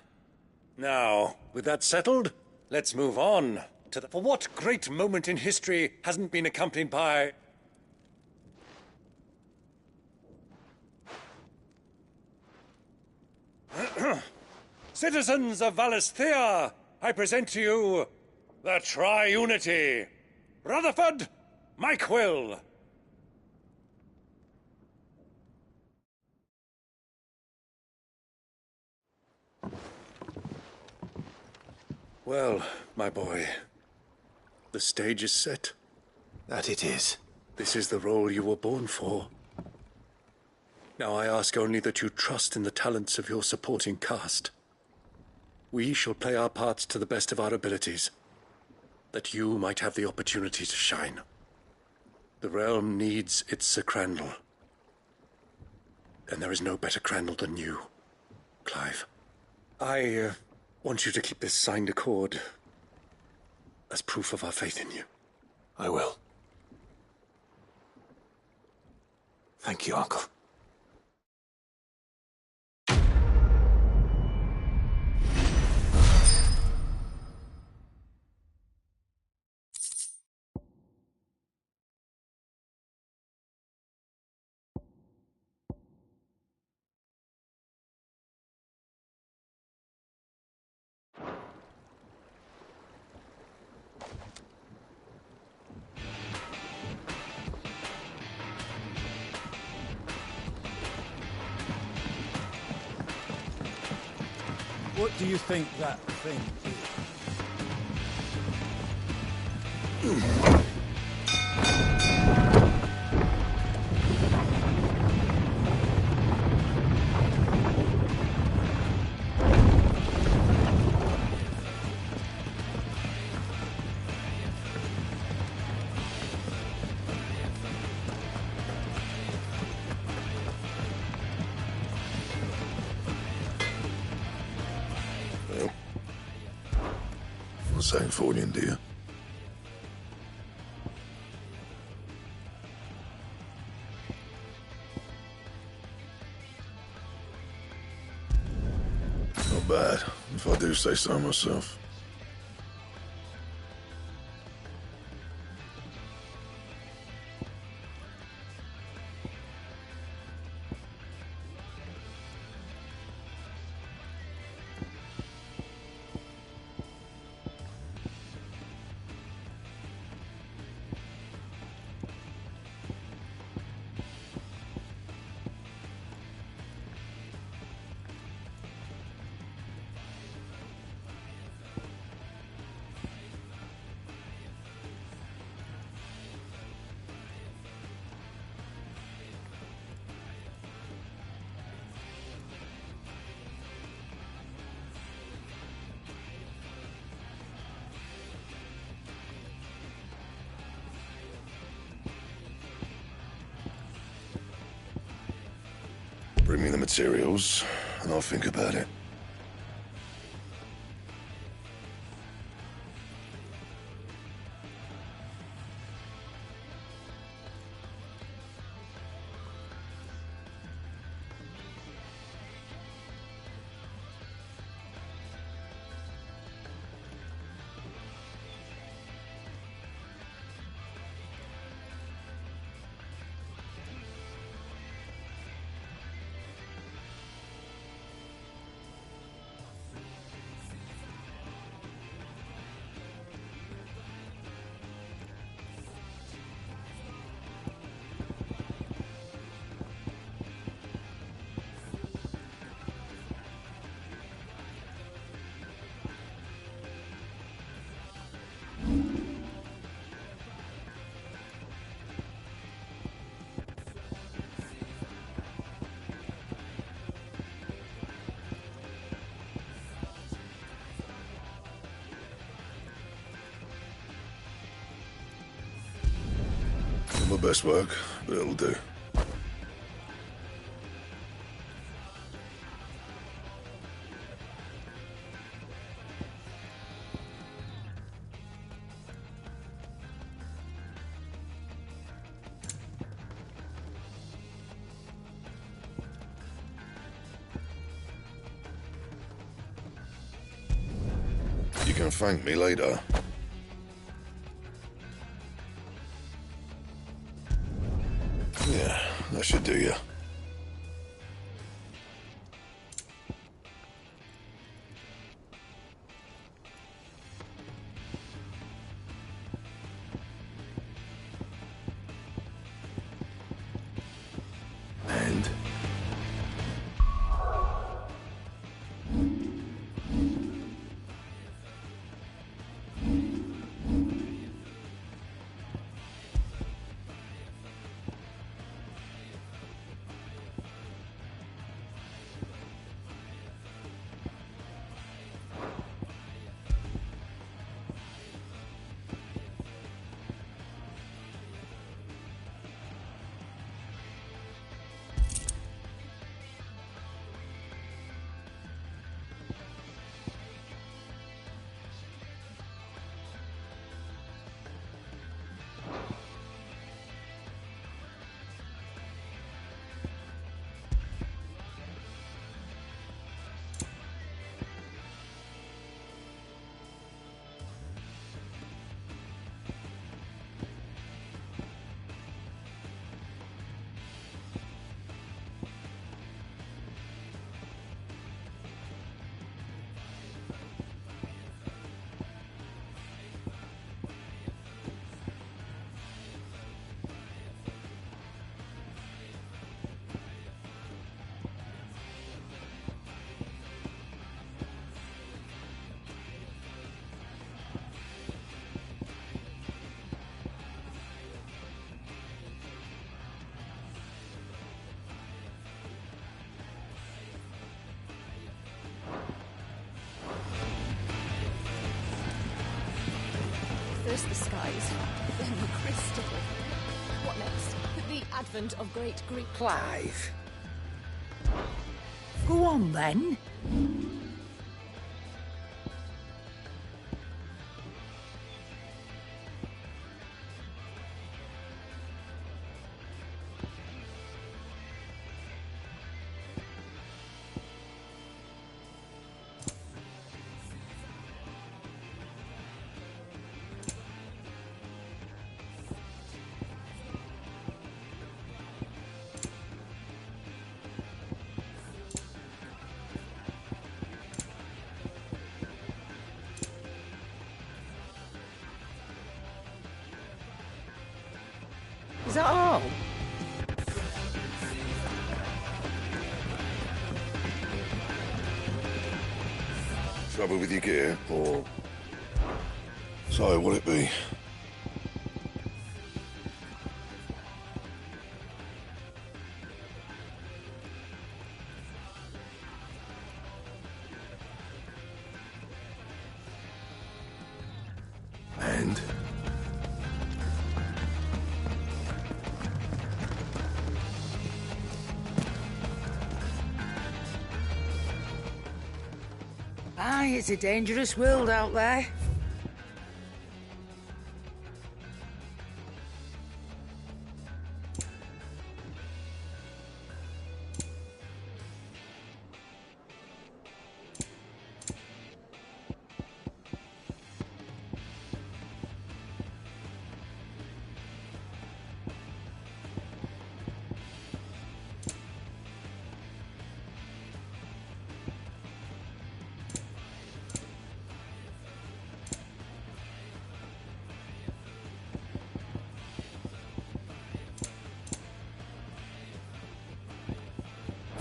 U: Now, with that settled, let's move on to the... For what great moment in history hasn't been accompanied by... Citizens of Valisthea, I present to you the Tri-Unity. Rutherford, Mike Will. Well, my boy, the stage is set.
C: That it is.
U: This is the role you were born for. Now I ask only that you trust in the talents of your supporting cast. We shall play our parts to the best of our abilities, that you might have the opportunity to shine. The realm needs its Sir Crandall. And there is no better Crandall than you, Clive. I want you to keep this signed accord as proof of our faith in you.
C: I will. Thank you, Uncle.
L: What do you think that thing is?
Q: Sangforian, dear. Not bad, if I do say so myself. Bring me the materials, and I'll think about it. my best work, but it'll do. You can thank me later. Yeah, that should do you. And?
F: First the skies, then the crystal. What next? The advent of great Greek...
G: Clive. Go on, then. Is that all?
Q: Trouble with your gear, or... So, will it be? And?
G: Aye, it's a dangerous world out there.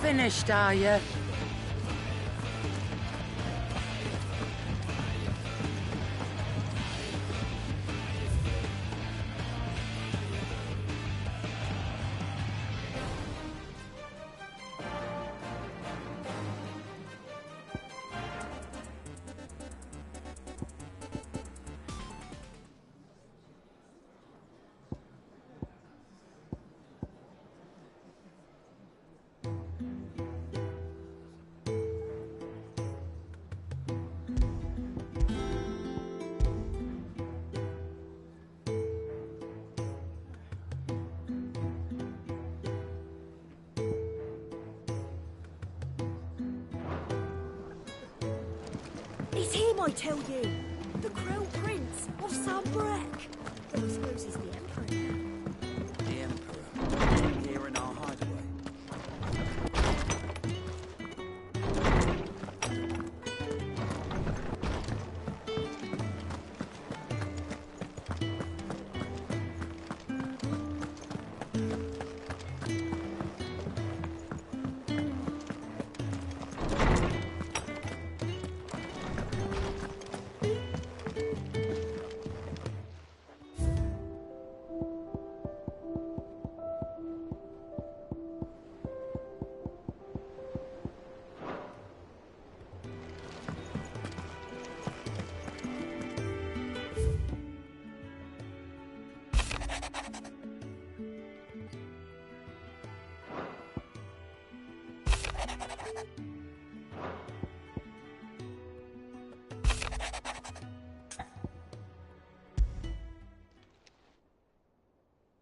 G: Finished, are you?
T: It's him, I tell you. The Crown Prince of Sanbreque. Who I suppose is the Emperor now.
V: The Emperor. Here in our hideaway.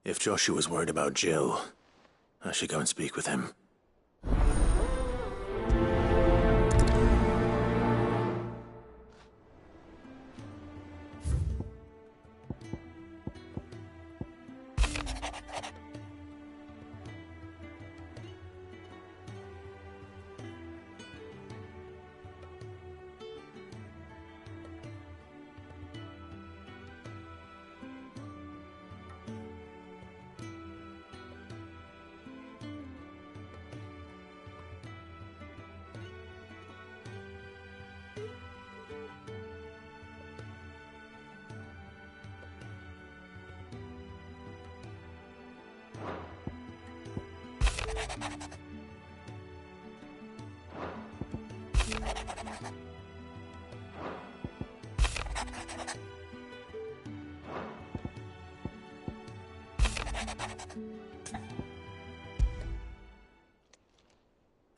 C: If Joshua's worried about Jill, I should go and speak with him.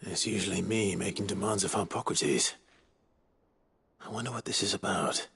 C: It's usually me making demands of Harpocrates. I wonder what this is about.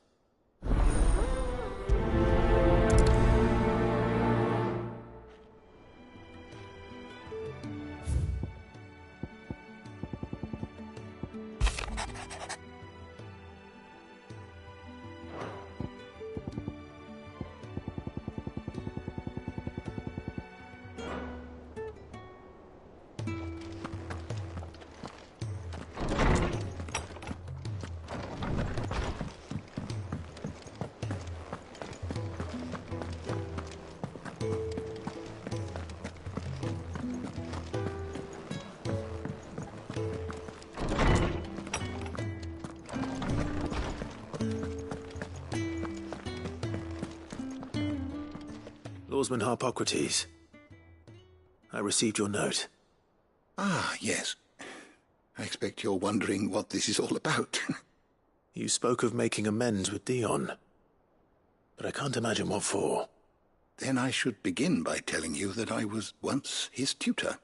C: Lawsman Harpocrates, I received your note.
W: Ah, yes. I expect you're wondering what this is all about.
C: You spoke of making amends with Dion, but I can't imagine what for.
W: Then I should begin by telling you that I was once his tutor.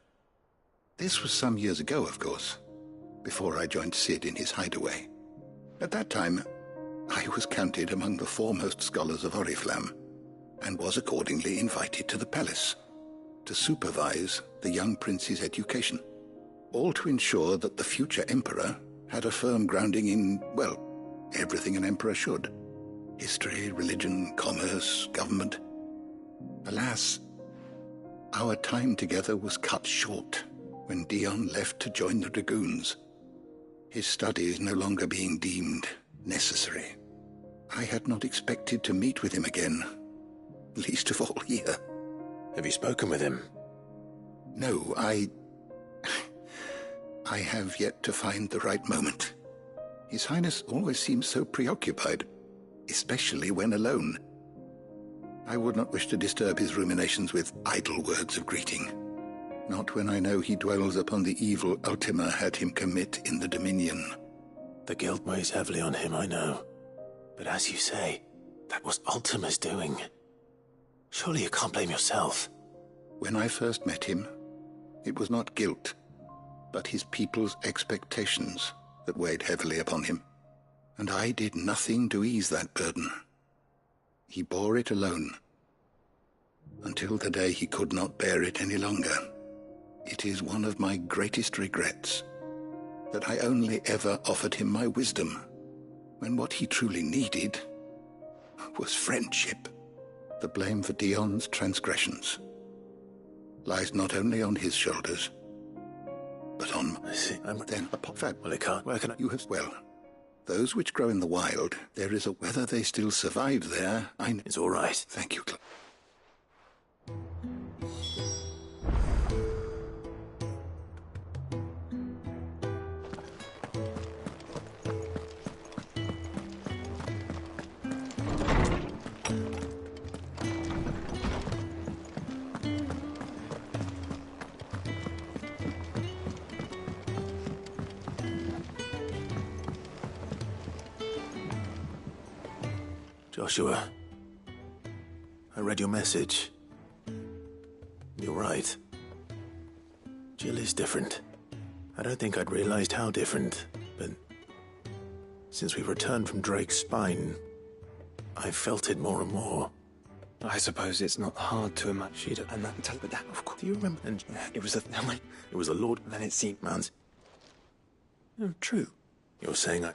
W: This was some years ago, of course, before I joined Cid in his hideaway. At that time, I was counted among the foremost scholars of Oriflamme, and was accordingly invited to the palace to supervise the young prince's education, all to ensure that the future emperor had a firm grounding in, well, everything an emperor should. History, religion, commerce, government. Alas, our time together was cut short when Dion left to join the Dragoons, his studies no longer being deemed necessary. I had not expected to meet with him again, least of all here.
C: Have you spoken with him?
W: No, I have yet to find the right moment. His Highness always seems so preoccupied, especially when alone. I would not wish to disturb his ruminations with idle words of greeting. Not when I know he dwells upon the evil Ultima had him commit in the Dominion.
C: The guilt weighs heavily on him, I know. But as you say, that was Ultima's doing. Surely you can't blame yourself.
W: When I first met him, it was not guilt, but his people's expectations that weighed heavily upon him. And I did nothing to ease that burden. He bore it alone, until the day he could not bear it any longer. It is one of my greatest regrets that I only ever offered him my wisdom, when what he truly needed was friendship. The blame for Dion's transgressions lies not only on his shoulders, but on...
C: I see.
W: Then,
C: well, it can't. Where can I...
W: You have... Well, those which grow in the wild, there is a... Whether they still survive there, I...
C: It's all right.
W: Thank you,
C: Joshua, I read your message. You're right. Jill is different. I don't think I'd realized how different, but since we returned from Drake's spine, I've felt it more and more.
I: I suppose it's not hard to imagine. And that, but that, of course.
C: Do you remember? And
I: it was a...
C: It was a Lord.
I: Then it seemed...
C: Mans.
I: No, true.
C: You're saying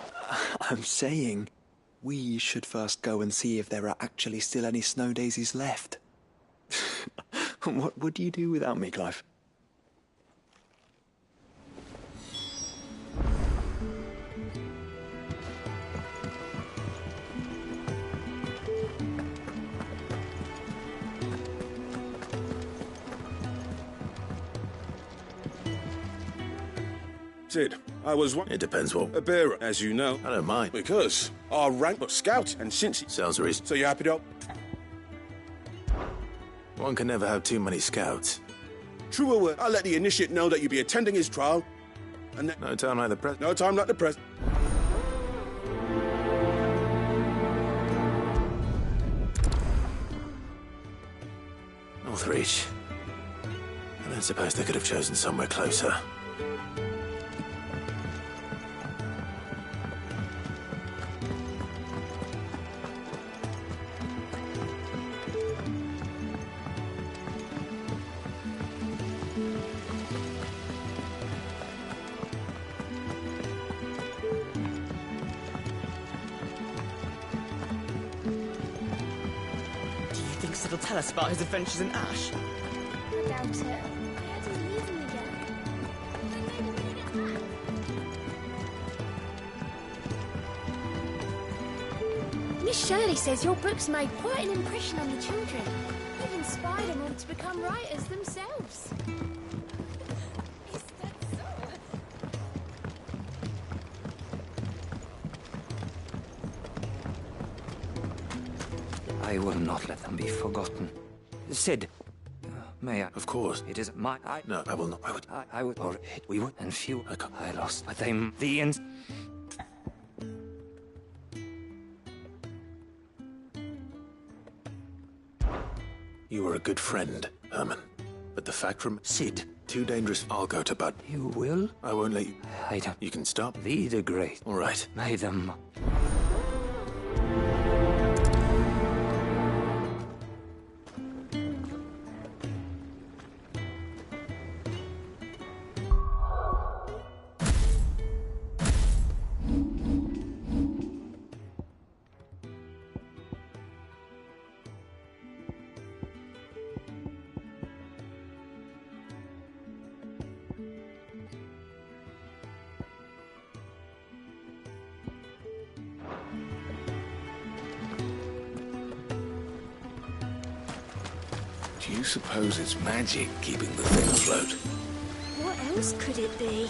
I: I'm saying... we should first go and see if there are actually still any snow daisies left. What would you do without me, Clive?
D: Sid, I was one.
C: It depends what.
D: A bearer, as you know.
C: I don't mind.
D: Because our rank was scout, and since he...
C: Sounds reasonable.
D: So you happy to...
C: One can never have too many scouts.
D: True or word, I'll let the initiate know that you'll be attending his trial. And then...
C: No time like the present.
D: No time like the present.
C: Northreach. I don't suppose they could have chosen somewhere closer.
E: It'll tell us about his adventures in Ash.
A: I doubt it. I had to leave him again. Miss Shirley says your books made quite an impression on the children. You've inspired them all to become writers themselves.
F: Is that so?
H: I will not let them be forgotten. Sid, may I?
C: Of course.
H: It is my...
C: No, I will not.
H: I would... Or we would... And few... I lost. But they... The ins...
C: You were a good friend, Herman. But the fact from...
H: Sid.
C: Too dangerous. I'll go to Bud.
H: You will?
C: I won't let you...
H: I don't...
C: You can stop.
H: Be the great.
C: All right.
H: May them...
P: Do you suppose it's magic keeping the thing afloat?
T: What else could it be?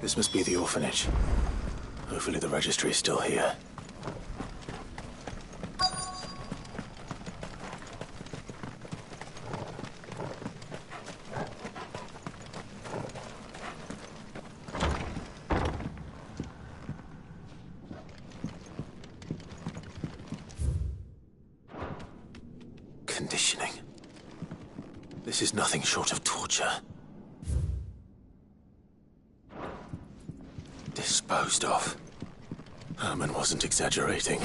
C: This must be the orphanage. Hopefully the registry is still here. Conditioning. This is nothing short of torture. Disposed of. Herman wasn't exaggerating.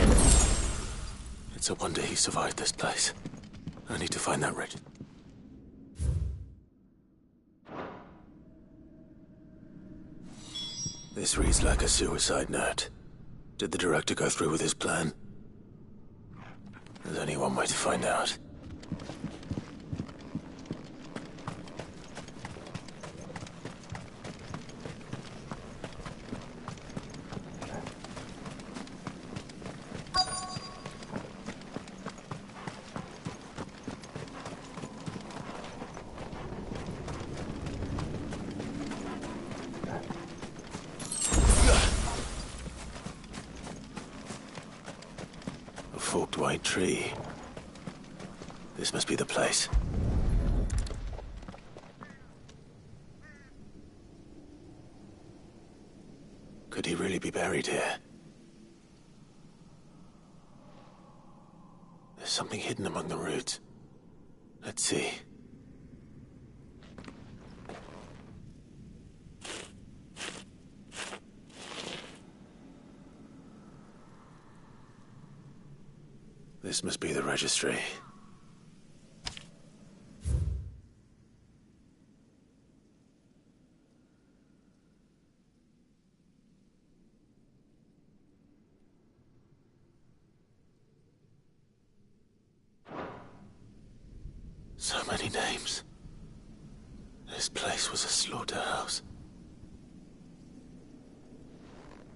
C: It's a wonder he survived this place. I need to find that register. This reads like a suicide note. Did the director go through with his plan? There's only one way to find out. Forked white tree. This must be the place. Could he really be buried here? There's something hidden among the roots. Let's see. This must be the registry. So many names. This place was a slaughterhouse.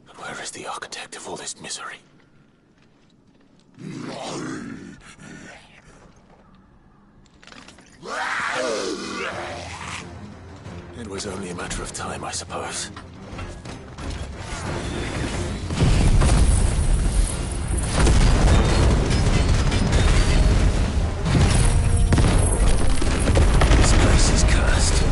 C: But where is the architect of all this misery? It was only a matter of time, I suppose. This place is cursed.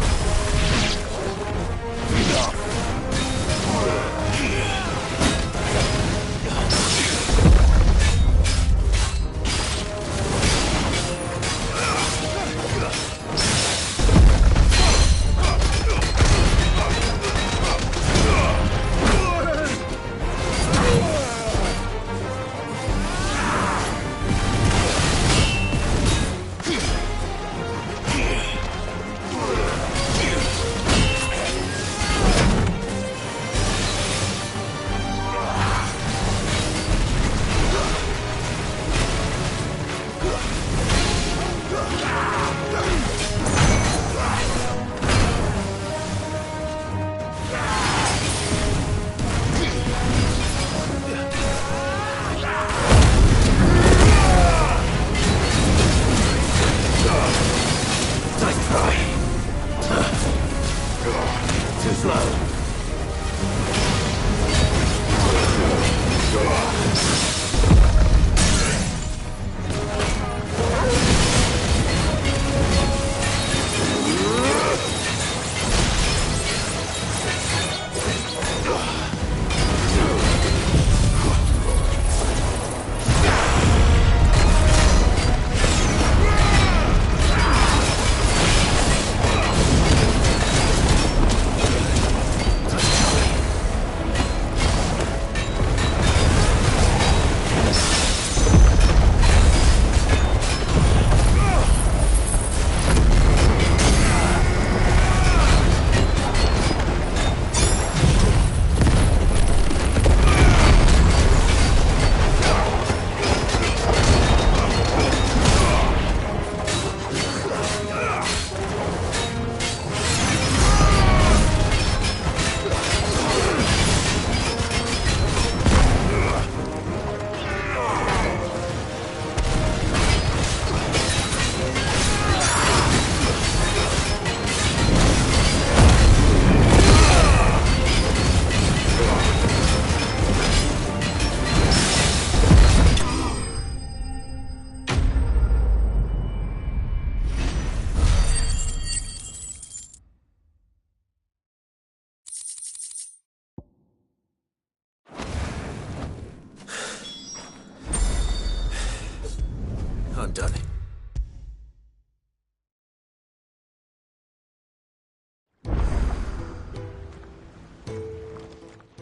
C: done.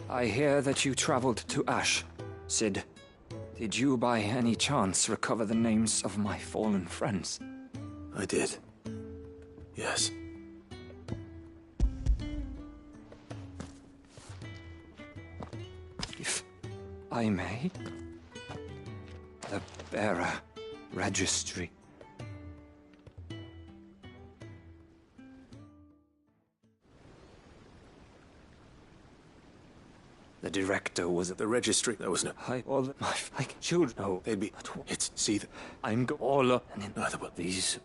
K: I hear that you traveled to Ash, Cid. Did you by any chance recover the names of my fallen friends?
C: I did. Yes.
K: If I may? The Bearer Registry. The director was at
C: the registry. There was no.
K: All my children.
C: No, they'd be. It's. See,
K: I'm all and in
C: neither but
K: these.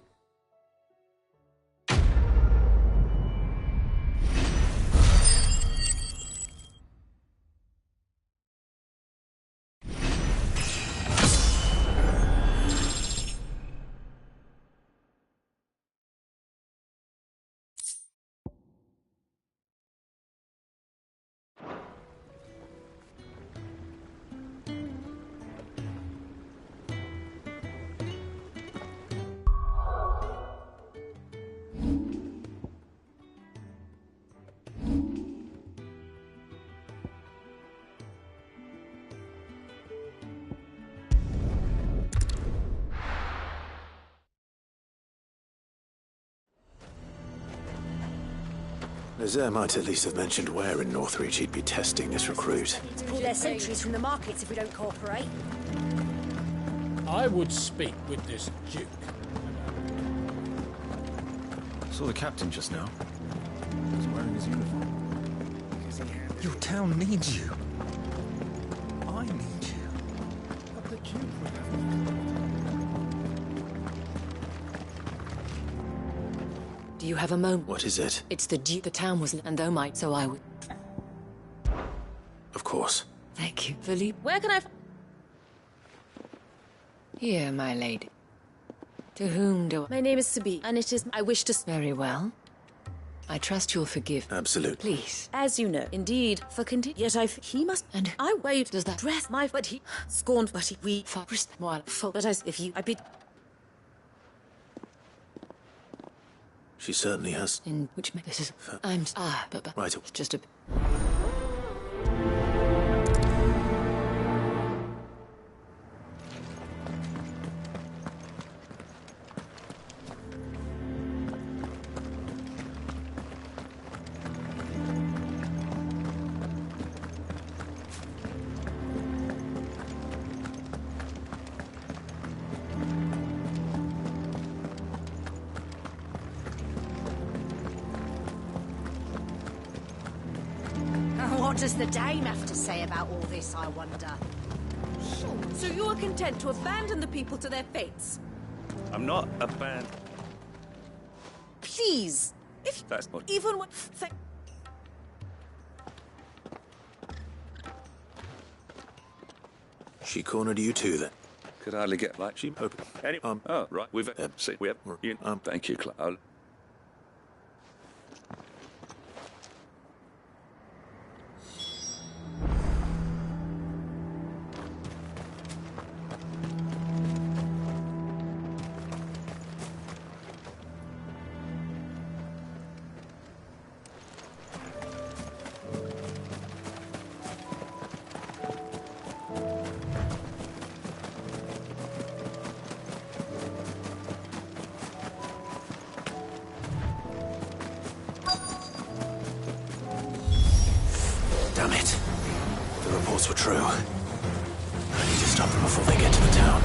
C: Nazaire might at least have mentioned where in Northreach he'd be testing this recruit.
T: Pull their sentries from the markets if we don't cooperate.
M: I would speak with this Duke.
B: Saw the captain just now. He was wearing his uniform.
S: Your town needs you. I need you.
M: But the Duke would have...
N: Do you have a moment?
C: What is it?
N: It's the Duke. The town was and oh my, so I would.
C: Of course.
N: Thank you, Philippe.
T: Where can I...
N: Here, my lady. To whom do I...
T: My name is Sabi, and it is... I wish to...
N: Very well. I trust you'll forgive.
C: Absolutely.
N: Please.
T: As you know, indeed, for yet he must...
N: And
T: I wait.
N: Does that
T: dress my... But he... Scorned, but he... We...
N: While...
T: But as if you... I bid...
C: She certainly has.
N: In which... This is... I'm... but...
C: Right.
N: It's just a...
T: What does the dame have to say about all this, I wonder?
F: So you are content to abandon the people to their fates?
B: I'm not abandoned.
F: Please! If
B: That's not...
F: even what...
C: She cornered you too, then.
B: Could hardly get like she hoping. Anyway, oh, right, we've... see, we have... thank you, Cloud.
C: Damn it. The reports were true. I need to stop them before they get to the town.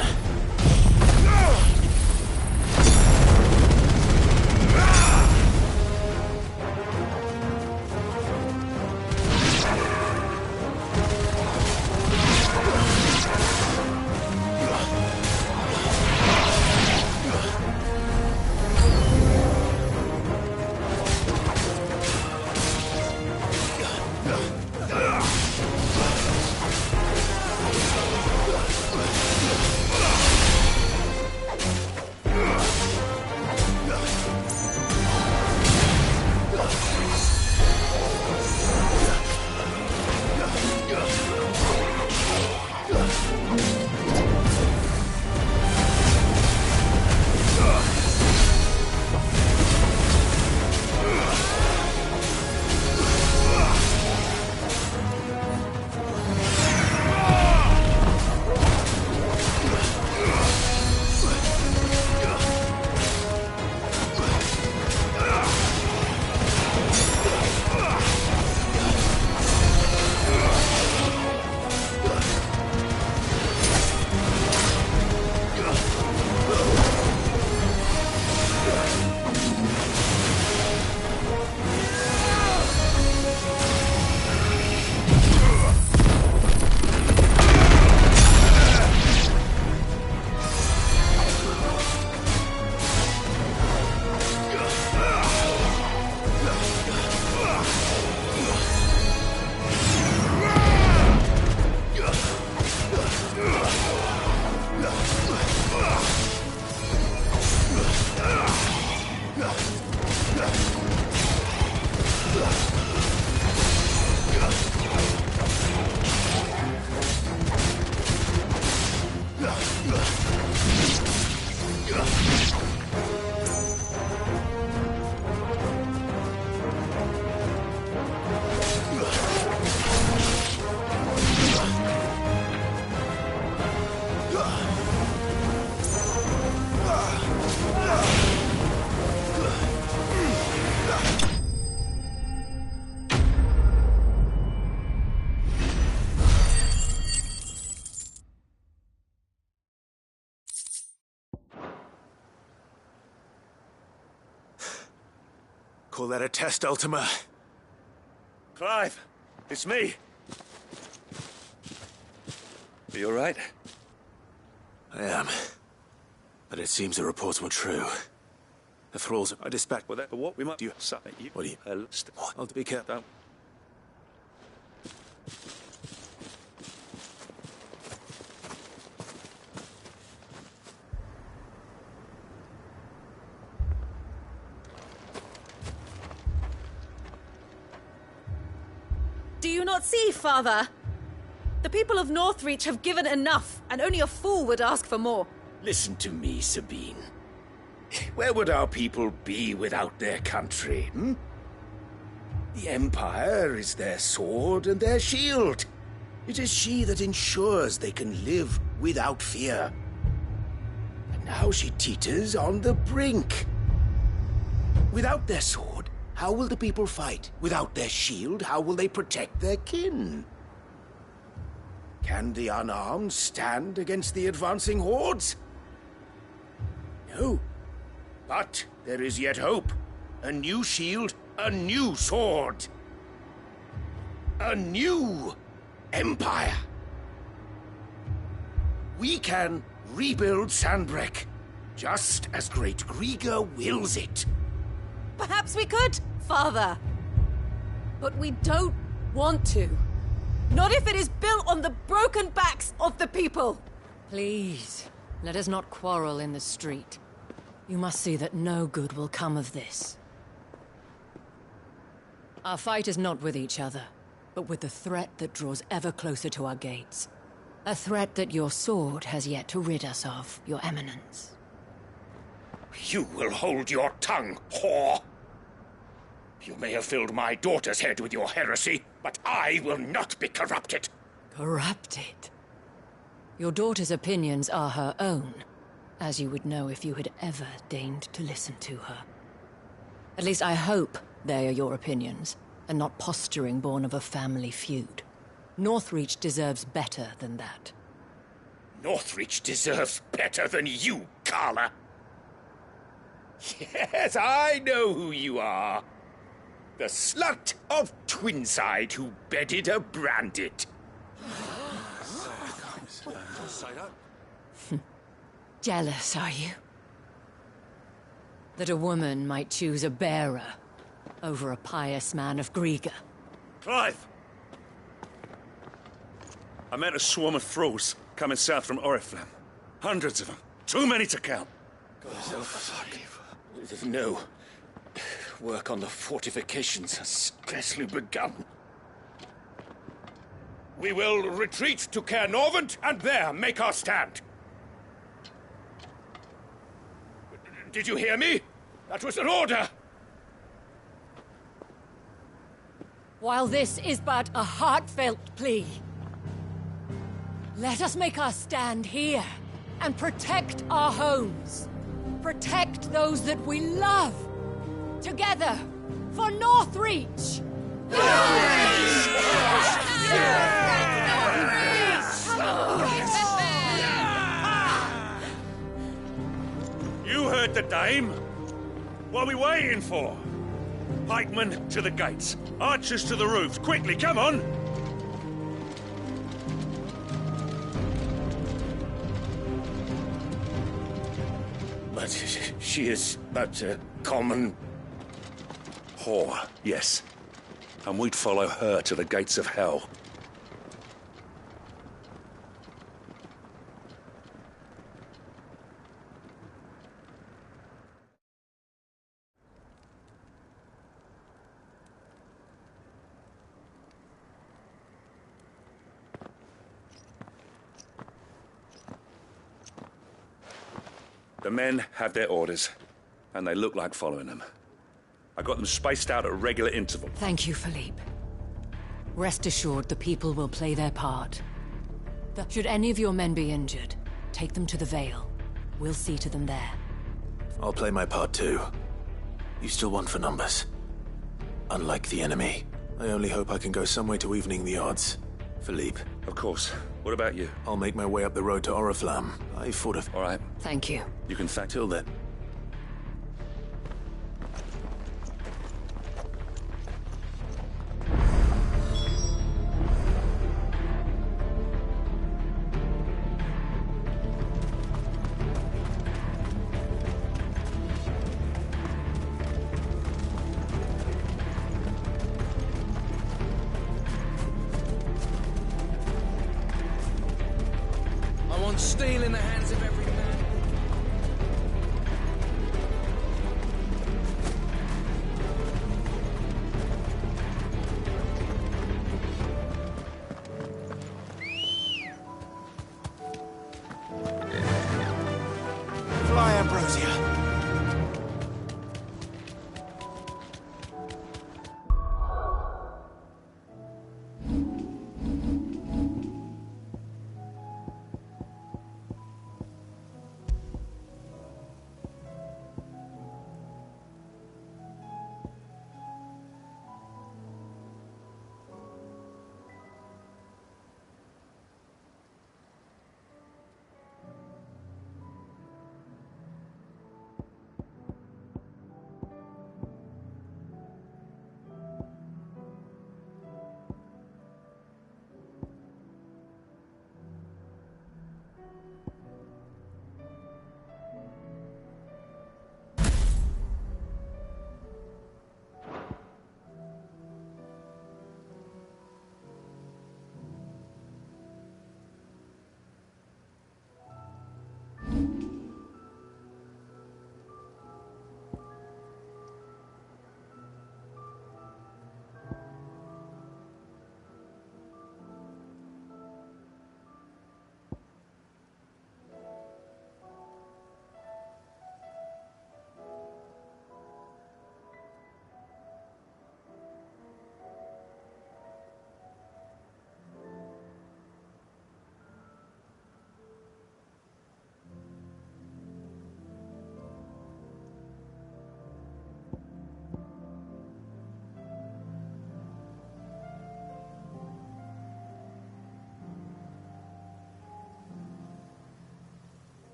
C: Call that a test, Ultima?
B: Clive, it's me. Are you all right?
C: I am. But it seems the reports were true. The thralls I dispatched.
B: Well, what we might do? You.
C: What do you?
B: What?
C: I'll be careful.
B: Don't.
F: Do you not see, Father? The people of Northreach have given enough, and only a fool would ask for more.
J: Listen to me, Sabine. Where would our people be without their country, The Empire is their sword and their shield. It is she that ensures they can live without fear. And now she teeters on the brink. Without their sword, how will the people fight? Without their shield, how will they protect their kin? Can the unarmed stand against the advancing hordes? No. But there is yet hope. A new shield, a new sword. A new empire. We can rebuild Sanbreque, just as Great Griga wills it.
F: Perhaps we could, Father. But we don't want to. Not if it is built on the broken backs of the people.
N: Please, let us not quarrel in the street. You must see that no good will come of this. Our fight is not with each other, but with the threat that draws ever closer to our gates. A threat that your sword has yet to rid us of, Your Eminence.
J: You will hold your tongue, whore! You may have filled my daughter's head with your heresy, but I will not be corrupted.
N: Corrupted? Your daughter's opinions are her own, as you would know if you had ever deigned to listen to her. At least I hope they are your opinions, and not posturing born of a family feud. Northreach deserves better than that.
J: Northreach deserves better than you, Carla. Yes, I know who you are. The slut of Twinside who bedded a Brandit.
N: Jealous, are you? That a woman might choose a bearer over a pious man of Griga.
B: Clive! I met a swarm of thralls coming south from Oriflamme. Hundreds of them. Too many to count.
J: No. Work on the fortifications has scarcely begun. We will retreat to Caernarvon and there make our stand. Did you hear me? That was an order!
N: While this is but a heartfelt plea, let us make our stand here and protect our homes. Protect those that we love. Together, for Northreach!
B: You heard the dame. What are we waiting for? Pikemen to the gates. Archers to the roofs. Quickly, come on!
J: But she is but a common...
B: whore, yes. And we'd follow her to the gates of hell. The men have their orders, and they look like following them. I got them spaced out at regular intervals.
N: Thank you, Philippe. Rest assured the people will play their part. Should any of your men be injured, take them to the Vale. We'll see to them there.
C: I'll play my part too. You still want for numbers. Unlike the enemy, I only hope I can go some way to evening the odds. Philippe.
B: Of course. What about you?
C: I'll make my way up the road to Oriflamme. I fought a...
B: All right.
N: Thank you.
B: You can thank...
C: Till then.
O: want steel in the hands of every man.
S: Fly, Ambrosia.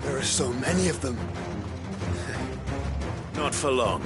D: There are so many of them.
C: Not for long.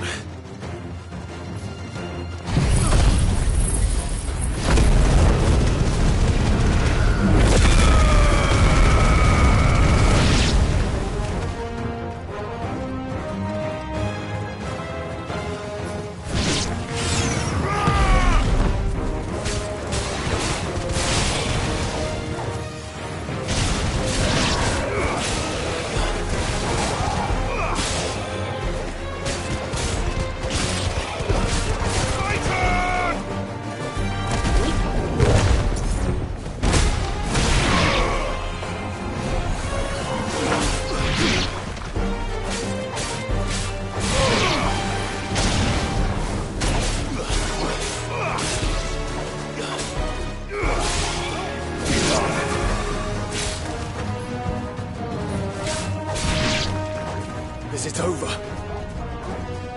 D: Is it over?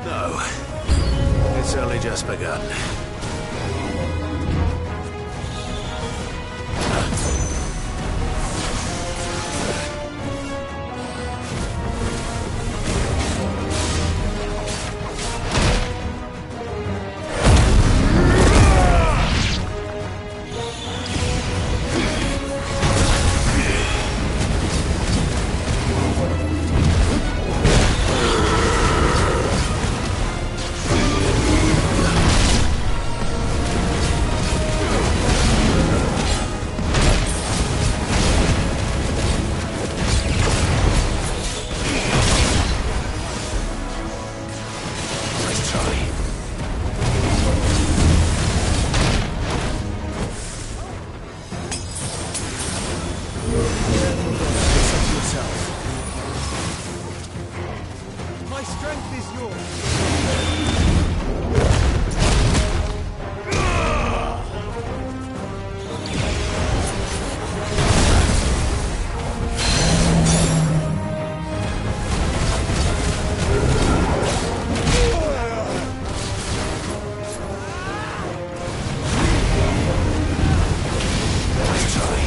C: No. It's only just begun.
O: My strength is yours.
C: Let's try.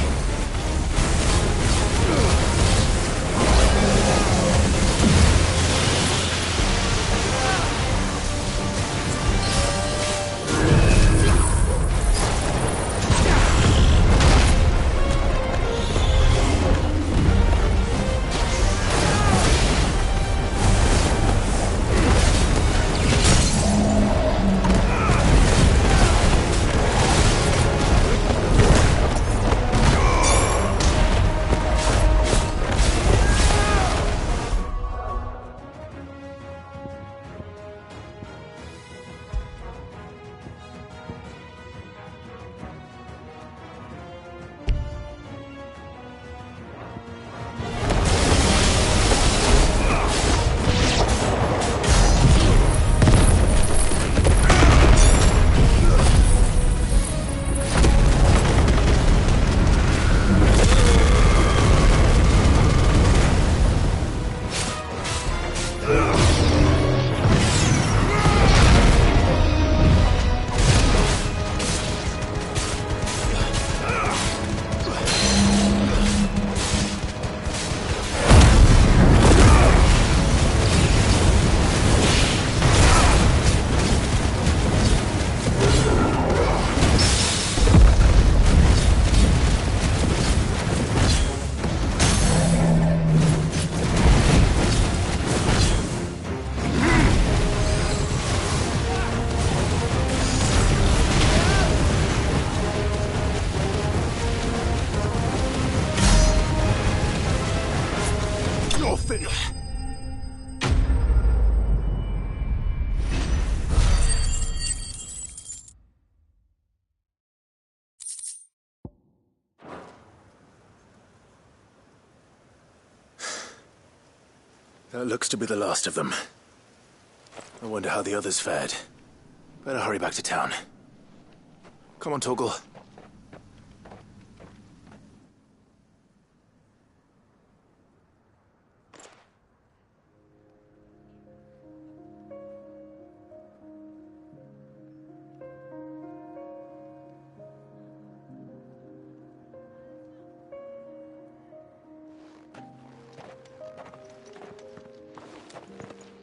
C: That looks to be the last of them. I wonder how the others fared. Better hurry back to town. Come on, Torgal.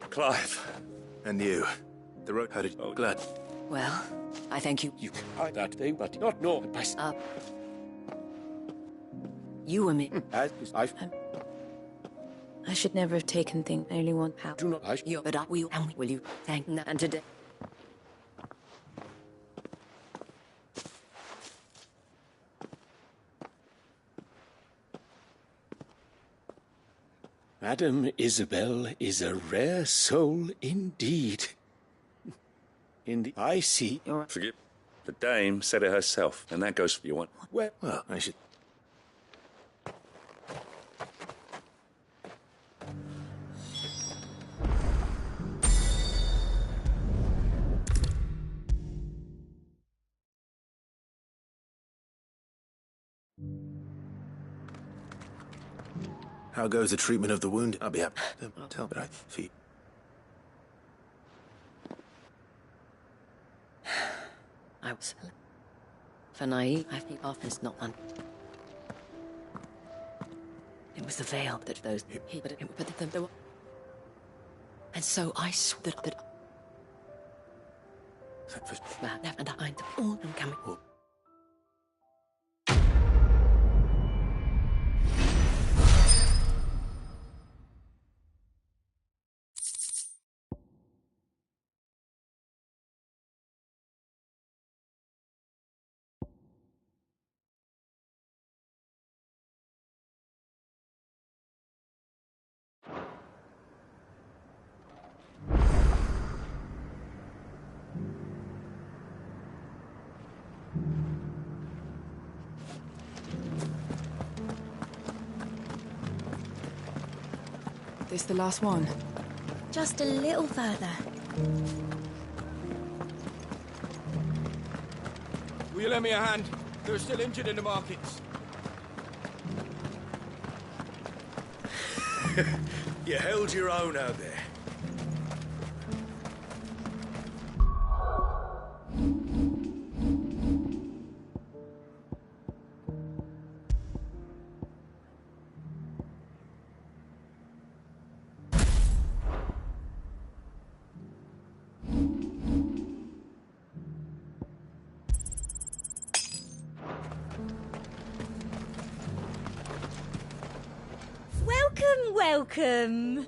B: Clive.
C: And you. The road. How did you... Glad.
N: Well, I thank you.
J: You can hide that thing, but not know it by...
N: You and me.
J: As I've...
N: I should never have taken things I only want power.
J: Do not...
N: You, but I will, and will you thank me? And today...
J: Madame Isabel is a rare soul indeed. I see.
B: Forgive. The dame said it herself, and that goes for you one.
C: Well, I should... How goes the treatment of the wound? I'll be happy to tell, but I feel...
N: I was... For naive, I think office not one. It was the veil that those... But there were... And so I swore that... And I all am coming...
F: This the last one?
T: Just a little further.
O: Will you lend me a hand? They're still injured in the markets.
B: You held your own out there.
T: Welcome.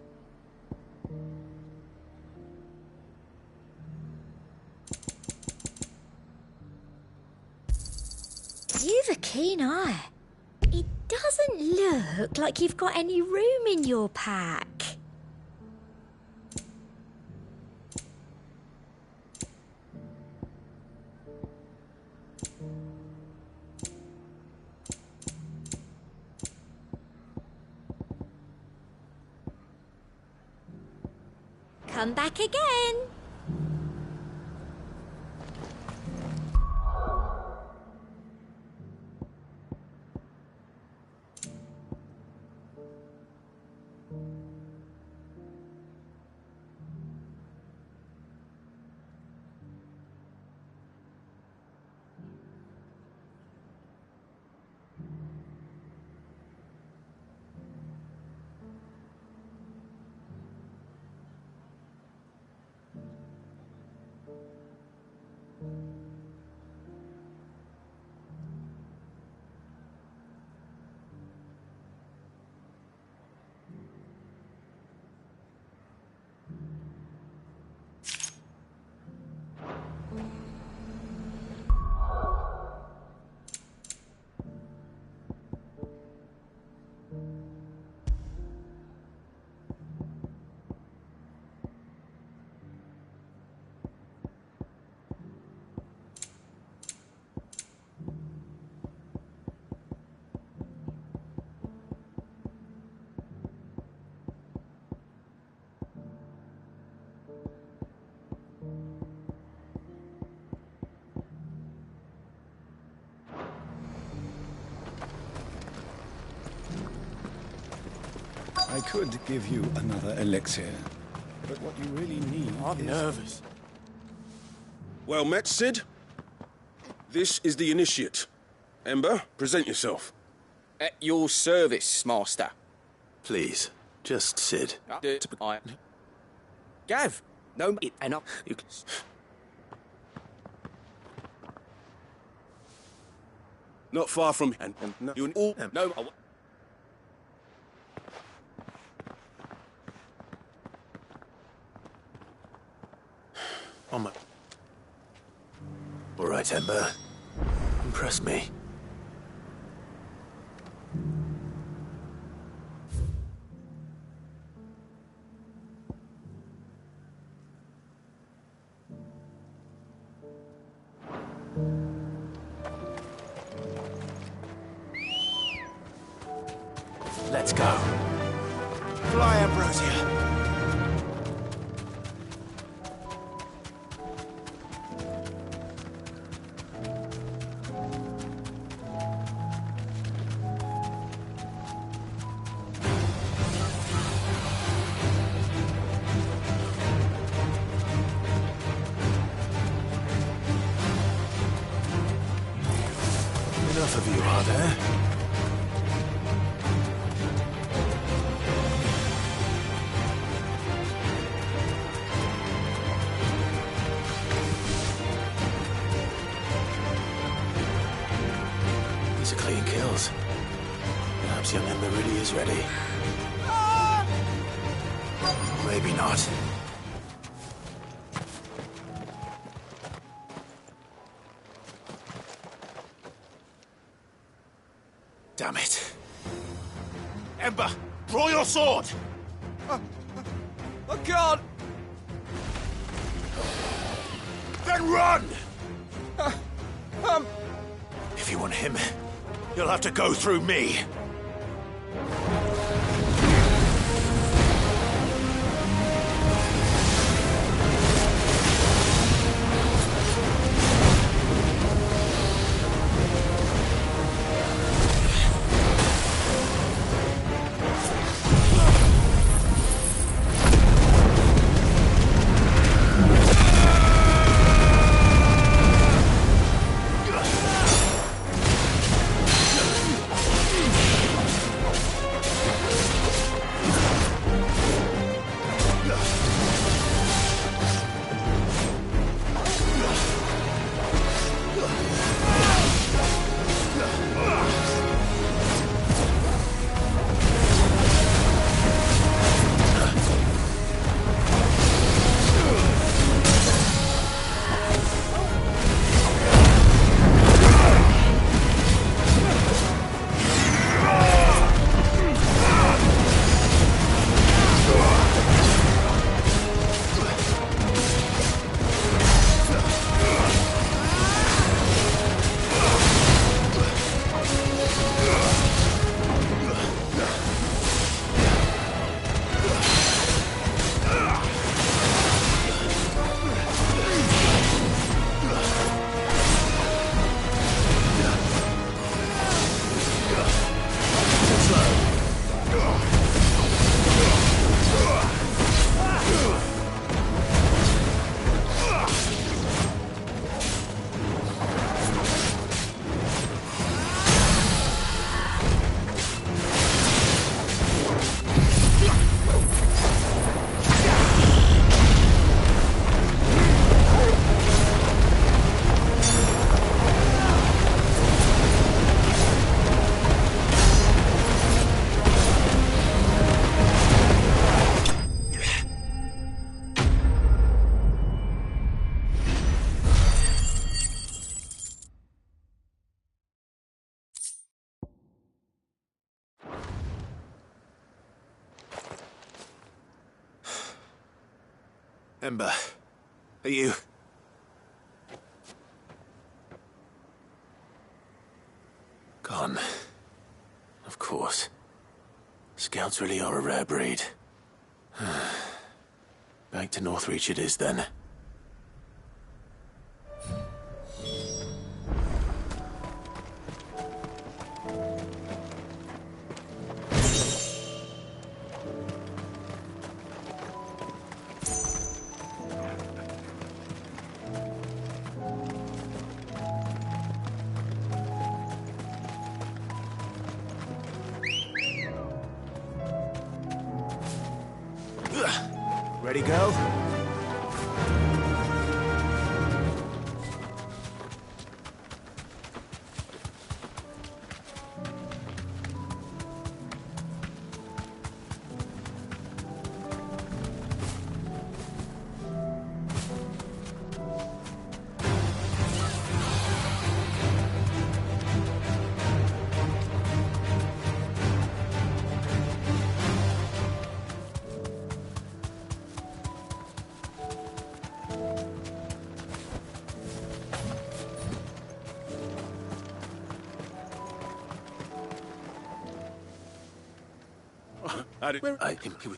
T: You've a keen eye. It doesn't look like you've got any room in your pack. Come back again.
L: could give you another elixir, but what you really need
D: I'm
L: is...
D: nervous. Well met, Cid. This is the initiate. Ember, present yourself.
E: At your service, Master.
C: Please, just Cid.
E: Gav, no, and up.
D: Not far from... And you all...
E: No,
C: On my... All right, Ember. Impress me. Let's go. Fly, Ambrosia. Enough of you, are there? These are clean kills. Perhaps young Ember really is ready. Maybe not. Damn it. Ember, draw your sword!
O: I can't!
C: Then run! If you want him, you'll have to go through me. Ember, are you... Gone. Of course. Scouts really are a rare breed. Back to Northreach it is, then.
Q: girls.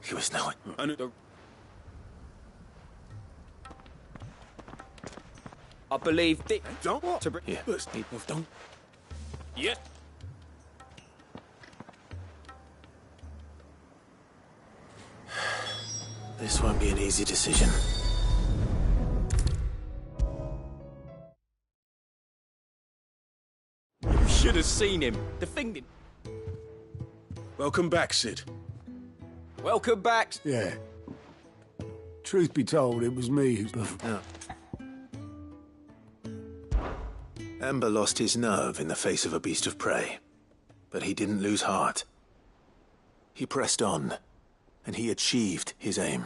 C: He was nowhere.
O: I believe Dick.
D: Don't what?
C: Yeah.
D: Don't. Yes.
C: This won't be an easy decision.
O: You should have seen him. The thing did.
D: Welcome back, Cid.
O: Welcome back.
Q: Yeah. Truth be told, it was me who's...
C: No. Amber lost his nerve in the face of a beast of prey, but he didn't lose heart. He pressed on, and he achieved his aim.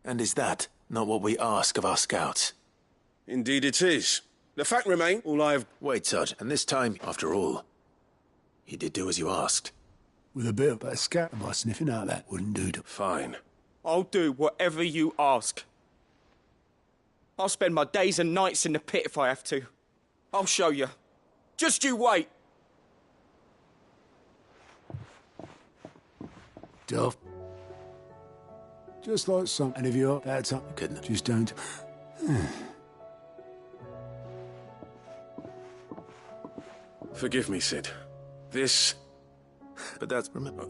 C: And is that not what we ask of our scouts?
D: Indeed it is. The fact remains, all I've...
C: Wait, Sarge, and this time, after all, he did do as you asked.
Q: With a bit of a scatter by sniffing out that wouldn't do to...
D: Fine.
O: I'll do whatever you ask. I'll spend my days and nights in the pit if I have to. I'll show you. Just you wait.
Q: Duff. Just like something of your bad time.
C: Couldn't.
Q: Just don't.
D: Forgive me, Cid. This...
C: But that's... Remember...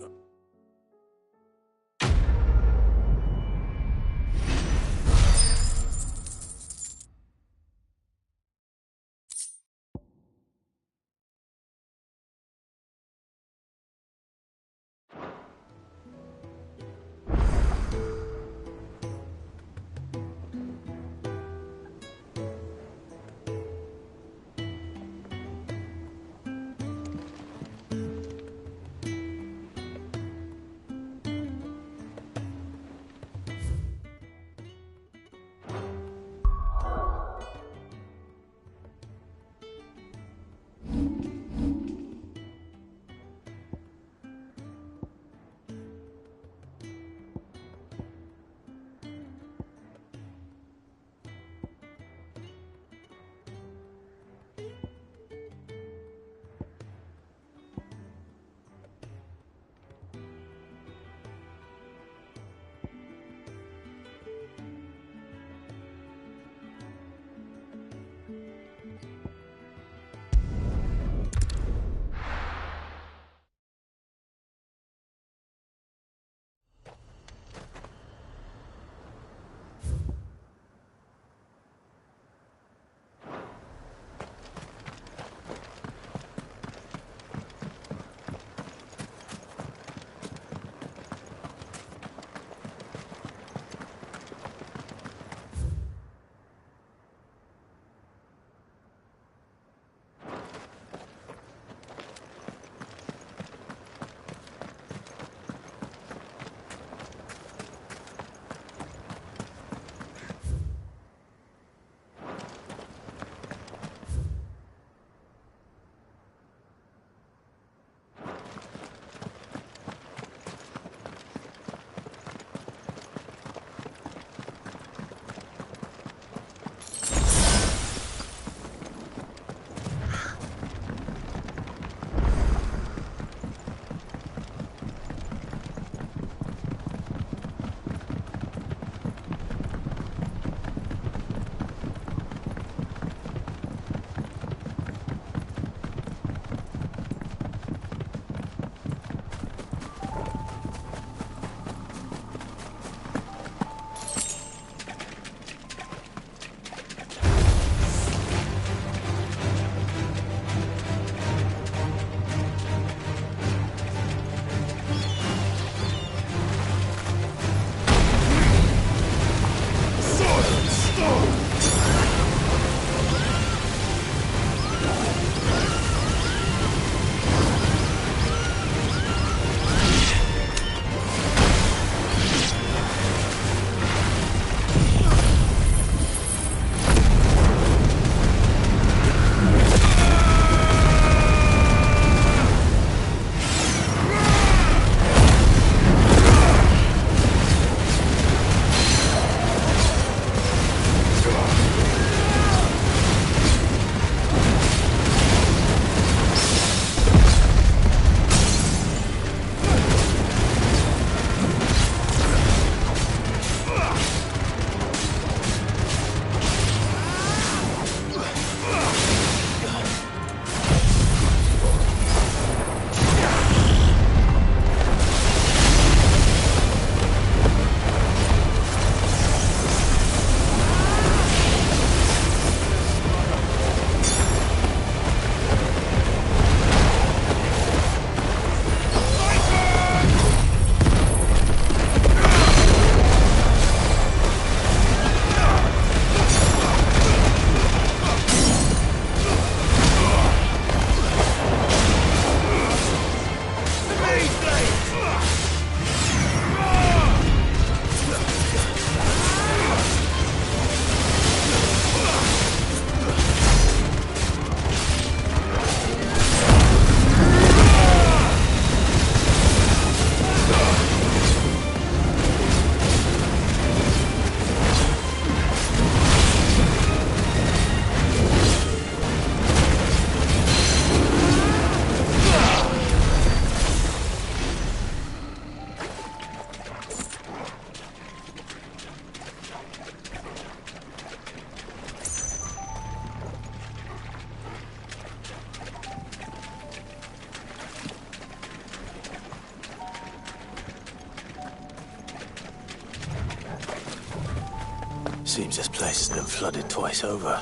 C: Seems this place has been flooded twice over.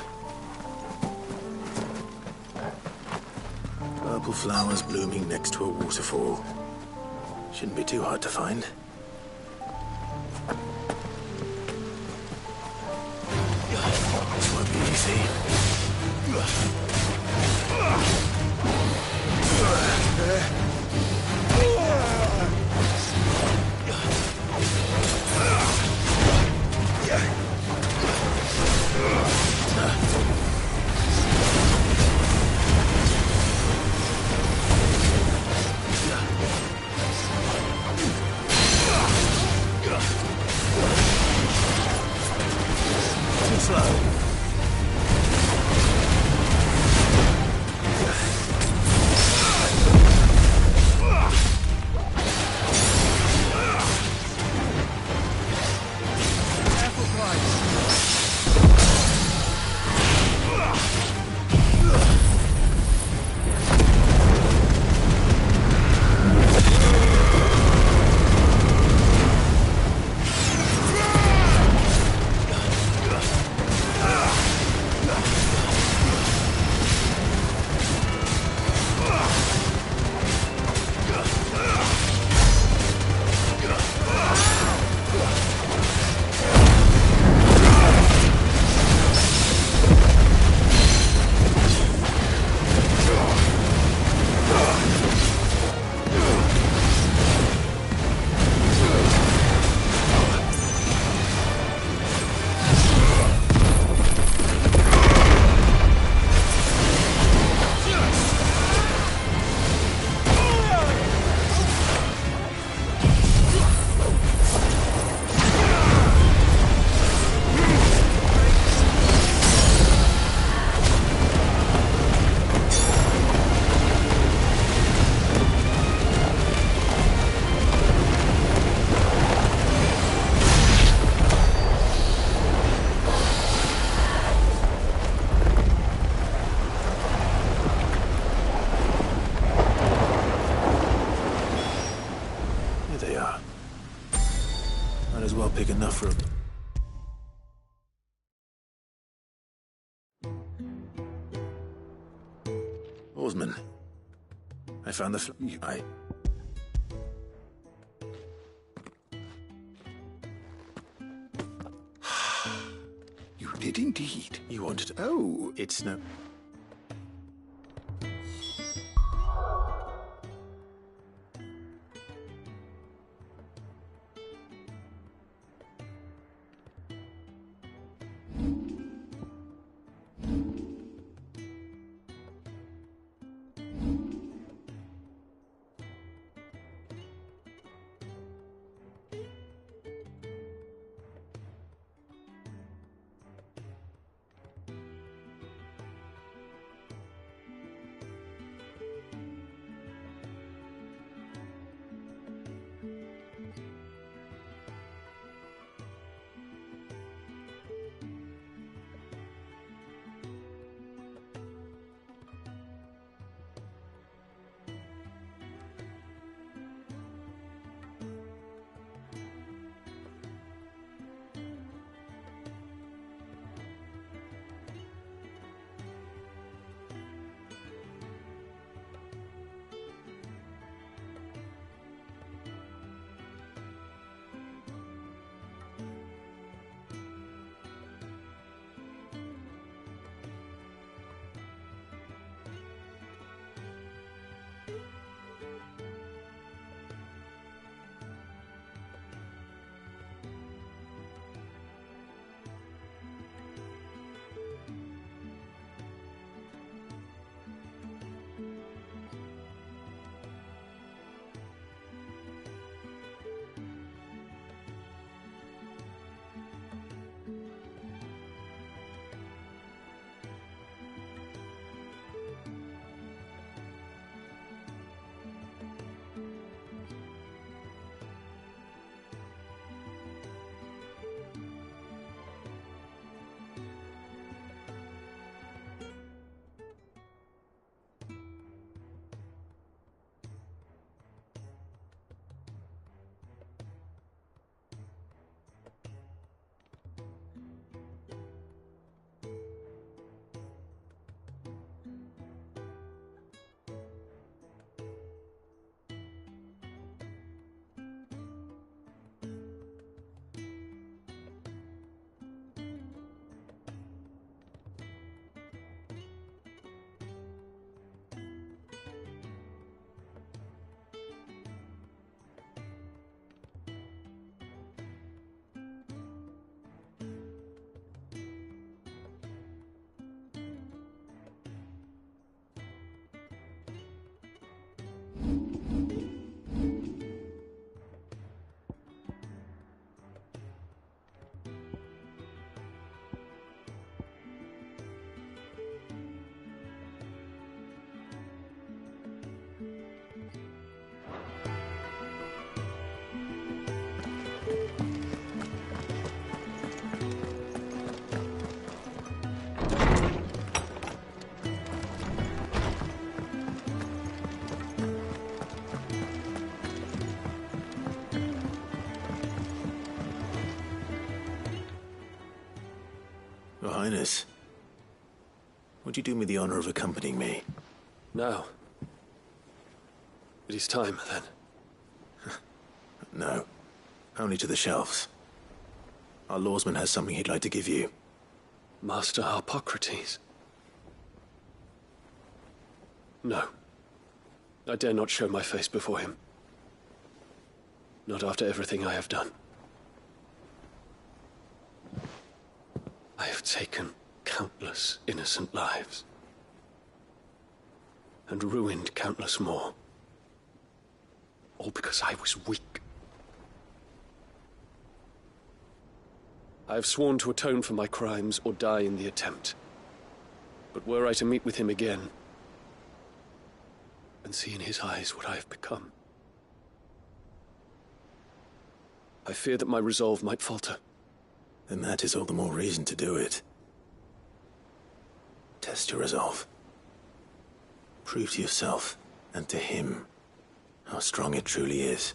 C: Purple flowers blooming next to a waterfall. Shouldn't be too hard to find. This won't be easy. Too slow. Big enough for Oarsman. I found the
W: You did indeed.
C: You wanted to...
W: Oh.
C: It's no... Your Highness, would you do me the honor of accompanying me?
G: Now. It is time, then.
C: No. Only to the shelves. Our lawsman has something he'd like to give you.
G: Master Harpocrates. No. I dare not show my face before him. Not after everything I have done. I have taken countless innocent lives. And ruined countless more. All because I was weak. I have sworn to atone for my crimes or die in the attempt. But were I to meet with him again, and see in his eyes what I have become, I fear that my resolve might falter.
C: Then that is all the more reason to do it. Test your resolve. Prove to yourself, and to him, how strong it truly is.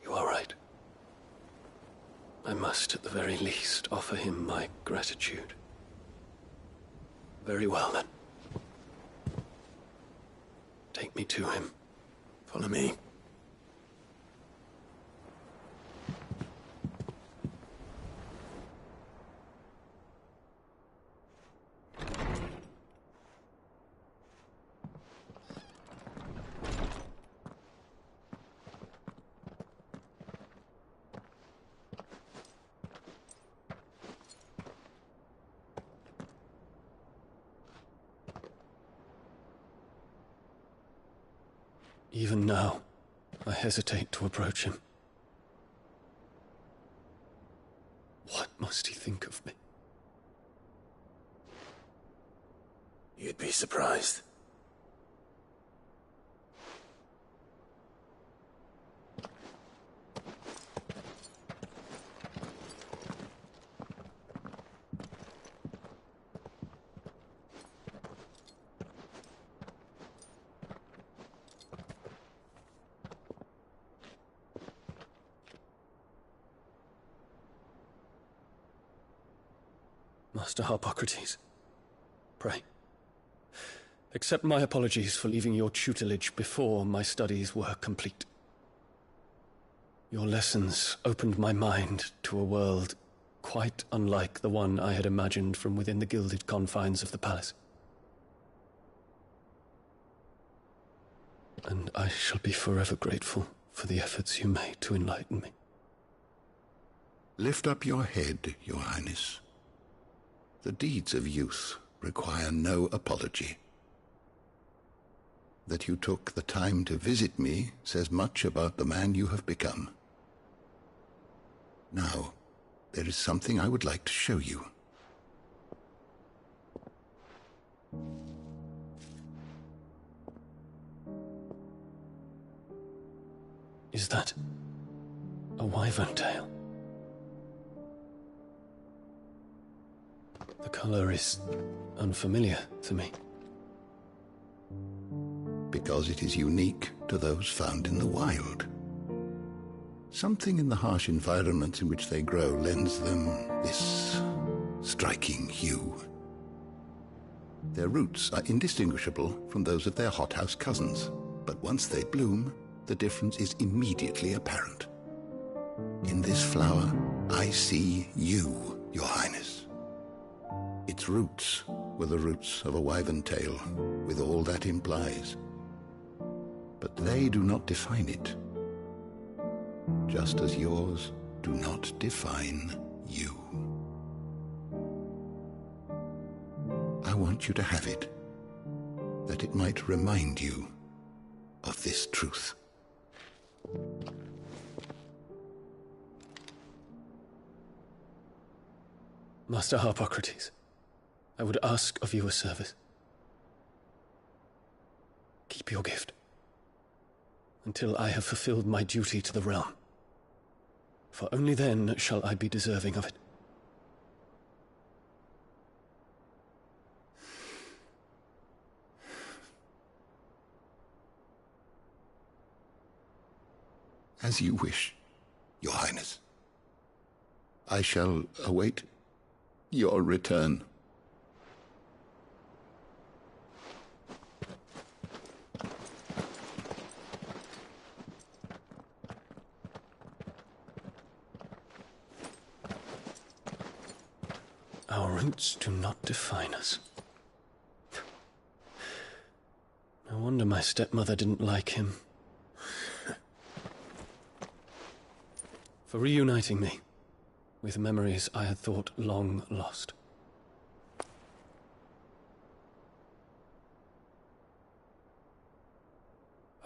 G: You are right. I must, at the very least, offer him my gratitude. Very well, then. Take me to him.
C: Follow me.
G: Even now, I hesitate to approach him. What must he think of me?
C: You'd be surprised.
G: Master Harpocrates, pray, accept my apologies for leaving your tutelage before my studies were complete. Your lessons opened my mind to a world quite unlike the one I had imagined from within the gilded confines of the palace. And I shall be forever grateful for the efforts you made to enlighten me.
W: Lift up your head, Your Highness. The deeds of youth require no apology. That you took the time to visit me says much about the man you have become. Now, there is something I would like to show you.
G: Is that a wyvern tail? The color is unfamiliar to me.
W: Because it is unique to those found in the wild. Something in the harsh environments in which they grow lends them this striking hue. Their roots are indistinguishable from those of their hothouse cousins, but once they bloom, the difference is immediately apparent. In this flower, I see you, Your Highness. Its roots were the roots of a wyvern tail, with all that implies. But they do not define it, just as yours do not define you. I want you to have it, that it might remind you of this truth.
G: Master Harpocrates, I would ask of you a service. Keep your gift until I have fulfilled my duty to the realm, for only then shall I be deserving of it.
W: As you wish, Your Highness. I shall await your return.
G: Our roots do not define us. No wonder my stepmother didn't like him. For reuniting me with memories I had thought long lost.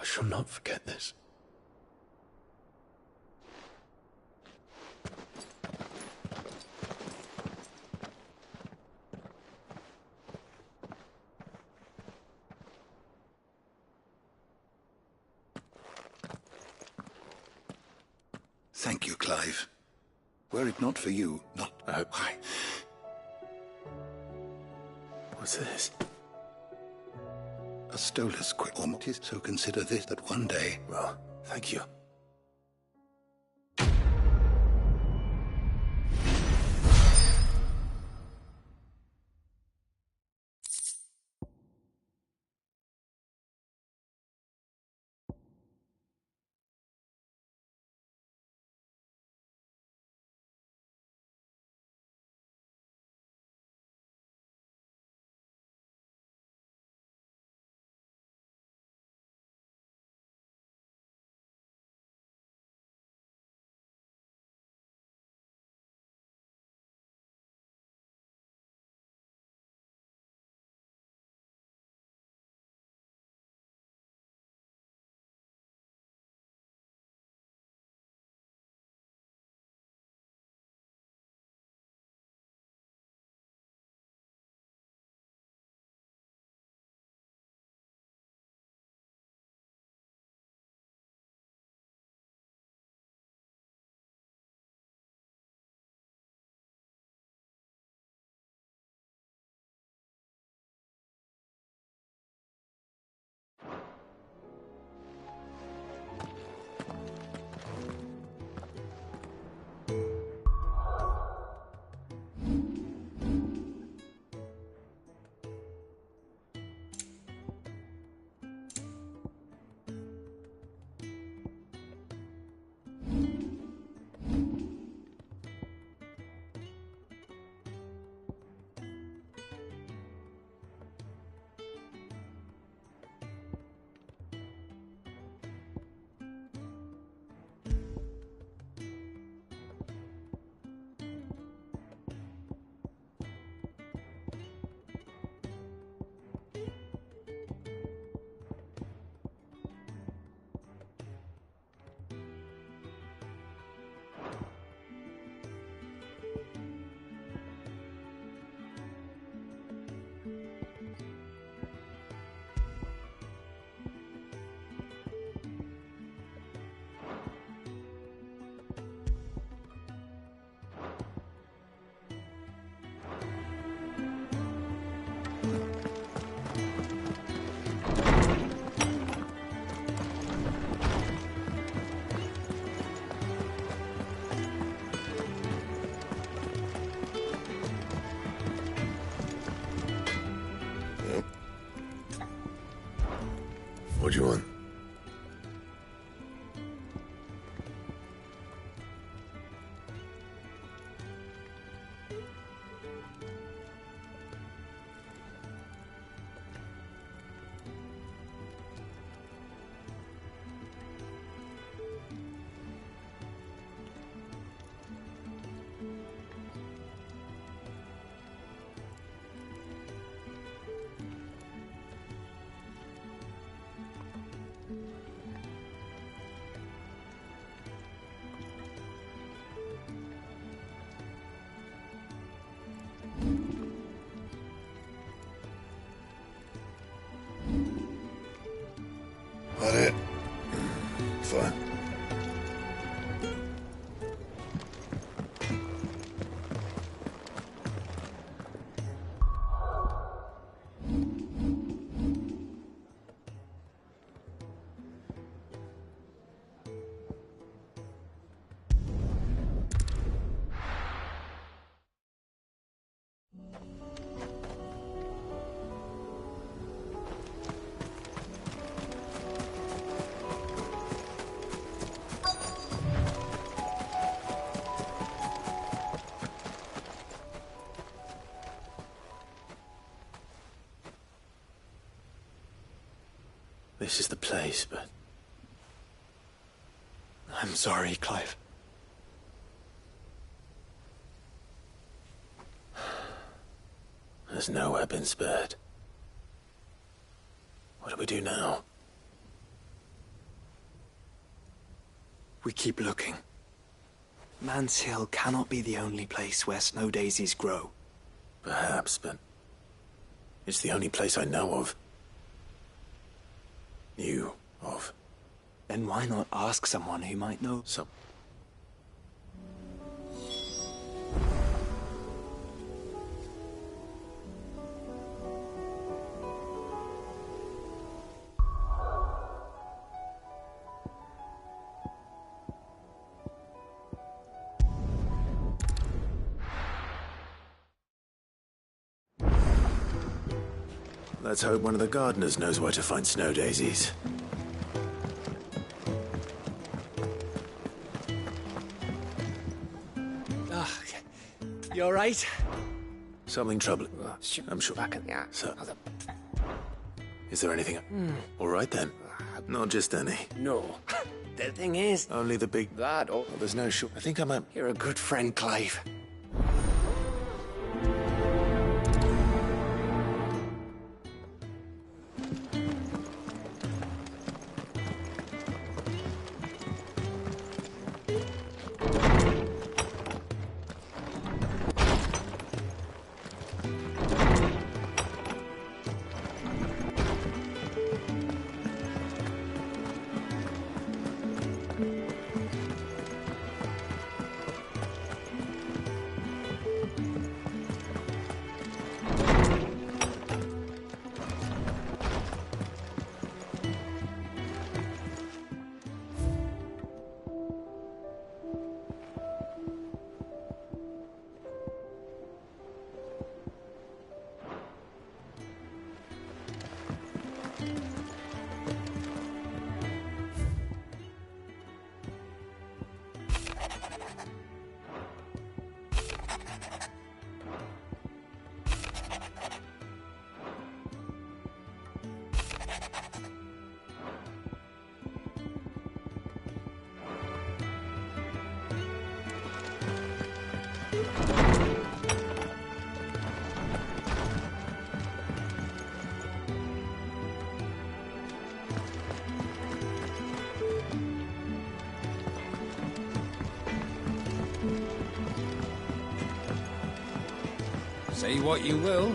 G: I shall not forget this.
W: Thank you, Clive. Were it not for you, not... Why?
C: What's this?
W: A Stolas quick ormotis, so consider this that one day...
C: Well, thank you. What do you want? this is the place, but...
I: I'm sorry, Clive.
C: There's nowhere been spared. What do we do now?
I: We keep looking. Man's Hill cannot be the only place where snow daisies grow.
C: Perhaps, but... it's the only place I know of. Knew of.
I: Then why not ask someone who might know some?
C: Let's hope one of the gardeners knows where to find snow daisies.
R: You all right?
C: Something troubling. I'm sure. So, is there anything? All right then. Not just any.
R: No. The thing is...
C: Only the big...
R: That, oh...
C: there's no sure. I think I might...
R: You're a good friend, Clive.
H: Say what you will.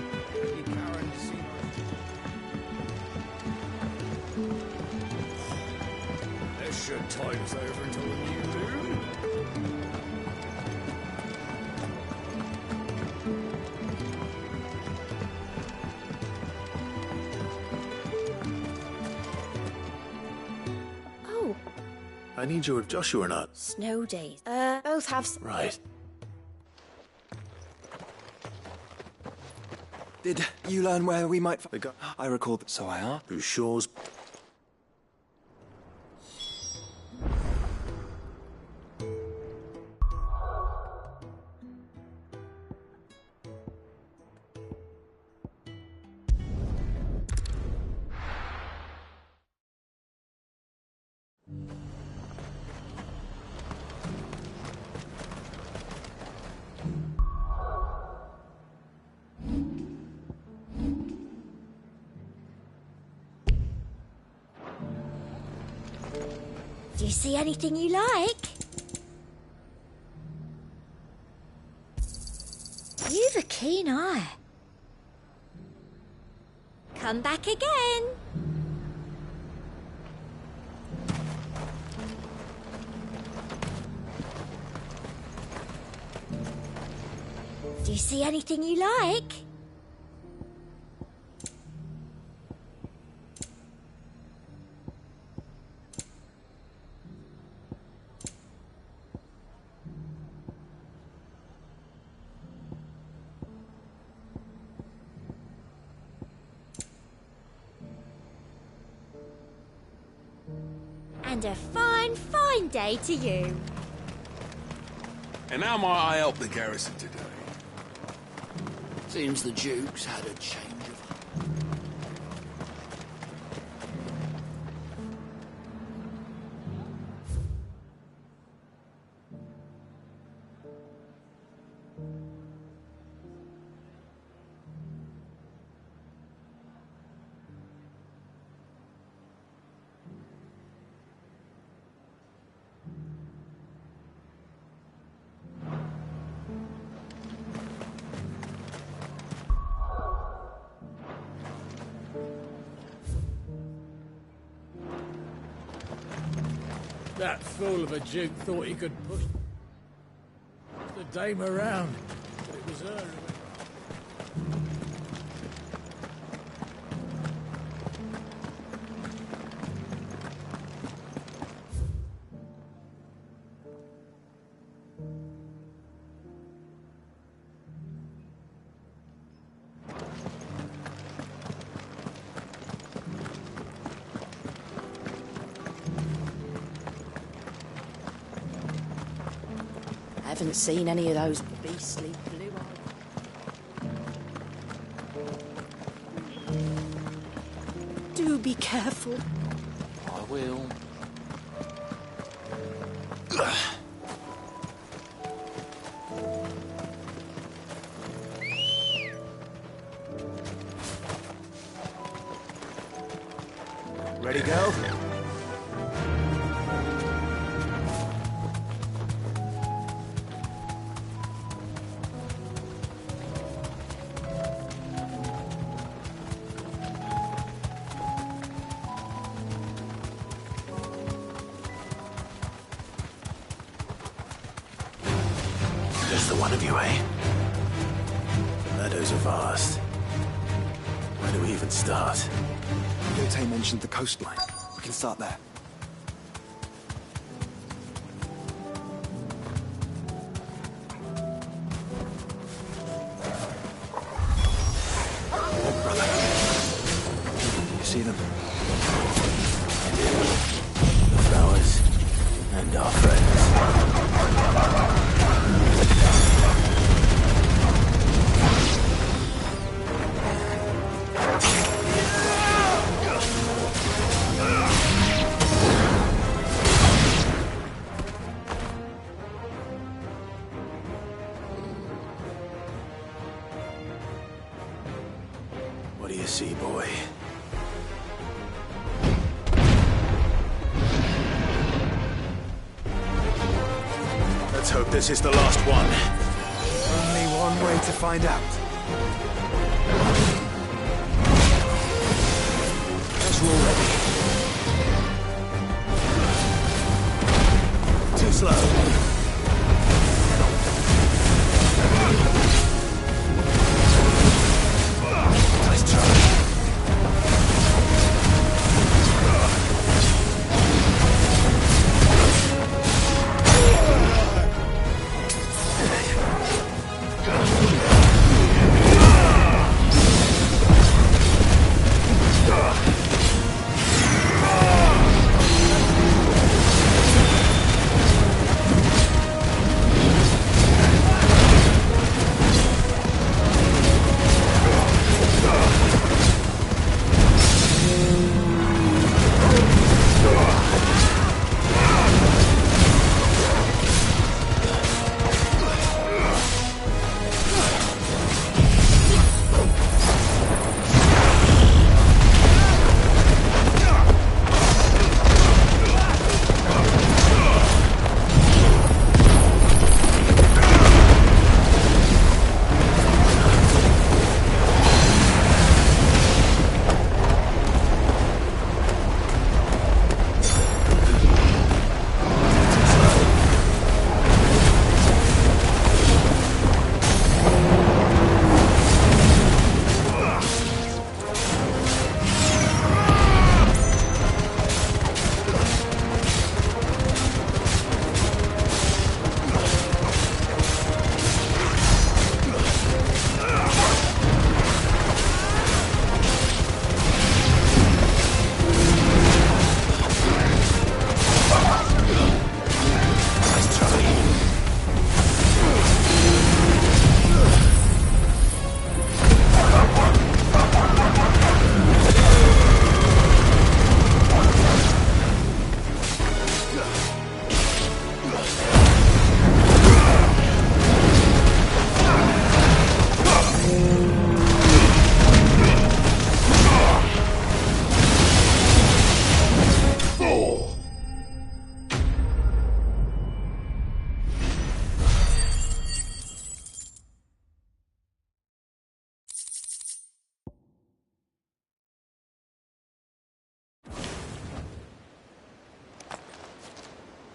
M: This should tide us over until the new moon.
A: Oh,
C: I need you if Joshua or not.
A: snow days. Both have...
C: Right.
I: Did you learn where we might... I recall that, so I are.
C: Whose shores...
T: Do you see anything you like? You've a keen eye. Come back again. Do you see anything you like? And a fine, fine day to you.
P: And how might I help the garrison today?
J: Seems the Duke's had a change of
M: That fool of a Duke thought he could push the dame around, but it was her who...
N: Haven't seen any of those beastly blue eyes. Do be careful.
P: I will.
C: Ready, go? Just the one of you, eh? The meadows are vast. Where do we even start?
I: Yote mentioned the coastline. We can start there.
C: Brother. You see them? I do. The flowers and our friends. What do you see, boy? Let's hope this is the last one.
I: Only one way to find out.
C: As we're ready. Too slow. Nice try.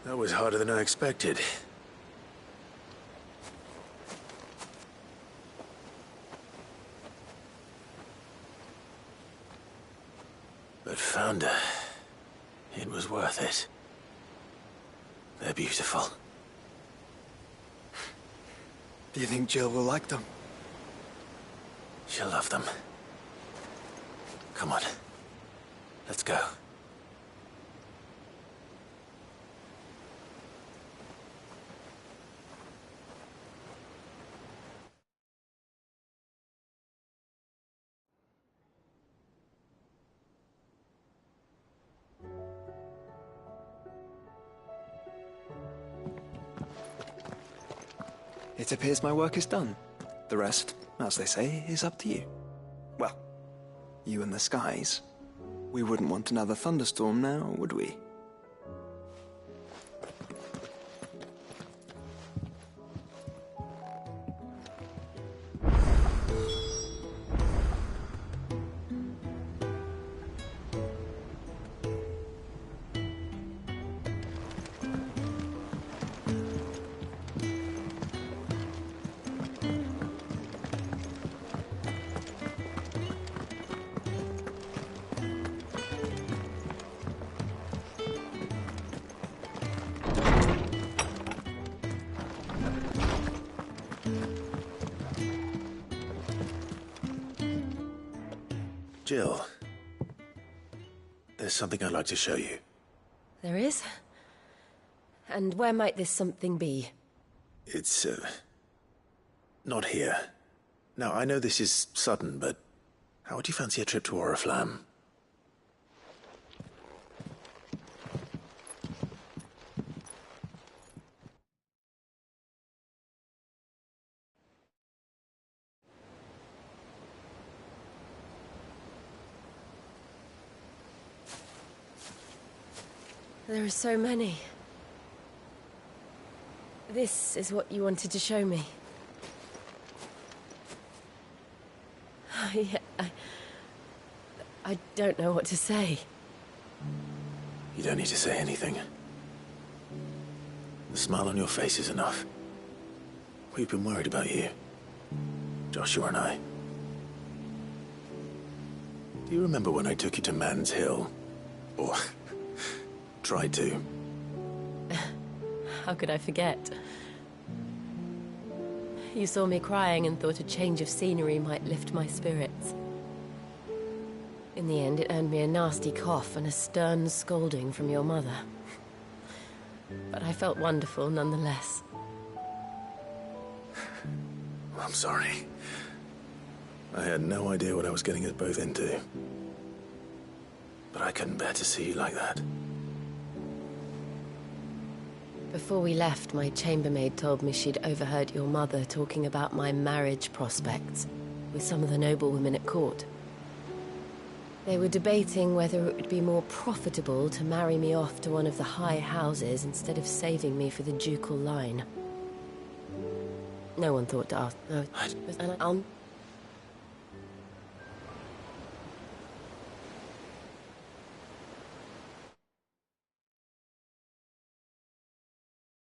C: That was harder than I expected. But Founder, it was worth it. They're beautiful.
I: Do you think Jill will like them?
C: She'll love them. Come on. Let's go.
I: It appears my work is done. The rest, as they say, is up to you. Well, you and the skies. We wouldn't want another thunderstorm now, would we?
C: Jill, there's something I'd like to show you.
N: There is? And where might this something be?
C: It's, not here. Now, I know this is sudden, but how would you fancy a trip to Oriflamme?
N: There are so many. This is what you wanted to show me. I don't know what to say.
C: You don't need to say anything. The smile on your face is enough. We've been worried about you. Joshua and I. Do you remember when I took you to Man's Hill? Or tried to?
N: How could I forget? You saw me crying and thought a change of scenery might lift my spirits. In the end, it earned me a nasty cough and a stern scolding from your mother. But I felt wonderful nonetheless.
C: I'm sorry. I had no idea what I was getting us both into. But I couldn't bear to see you like that.
N: Before we left, my chambermaid told me she'd overheard your mother talking about my marriage prospects with some of the noblewomen at court. They were debating whether it would be more profitable to marry me off to one of the high houses instead of saving me for the ducal line. No one thought to ask. No,